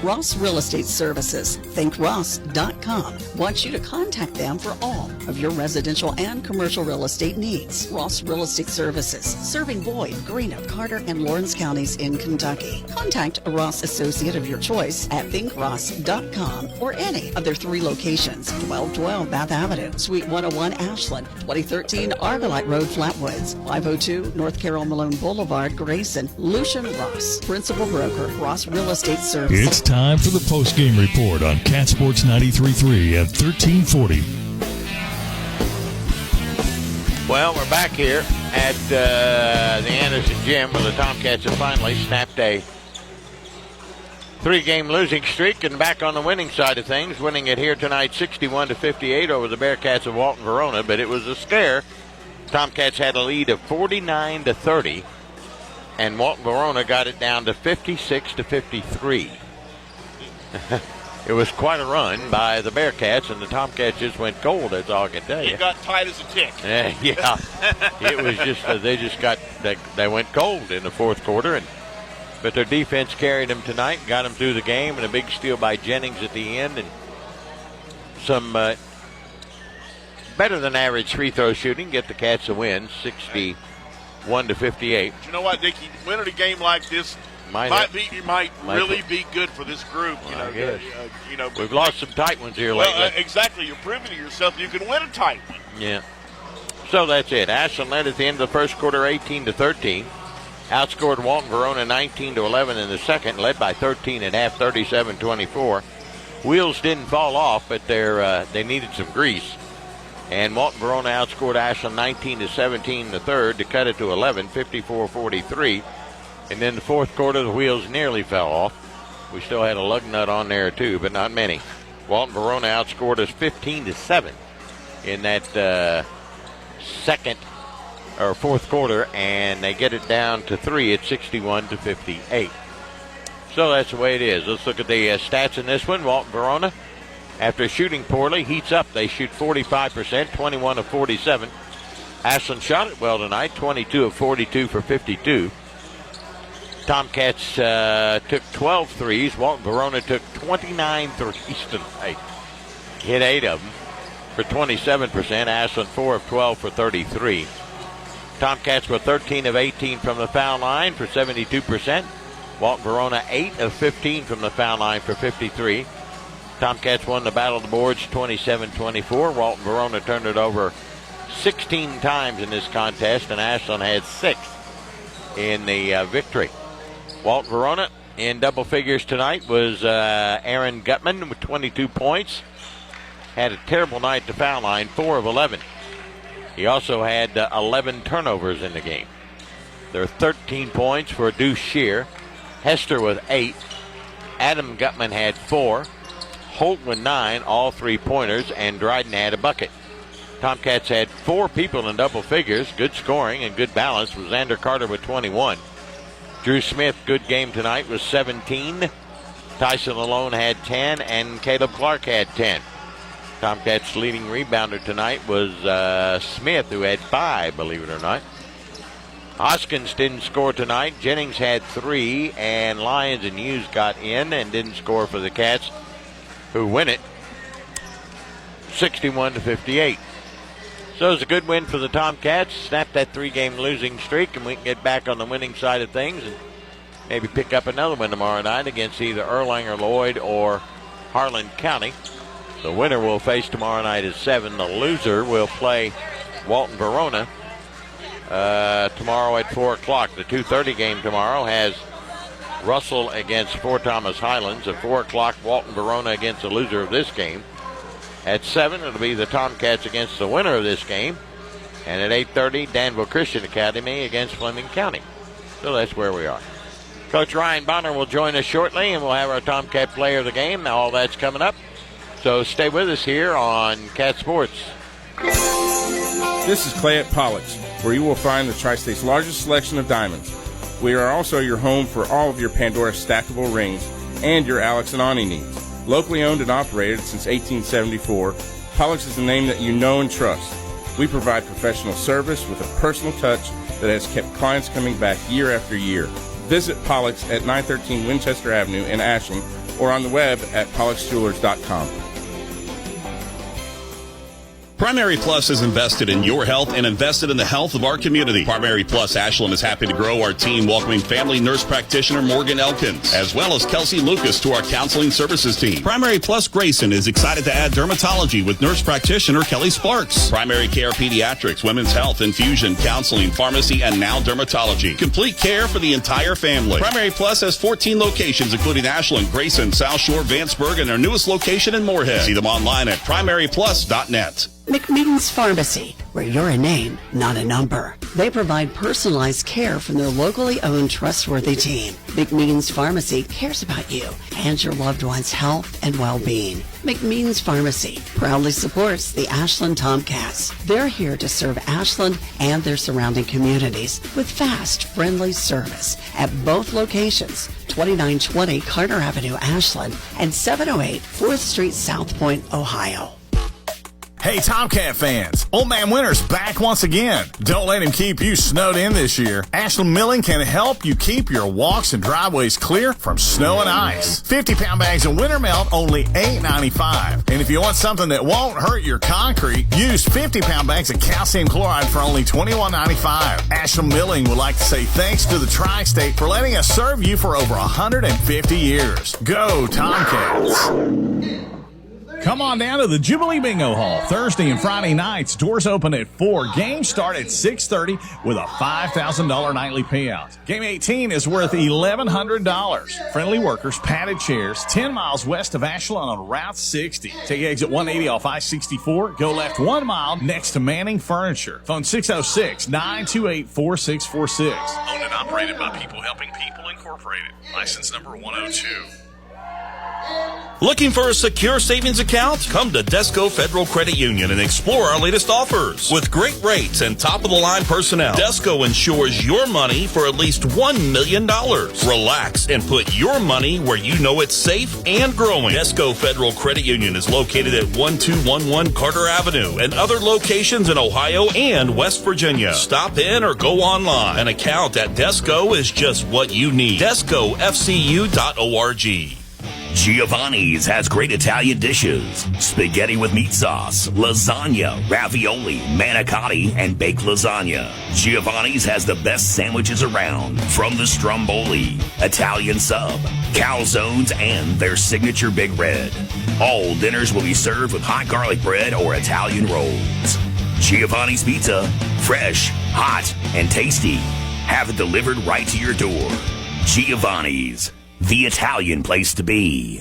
Ross Real Estate Services. ThinkRoss.com wants you to contact them for all of your residential and commercial real estate needs. Ross Real Estate Services, serving Boyd, Greenup, Carter, and Lawrence counties in Kentucky. Contact a Ross associate of your choice at ThinkRoss.com or any of their 3 locations: 1212 Bath Avenue, Suite 101 Ashland, 2013 Argolite Road, Flatwoods, 502 North Carroll Malone Boulevard, Grayson. Lucian Ross, Principal Broker, Ross Real Estate Services. It's time for the post-game report on Cat Sports 93.3 and 1340. Well, we're back here at the Anderson Gym where the Tomcats have finally snapped a 3-game losing streak and back on the winning side of things, winning it here tonight 61-58 over the Bearcats of Walton Verona, but it was a scare. Tomcats had a lead of 49-30, and Walton Verona got it down to 56-53. It was quite a run by the Bearcats, and the Tomcats just went cold. That's all I can tell you. It got tight as a tick. Yeah, it was just they went cold in the fourth quarter, but their defense carried them tonight, got them through the game, and a big steal by Jennings at the end, and some better than average free throw shooting get the Cats a win, 61-58. But you know what, Dickie? Winning a game like this might really be good for this group. We've lost some tight ones here lately. Exactly. You're proving to yourself you can win a tight one. Yeah. So that's it. Ashland led at the end of the first quarter 18-13. Outscored Walton Verona 19-11 in the second, led by 13 at half, 37-24. Wheels didn't fall off, but they needed some grease. And Walton Verona outscored Ashland 19-17 in the third to cut it to 11, 54-43. And then the fourth quarter, the wheels nearly fell off. We still had a lug nut on there too, but not many. Walton Verona outscored us 15-7 in that fourth quarter, and they get it down to 3 at 61-58. So that's the way it is. Let's look at the stats in this one. Walton Verona, after shooting poorly, heats up. They shoot 45%, 21 of 47. Ashland shot it well tonight, 22 of 42 for 52. Tomcats took 12 threes. Walton Verona took 29 threes tonight. Hit 8 of them for 27%. Ashland 4 of 12 for 33. Tomcats were 13 of 18 from the foul line for 72%. Walton Verona 8 of 15 from the foul line for 53. Tomcats won the battle of the boards 27-24. Walton Verona turned it over 16 times in this contest, and Ashland had 6 in the victory. Walton Verona in double figures tonight was Aaron Gutman with 22 points. Had a terrible night at the foul line, 4 of 11. He also had 11 turnovers in the game. There are 13 points for Deuce Shear. Hester with 8. Adam Gutman had 4. Holt with 9, all 3-pointers, and Dryden had a bucket. Tomcats had 4 people in double figures. Good scoring and good balance was Xander Carter with 21. Drew Smith, good game tonight, was 17. Tyson Malone had 10, and Caleb Clark had 10. Tomcats' leading rebounder tonight was Smith, who had 5, believe it or not. Hoskins didn't score tonight. Jennings had 3, and Lyons and Hughes got in and didn't score for the Cats, who win it 61-58. So it was a good win for the Tomcats. Snapped that 3-game losing streak, and we can get back on the winning side of things and maybe pick up another one tomorrow night against either Erlanger, Lloyd, or Harlan County. The winner will face tomorrow night at 7. The loser will play Walton Verona tomorrow at 4 o'clock. The 2:30 game tomorrow has Russell against Fort Thomas Highlands. At 4 o'clock, Walton Verona against the loser of this game. At 7, it'll be the Tomcats against the winner of this game. And at 8:30, Danville Christian Academy against Fleming County. So that's where we are. Coach Ryan Bonner will join us shortly, and we'll have our Tomcat player of the game. Now all that's coming up. So stay with us here on Cat Sports. This is Clay at Pollock's, where you will find the Tri-State's largest selection of diamonds. We are also your home for all of your Pandora stackable rings and your Alex and Ani needs. Locally owned and operated since 1874, Pollock's is the name that you know and trust. We provide professional service with a personal touch that has kept clients coming back year after year. Visit Pollock's at 913 Winchester Avenue in Ashland or on the web at pollocksjewelers.com. Primary Plus is invested in your health and invested in the health of our community. Primary Plus Ashland is happy to grow our team, welcoming family nurse practitioner Morgan Elkins, as well as Kelsey Lucas to our counseling services team. Primary Plus Grayson is excited to add dermatology with nurse practitioner Kelly Sparks. Primary Care Pediatrics, Women's Health, Infusion, Counseling, Pharmacy, and now dermatology. Complete care for the entire family. Primary Plus has 14 locations, including Ashland, Grayson, South Shore, Vanceburg, and their newest location in Moorhead. See them online at primaryplus.net. McMeans Pharmacy, where you're a name, not a number. They provide personalized care from their locally owned, trustworthy team. McMeans Pharmacy cares about you and your loved one's health and well-being. McMeans Pharmacy proudly supports the Ashland Tomcats. They're here to serve Ashland and their surrounding communities with fast, friendly service at both locations, 2920 Carter Avenue, Ashland, and 708 4th Street, South Point, Ohio. Hey, Tomcat fans, Old Man Winter's back once again. Don't let him keep you snowed in this year. Ashland Milling can help you keep your walks and driveways clear from snow and ice. 50-pound bags of winter melt, only $8.95. And if you want something that won't hurt your concrete, use 50-pound bags of calcium chloride for only $21.95. Ashland Milling would like to say thanks to the Tri-State for letting us serve you for over 150 years. Go, Tomcats! Come on down to the Jubilee Bingo Hall Thursday and Friday nights. Doors open at 4. Games start at 6:30 with a $5,000 nightly payout. Game 18 is worth $1,100. Friendly workers, padded chairs, 10 miles west of Ashland on Route 60. Take exit 180 off I-64. Go left 1 mile next to Manning Furniture. Phone 606-928-4646. Owned and operated by People Helping People Incorporated. License number 102. Looking for a secure savings account? Come to Desco Federal Credit Union and explore our latest offers. With great rates and top-of-the-line personnel, Desco insures your money for at least $1 million. Relax and put your money where you know it's safe and growing. Desco Federal Credit Union is located at 1211 Carter Avenue and other locations in Ohio and West Virginia. Stop in or go online. An account at Desco is just what you need. DescoFCU.org. Giovanni's has great Italian dishes. Spaghetti with meat sauce, lasagna, ravioli, manicotti, and baked lasagna. Giovanni's has the best sandwiches around, from the stromboli, Italian sub, calzones, and their signature Big Red. All dinners will be served with hot garlic bread or Italian rolls. Giovanni's Pizza, fresh, hot, and tasty. Have it delivered right to your door. Giovanni's, the Italian place to be.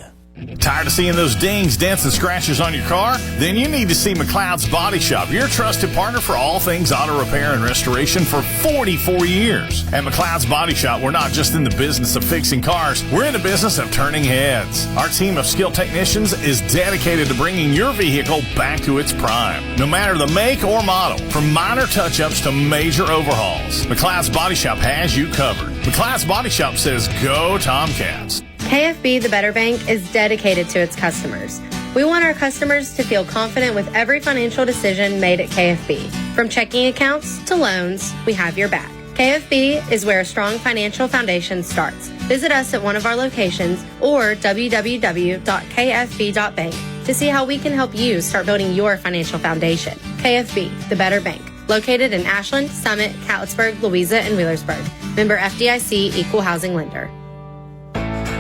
Tired of seeing those dings, dents, and scratches on your car? Then you need to see McLeod's Body Shop, your trusted partner for all things auto repair and restoration for 44 years. At McLeod's Body Shop, we're not just in the business of fixing cars, we're in the business of turning heads. Our team of skilled technicians is dedicated to bringing your vehicle back to its prime, no matter the make or model. From minor touch-ups to major overhauls, McLeod's Body Shop has you covered. McLeod's Body Shop says, go Tomcats. KFB, the Better Bank, is dedicated to its customers. We want our customers to feel confident with every financial decision made at KFB. From checking accounts to loans, we have your back. KFB is where a strong financial foundation starts. Visit us at one of our locations or www.kfb.bank to see how we can help you start building your financial foundation. KFB, the Better Bank. Located in Ashland, Summit, Catlettsburg, Louisa, and Wheelersburg. Member FDIC, Equal Housing Lender.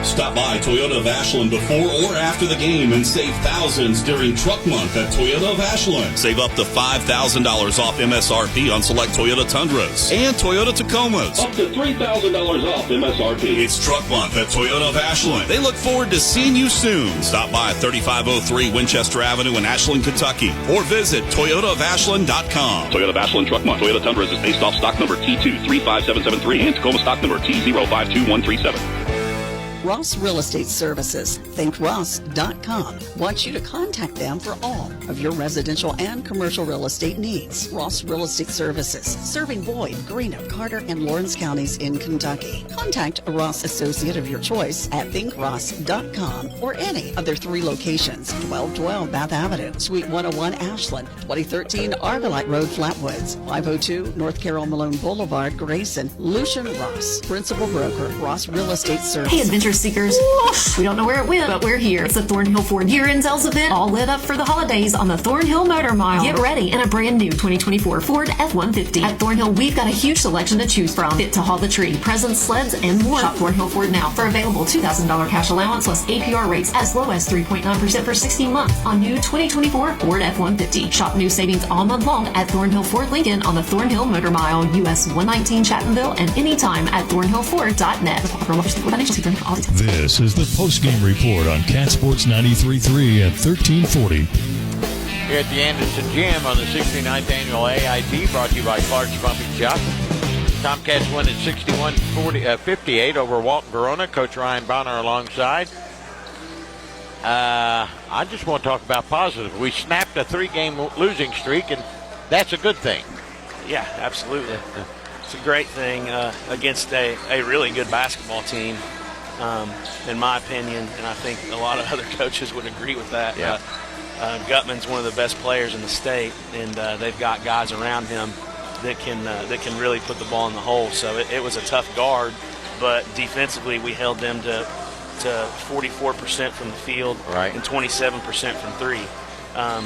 Stop by Toyota of Ashland before or after the game and save thousands during Truck Month at Toyota of Ashland. Save up to $5,000 off MSRP on select Toyota Tundras and Toyota Tacomas. Up to $3,000 off MSRP. It's Truck Month at Toyota of Ashland. They look forward to seeing you soon. Stop by 3503 Winchester Avenue in Ashland, Kentucky, or visit ToyotaofAshland.com. Toyota of Ashland Truck Month. Toyota Tundras is based off stock number T235773 and Tacoma stock number T052137. Ross Real Estate Services. ThinkRoss.com wants you to contact them for all of your residential and commercial real estate needs. Ross Real Estate Services, serving Boyd, Greenock, Carter, and Lawrence counties in Kentucky. Contact a Ross associate of your choice at ThinkRoss.com or any of their 3 locations: 1212 Bath Avenue, Suite 101 Ashland, 2013 Argolite Road, Flatwoods, 502 North Carroll Malone Boulevard, Grayson. Lucian Ross, Principal Broker, Ross Real Estate Services. Hey, adventure seekers. We don't know where it went, but we're here. It's the Thornhill Ford year-end sales event, all lit up for the holidays on the Thornhill Motor Mile. Get ready in a brand new 2024 Ford F-150. At Thornhill, we've got a huge selection to choose from. Fit to haul the tree, presents, sleds, and more. Shop Thornhill Ford now for available $2,000 cash allowance plus APR rates as low as 3.9% for 16 months on new 2024 Ford F-150. Shop new savings all month long at Thornhill Ford Lincoln on the Thornhill Motor Mile, US 119 Chattanville, and anytime at thornhillford.net. This is the postgame report on Cat Sports 93.3 and 1340. Here at the Anderson Gym on the 69th annual AIT, brought to you by Clark's Pumping Shop. Tomcats win at 61-58 over Walton Verona. Coach Ryan Bonner alongside. I just want to talk about positive. We snapped a 3-game losing streak, and that's a good thing. Yeah, absolutely. It's a great thing against a really good basketball team, in my opinion, and I think a lot of other coaches would agree with that. Yeah. Gutman's one of the best players in the state, and they've got guys around him that can really put the ball in the hole. So it was a tough guard, but defensively we held them to 44% from the field, right, and 27% from 3.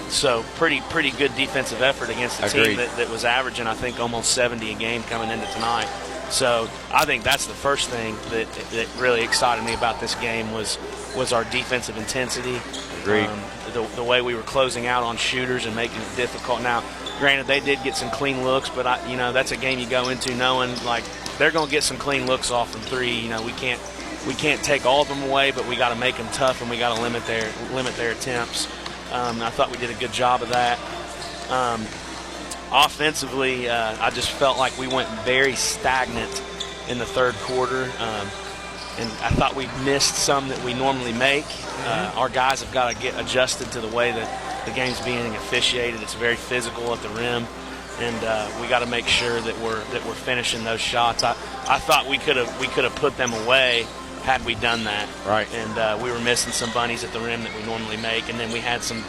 So pretty good defensive effort against a team that was averaging, I think, almost 70 a game coming into tonight. So I think that's the first thing that really excited me about this game was our defensive intensity. Agreed. The way we were closing out on shooters and making it difficult. Now, granted, they did get some clean looks, but that's a game you go into knowing like they're going to get some clean looks off from 3. We can't take all of them away, but we got to make them tough and we got to limit their attempts. I thought we did a good job of that. Offensively, I just felt like we went very stagnant in the third quarter, and I thought we missed some that we normally make. Our guys have got to get adjusted to the way that the game's being officiated. It's very physical at the rim, and we got to make sure that we're finishing those shots. I thought we could have put them away had we done that. Right. And we were missing some bunnies at the rim that we normally make, and then we had some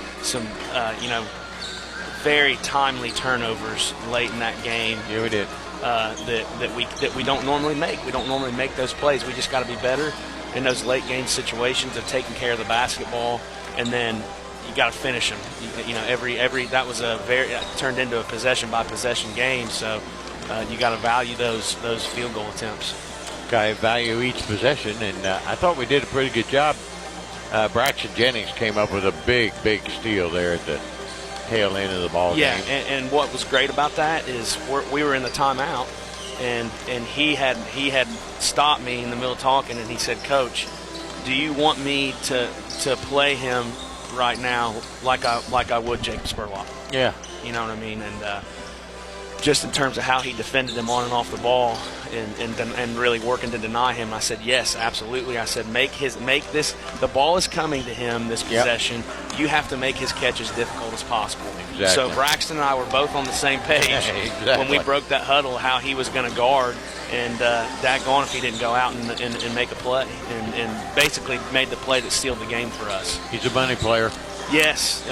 very timely turnovers late in that game. Yeah, we did. That we don't normally make. We don't normally make those plays. We just got to be better in those late game situations of taking care of the basketball, and then you got to finish them. Every that was turned into a possession by possession game. So you got to value those field goal attempts. I value each possession, and I thought we did a pretty good job. Braxton Jennings came up with a big steal there at the tail end of the ball game. Yeah, and what was great about that is we were in the timeout, and he had stopped me in the middle of talking, and he said, "Coach, do you want me to play him right now like I would Jacob Spurlock?" Yeah, you know what I mean, and just in terms of how he defended him on and off the ball, and really working to deny him. I said, yes, absolutely. I said, make this. The ball is coming to him this possession. Yep. You have to make his catch as difficult as possible. Exactly. So Braxton and I were both on the same page exactly. when we broke that huddle, how he was going to guard, and daggone if he didn't go out and make a play, and basically made the play that sealed the game for us. He's a money player. Yes,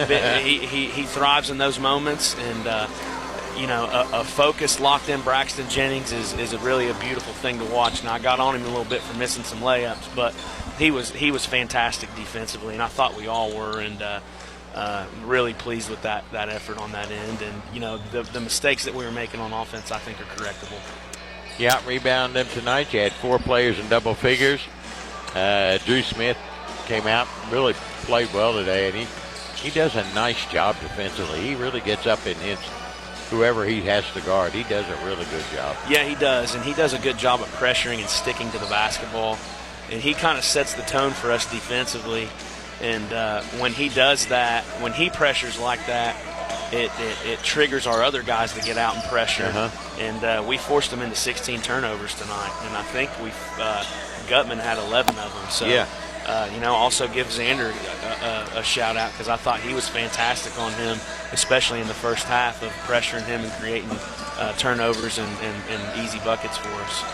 he thrives in those moments, and. A focused, locked-in Braxton Jennings is really a beautiful thing to watch. Now, I got on him a little bit for missing some layups, but he was fantastic defensively, and I thought we all were. And really pleased with that effort on that end. And, you know, the mistakes that we were making on offense, I think, are correctable. You out-rebounded them tonight. You had 4 players in double figures. Drew Smith came out, really played well today, and he does a nice job defensively. He really gets up and hits whoever he has to guard. He does a really good job. Yeah, he does, and he does a good job of pressuring and sticking to the basketball. And he kind of sets the tone for us defensively. And when he does that, when he pressures like that, it triggers our other guys to get out and pressure. And we forced them into 16 turnovers tonight. And I think Gutman had 11 of them. So, you know, also give Xander a shout-out because I thought he was fantastic on him, especially in the first half of pressuring him and creating turnovers and easy buckets for us.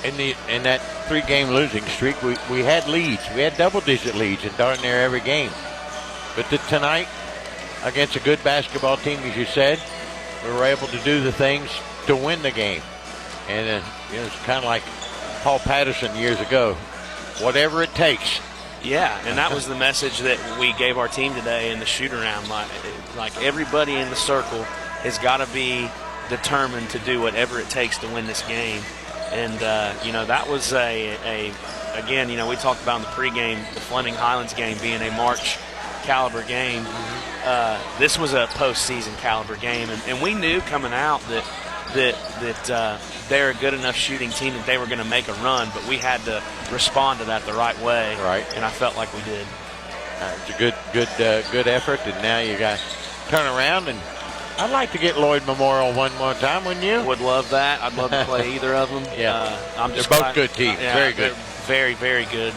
In that 3-game losing streak, we had leads. We had double-digit leads and darn near every game. But tonight, against a good basketball team, as you said, we were able to do the things to win the game. And you know, it's kind of like Paul Patterson years ago. Whatever it takes. Yeah, and that was the message that we gave our team today in the shoot-around. Like everybody in the circle has got to be determined to do whatever it takes to win this game. And, you know, that was again, you know, we talked about in the pregame, the Fleming-Highlands game being a March caliber game. This was a postseason caliber game. And we knew coming out that they're a good enough shooting team that they were going to make a run, but we had to respond to that the right way. Right. And I felt like we did. It's a good effort, and now you got to turn around and I'd like to get Lloyd Memorial one more time, wouldn't you? Would love that. I'd love to play either of them. Yeah, they're both good teams. Very good. Very, very good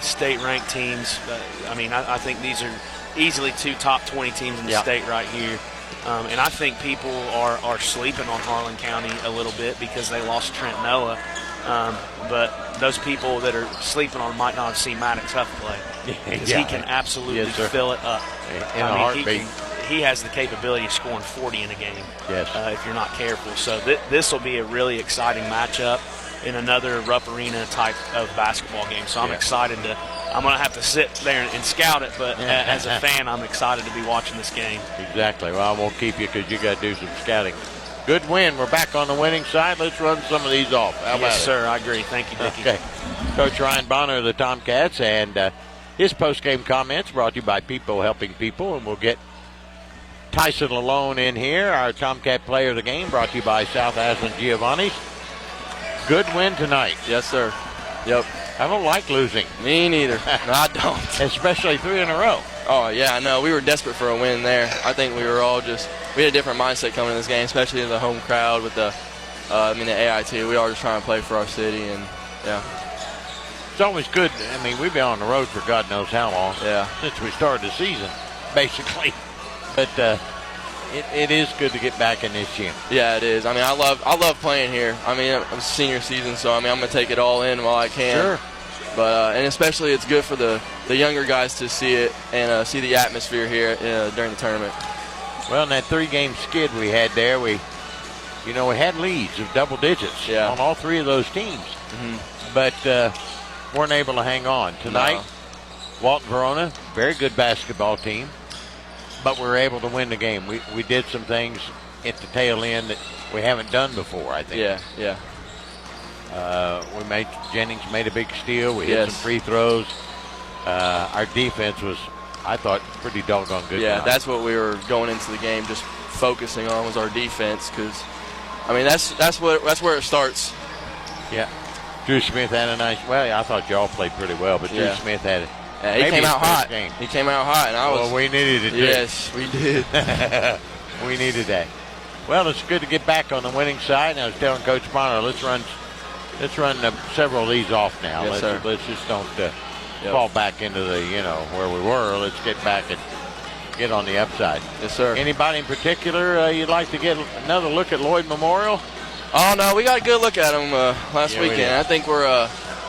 state-ranked teams. I mean, I think these are easily 2 top 20 teams in the state right here. And I think people are sleeping on Harlan County a little bit because they lost Trent Noah. But those people that are sleeping on might not have seen Maddox Huff play because he can absolutely fill it up. In a heartbeat. He has the capability of scoring 40 in a game if you're not careful. So this will be a really exciting matchup in another Rupp Arena type of basketball game. So I'm excited I'm going to have to sit there and scout it, but as a fan, I'm excited to be watching this game. Exactly. Well, I won't keep you because you got to do some scouting. Good win. We're back on the winning side. Let's run some of these off. How about yes, sir. I agree. Thank you, Dickie. Okay. Coach Ryan Bonner of the Tomcats, and his post-game comments brought to you by People Helping People, and we'll get Tyson Lalone in here, our Tomcat player of the game, brought to you by South Ashland Giovanni's. Good win tonight. Yes, sir. Yep. I don't like losing. Me neither. No, I don't. Especially 3 in a row. Oh, yeah, I know. We were desperate for a win there. I think we were all we had a different mindset coming in this game, especially in the home crowd with the AIT. We all just trying to play for our city, and, yeah. It's always good. I mean, we've been on the road for God knows how long. Yeah. Since we started the season, basically. But it is good to get back in this gym. Yeah, it is. I mean, I love playing here. I mean, I'm senior season, so I mean, I'm gonna take it all in while I can. Sure. But and especially it's good for the younger guys to see it and see the atmosphere here during the tournament. Well, in that 3-game skid we had there, we had leads of double digits on all 3 of those teams, but weren't able to hang on tonight. Walton Verona, very good basketball team. But we were able to win the game. We did some things at the tail end that we haven't done before, I think. Yeah. Jennings made a big steal. We hit some free throws. Our defense was, I thought, pretty doggone good. Yeah, that's what we were going into the game just focusing on was our defense because, I mean, that's where it starts. Yeah. Drew Smith had a nice. Well, I thought y'all played pretty well, but Drew Smith had. He came out hot. He came out hot, and Well, we needed it. Yes, we did. We needed that. Well, it's good to get back on the winning side. And I was telling Coach Bonner, let's run several of these off now. Yes, sir. Let's just don't fall back into the where we were. Let's get back and get on the upside. Yes, sir. Anybody in particular you'd like to get another look at Lloyd Memorial? Oh no, we got a good look at them last weekend. I think we're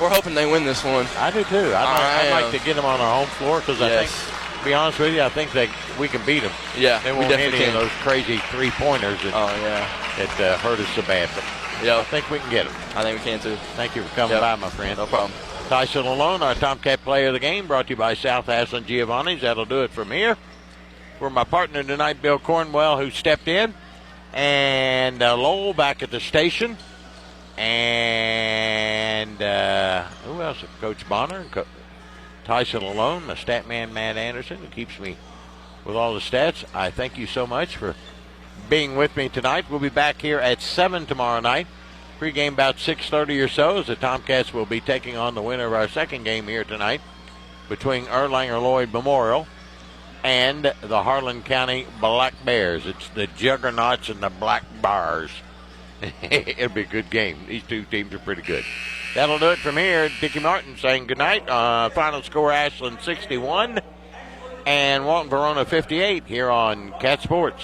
hoping they win this one. I do too. I'd like to get them on our home floor because I think, to be honest with you, I think we can beat them. Yeah, they won't hit any of those crazy 3-pointers that hurt us so bad. But I think we can get them. I think we can too. Thank you for coming by, my friend. No problem. Tyson Alone, our Tomcat player of the game, brought to you by South Ashland Giovanni's. That'll do it from here. For my partner tonight, Bill Cornwell, who stepped in, and Lowell back at the station, and who else? Coach Bonner, Tyson Alone, the stat man Matt Anderson, who keeps me with all the stats. I thank you so much for being with me tonight. We'll be back here at 7 tomorrow night. Pre-game about 6:30 or so, as the Tomcats will be taking on the winner of our second game here tonight between Erlanger Lloyd Memorial and the Harlan County Black Bears. It's the Juggernauts and the Black Bars. It'll be a good game. These two teams are pretty good. That'll do it from here. Dickie Martin saying goodnight. Final score, Ashland 61 and Walton Verona 58 here on Cat Sports.